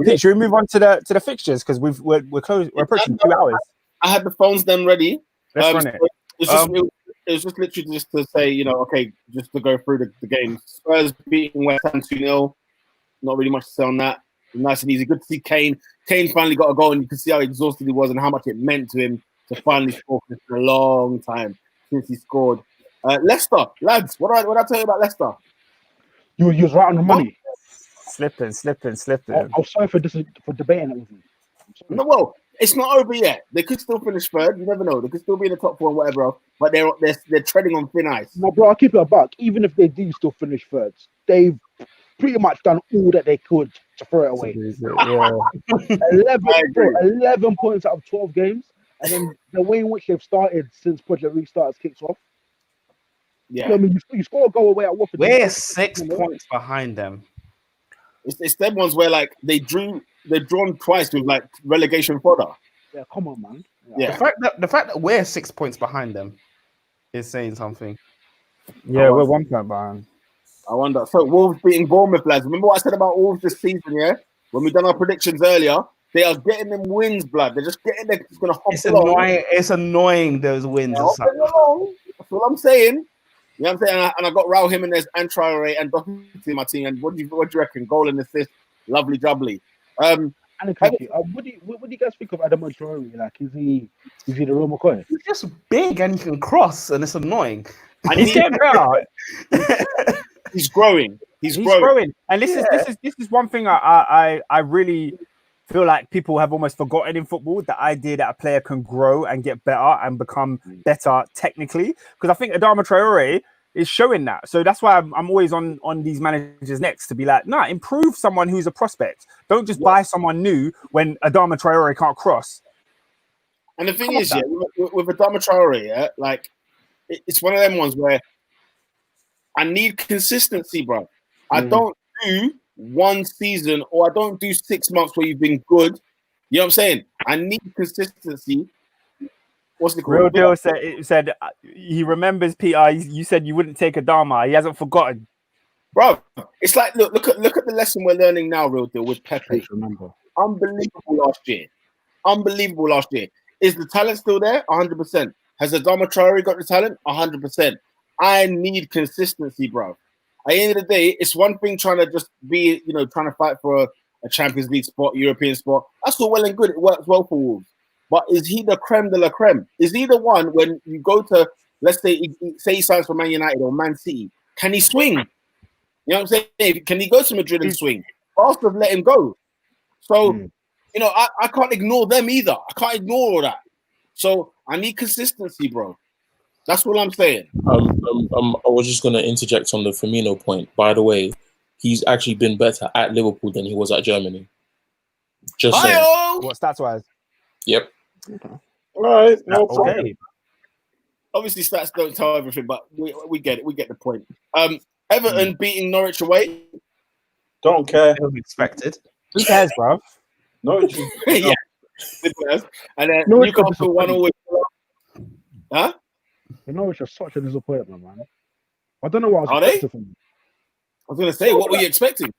Pete, should we move on to the fixtures because we're close. We're approaching 2 hours. I had the phones then ready. Let's run it. It was just literally just to say, okay, just to go through the game. Spurs beating West Ham 2-0. Not really much to say on that. Nice and easy. Good to see Kane. Kane finally got a goal, and you can see how exhausted he was and how much it meant to him to finally score for a long time since he scored. Leicester, lads, what did I tell you about Leicester? You was right on the money. Slipping. I'm sorry for debating it with you. No, well, it's not over yet. They could still finish third. You never know. They could still be in the top 4 and whatever else. But they're treading on thin ice. No, bro, I'll keep it a buck. Even if they do still finish third, they've pretty much done all that they could to throw it away. Yeah. 11 points out of 12 games. And then the way in which they've started since Project Restart kicks off. Yeah. I mean, you score a goal away at Watford. We're 6 points behind them. It's them ones where like they've drawn twice with like relegation fodder. Yeah, come on, man. Yeah. The fact that we're 6 points behind them is saying something. Yeah, we're 1 point behind. I wonder. So Wolves beating Bournemouth, lads. Remember what I said about Wolves this season, yeah? When we done our predictions earlier, they are getting them wins, blood. They're just getting them. It's gonna hop along. It's annoying those wins. That's what I'm saying. You know what I'm saying? And I got Raul Jimenez and Traore and Doherty in my team. And what do you reckon? Goal and assist, lovely jubbly. What do you guys think of Adam Traore? Like, is he the real McCoy? He's just big and he can cross, and it's annoying. And he's getting better. He's growing. He's growing. And this is one thing I really feel like people have almost forgotten in football, the idea that a player can grow and get better and become better technically. Because I think Adama Traore is showing that. So that's why I'm always on these managers next to be like, nah, improve someone who's a prospect. Don't just buy someone new when Adama Traore can't cross. And the thing is, with Adama Traore, like, it's one of them ones where I need consistency, bro. I don't do 1 season or I don't do 6 months where you've been good. You know what I'm saying? I need consistency. What's the Real deal said he remembers Peter. You said you wouldn't take Adama. He hasn't forgotten. Bro, it's like look at the lesson we're learning now, Real deal, with Pepe. Remember. Unbelievable last year. Is the talent still there? 100%. Has Adama Traore got the talent? 100%. I need consistency, bro. At the end of the day, it's one thing trying to just be, trying to fight for a Champions League spot, European spot. That's all well and good. It works well for Wolves. But is he the creme de la creme? Is he the one when you go to, let's say he signs for Man United or Man City, can he swing? You know what I'm saying? Can he go to Madrid and swing? Arsenal have let him go. So, I can't ignore them either. I can't ignore all that. So I need consistency, bro. That's what I'm saying. I was just going to interject on the Firmino point. By the way, he's actually been better at Liverpool than he was at Germany. Just saying. What stats-wise? Yep. Okay. All right. No problem. Okay. Obviously, stats don't tell everything, but we get it. We get the point. Everton beating Norwich away. Don't care. Expected. Who cares, bro? Norwich. Yeah. And then Newcastle 1-0. Huh? The Norwich are such a disappointment, man. I don't know what I was expecting from them. I was going to say, what were you expecting?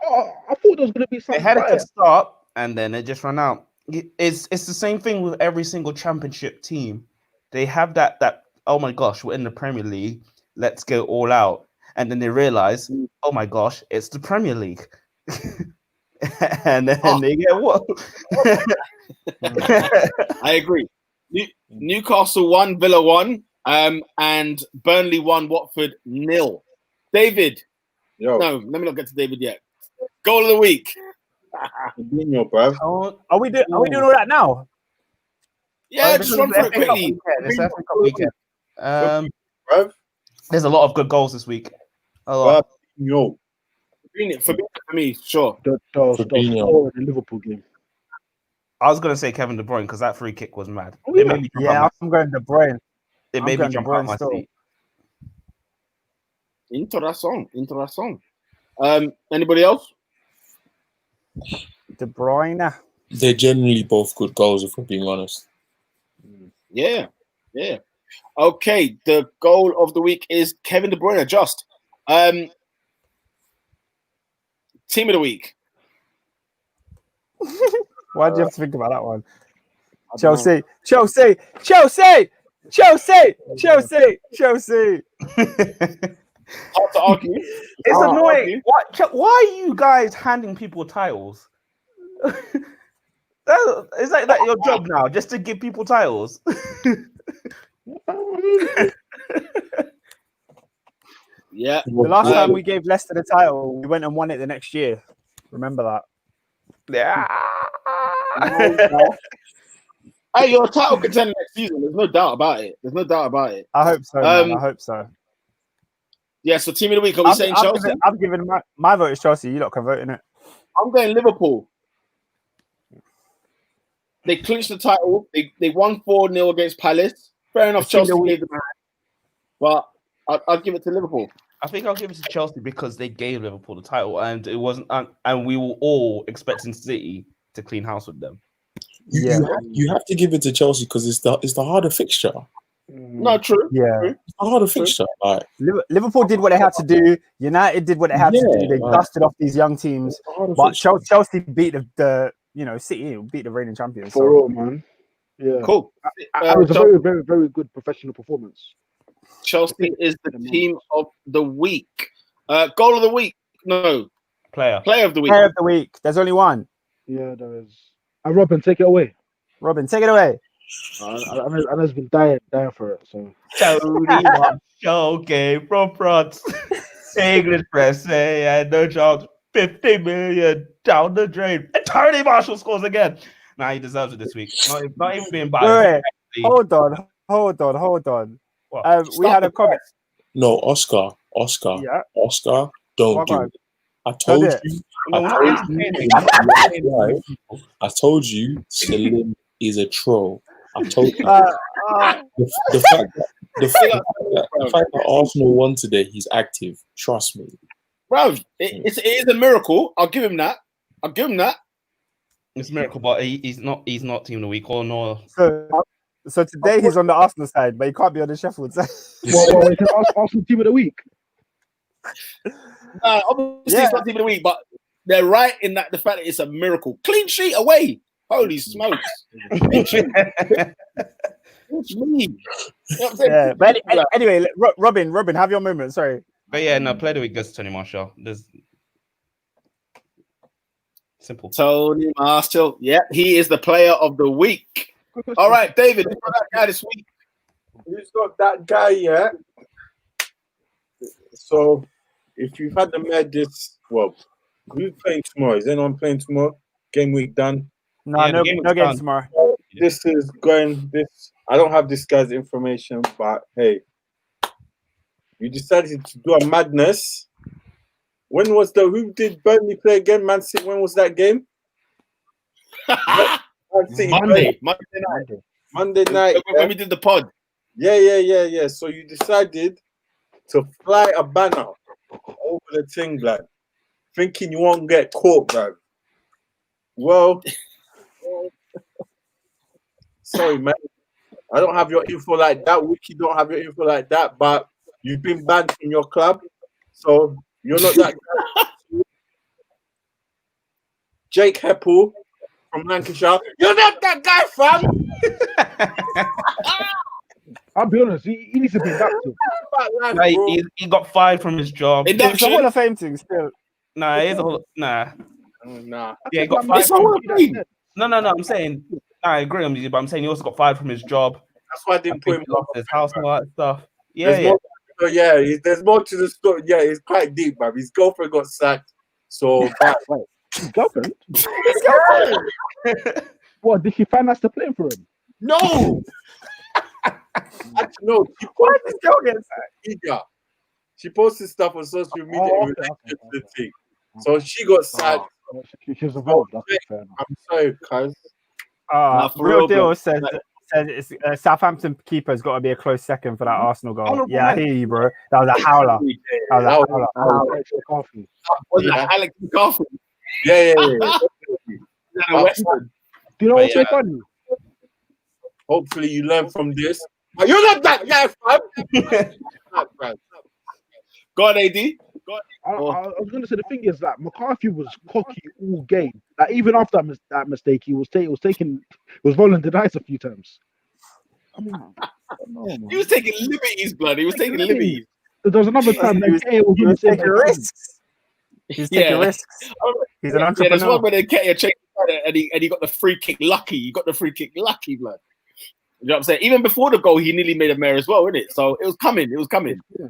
Oh, I thought there was going to be something. They had a good start, and then it just ran out. It's the same thing with every single championship team. They have that oh my gosh, we're in the Premier League, let's go all out. And then they realize, oh my gosh, it's the Premier League. And then they get what? I agree. Newcastle 1, Villa 1, and Burnley 1, Watford 0. David. Yo. No, let me not get to David yet. Goal of the week. Are we doing all that now? Yeah, just run through it quickly. There's a lot of good goals this week. A lot. For me, sure. The Liverpool game. I was going to say Kevin De Bruyne because that free kick was mad. I'm going De Bruyne. It made me jump out my seat. Interesting. Anybody else? De Bruyne. They're generally both good goals, if we're being honest. Yeah. Okay, the goal of the week is Kevin De Bruyne. Just team of the week. Why do you have to think about that one? Chelsea. Hard to argue. It's annoying. Why are you guys handing people titles? Is that your job now? Just to give people titles? Yeah. The last time we gave Leicester the title, we went and won it the next year. Remember that? Yeah. Hey, you're a title contender next season. There's no doubt about it. I hope so, man. I hope so. Yeah, so team of the week, are we saying Chelsea? I've given my vote is Chelsea. You lot can vote in it. I'm going Liverpool. They clinched the title. They won 4-0 against Palace. Fair enough, Chelsea gave them a hand. But I'll give it to Liverpool. I think I'll give it to Chelsea because they gave Liverpool the title, and it wasn't, and we were all expecting City to clean house with them. You have to give it to Chelsea because it's the harder fixture. No, true. Yeah, it's the harder fixture. Like Liverpool did what they had to do. United did what they had to do. They dusted off these young teams, but Chelsea beat the City beat the reigning champions. For real, man. Yeah, cool. It was a very, very, very good professional performance. Chelsea is the team of the week. Goal of the week? No. Player of the week. Player of the week. There's only one. Yeah, there is. And Robin, take it away. Robin, take it away. I've been dying for it. So. Show game from France. English press say and no chance. 50 million down the drain. And Tony Marshall scores again. Nah, he deserves it this week. Not even being biased. Wait. Hold on. We had a comment. No, Oscar. Yeah. Oscar, don't do it. I told you, Salim is a troll. I told you. The fact that Arsenal won today, he's active. Trust me. Bro, it is a miracle. I'll give him that. It's a miracle, but he's not team of the week or no. So today he's on the Arsenal side, but he can't be on the Sheffield side. Well, it's Arsenal team of the week. Obviously it's not team of the week, but they're right in that the fact that it's a miracle. Clean sheet away. Holy smokes. It's me. Yeah, but anyway, Robin, have your moment. Sorry. But yeah, no, player of the week goes to Tony Marshall. There's simple. Tony Marshall. Yeah, he is the player of the week. All right, David, who's got that guy this week? Who's got that guy, yeah? So, if you've had the madness, who's playing tomorrow? Is anyone playing tomorrow? Game week done? No game tomorrow. This is going. I don't have this guy's information, but hey, you decided to do a madness. When was who did Burnley play again? Man City. When was that game? Monday night. When we did the pod. Yeah. So you decided to fly a banner over the thing, lad, thinking you won't get caught, lad. Well, sorry, man. I don't have your info like that. Wiki don't have your info like that, but you've been banned from your club, so you're not that guy. Jake Heppel from Lancashire. You're not that guy, fam. I'll be honest, he needs to be back to. He got fired from his job. It's a Hall of Fame thing still. Nah, it is a Hall. Nah. Nah. Yeah, he got fired. No. I'm saying I agree with you, but I'm saying he also got fired from his job. That's why I didn't put him off his house and all that stuff. There's more to the story. Yeah, it's quite deep, man. His girlfriend got sacked. So, his girlfriend? What, did she finance the plane for him? No! No, why did this girl get sacked? She posted stuff on social media thing. So she got sacked. She was involved. I'm sorry, cuz. Real deal says it's Southampton keeper's got to be a close second for that Arsenal goal. Yeah, I hear you, bro. That was a howler. Was it Alex McCarthy? Yeah. Do you know what's so funny? Hopefully you learn from this. But you're not that guy, fam. Go on, AD. I was going to say the thing is that McCarthy was cocky all game. Like even after that mistake, he was rolling the dice a few times. I mean, he was taking liberties, blood. He was taking liberties. There was another time that he was taking risks. He was taking risks. He's an entrepreneur. There's one where the Ketia changed and he got the free kick lucky. He got the free kick lucky, blood. You know what I'm saying? Even before the goal, he nearly made a mare as well, innit? So it was coming.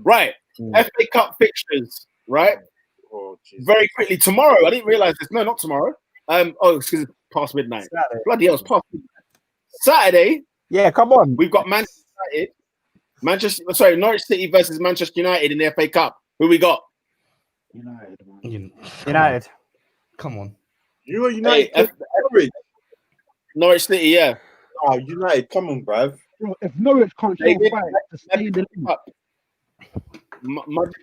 Right. FA Cup fixtures, right? Oh, very quickly. Tomorrow. I didn't realize this. No, not tomorrow. Excuse me, past midnight. Saturday. Bloody hell, it's past midnight. Saturday. Yeah, come on. We've got Norwich City versus Manchester United in the FA Cup. Who we got? United. Come on. You are United. Norwich City, yeah. Oh, United, come on, bruv. Bro, if Norwich can't show fight to stay in the league.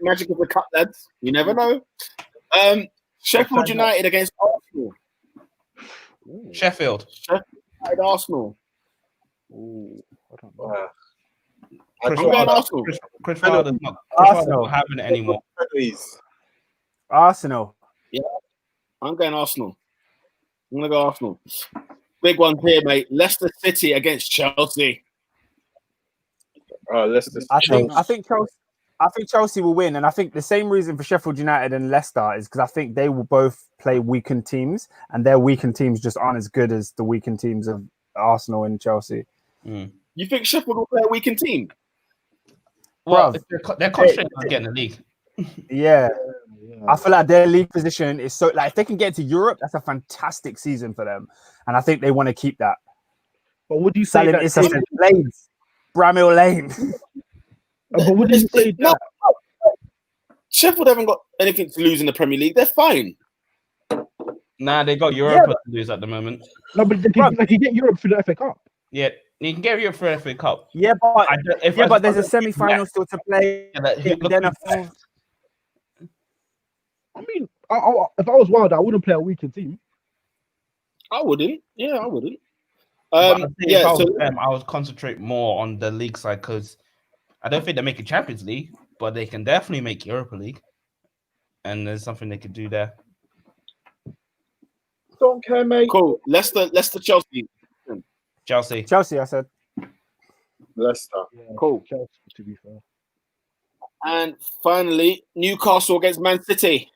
Magic of the cup, lads. You never know. Sheffield United against Arsenal. Sheffield United, Arsenal. Chris Wilder's not having it anymore. Arsenal. Yeah, I'm going Arsenal. I'm gonna go Arsenal. Big one here, mate. Leicester City against Chelsea. Leicester. I think Chelsea will win, and I think the same reason for Sheffield United and Leicester is because I think they will both play weakened teams, and their weakened teams just aren't as good as the weakened teams of Arsenal and Chelsea. You think Sheffield will play a weakened team? Well, they're concentrating on getting the league. Yeah. I feel like their league position is so like if they can get to Europe, that's a fantastic season for them, and I think they want to keep that. But would you say that Lanes, Bramall Lane? But would you say that Sheffield haven't got anything to lose in the Premier League? They're fine. Nah, they got Europe to lose at the moment. No, but like you get Europe for the FA Cup. Yeah, you can get Europe for the FA Cup. Yeah, but there's a semi-final still to play. Then a fourth. I mean, if I was Wild, I wouldn't play a weakened team. I wouldn't. Yeah, I wouldn't. I would concentrate more on the league side because I don't think they make a Champions League, but they can definitely make Europa League, and there's something they could do there. Don't care, mate. Cool. Leicester, Chelsea. Chelsea, I said. Leicester. Yeah, cool. Chelsea, to be fair. And finally, Newcastle against Man City.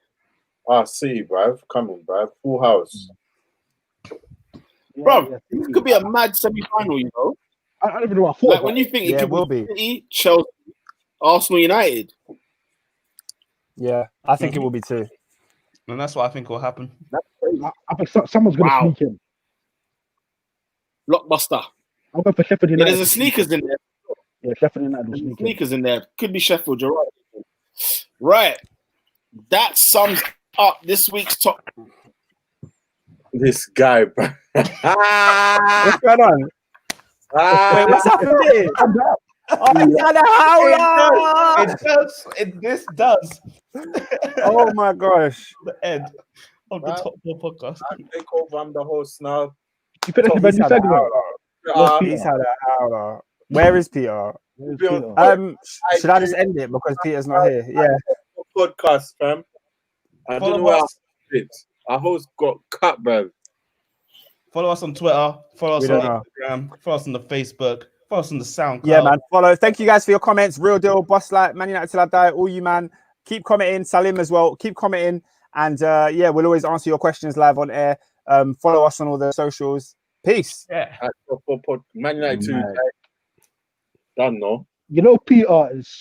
See, bruv. Come on, bruv. Full house. Bro, this could be a mad semi-final, you know. I don't even know what like when you think it could be City, Chelsea, Arsenal, United. Yeah, I think it will be too. And that's what I think will happen. I think someone's going to sneak in. Blockbuster. I'll go for Sheffield United. Yeah, there's a sneakers in there. Yeah, Sheffield United will sneak sneakers in there. Could be Sheffield, you're right. Right. That sums up this week's top. This guy, bro. What's going on? Wait, what's happening? This does. Oh my gosh. The end of the Top 4 podcast. I take over. I'm the host now. You finished the new segment. Where is Peter? Should I just end it because Peter's not here? Yeah. Podcast, fam. I don't know where our host got cut, bro. Follow us on Twitter. Follow us on Instagram. Follow us on the Facebook. Follow us on the SoundCloud. Yeah, man. Follow. Thank you guys for your comments. Real deal. Boss like Man United till I die. All you, man. Keep commenting. Salim as well. Keep commenting. And we'll always answer your questions live on air. Follow us on all the socials. Peace. Yeah. Man United 2. Done, no? You know, Peter is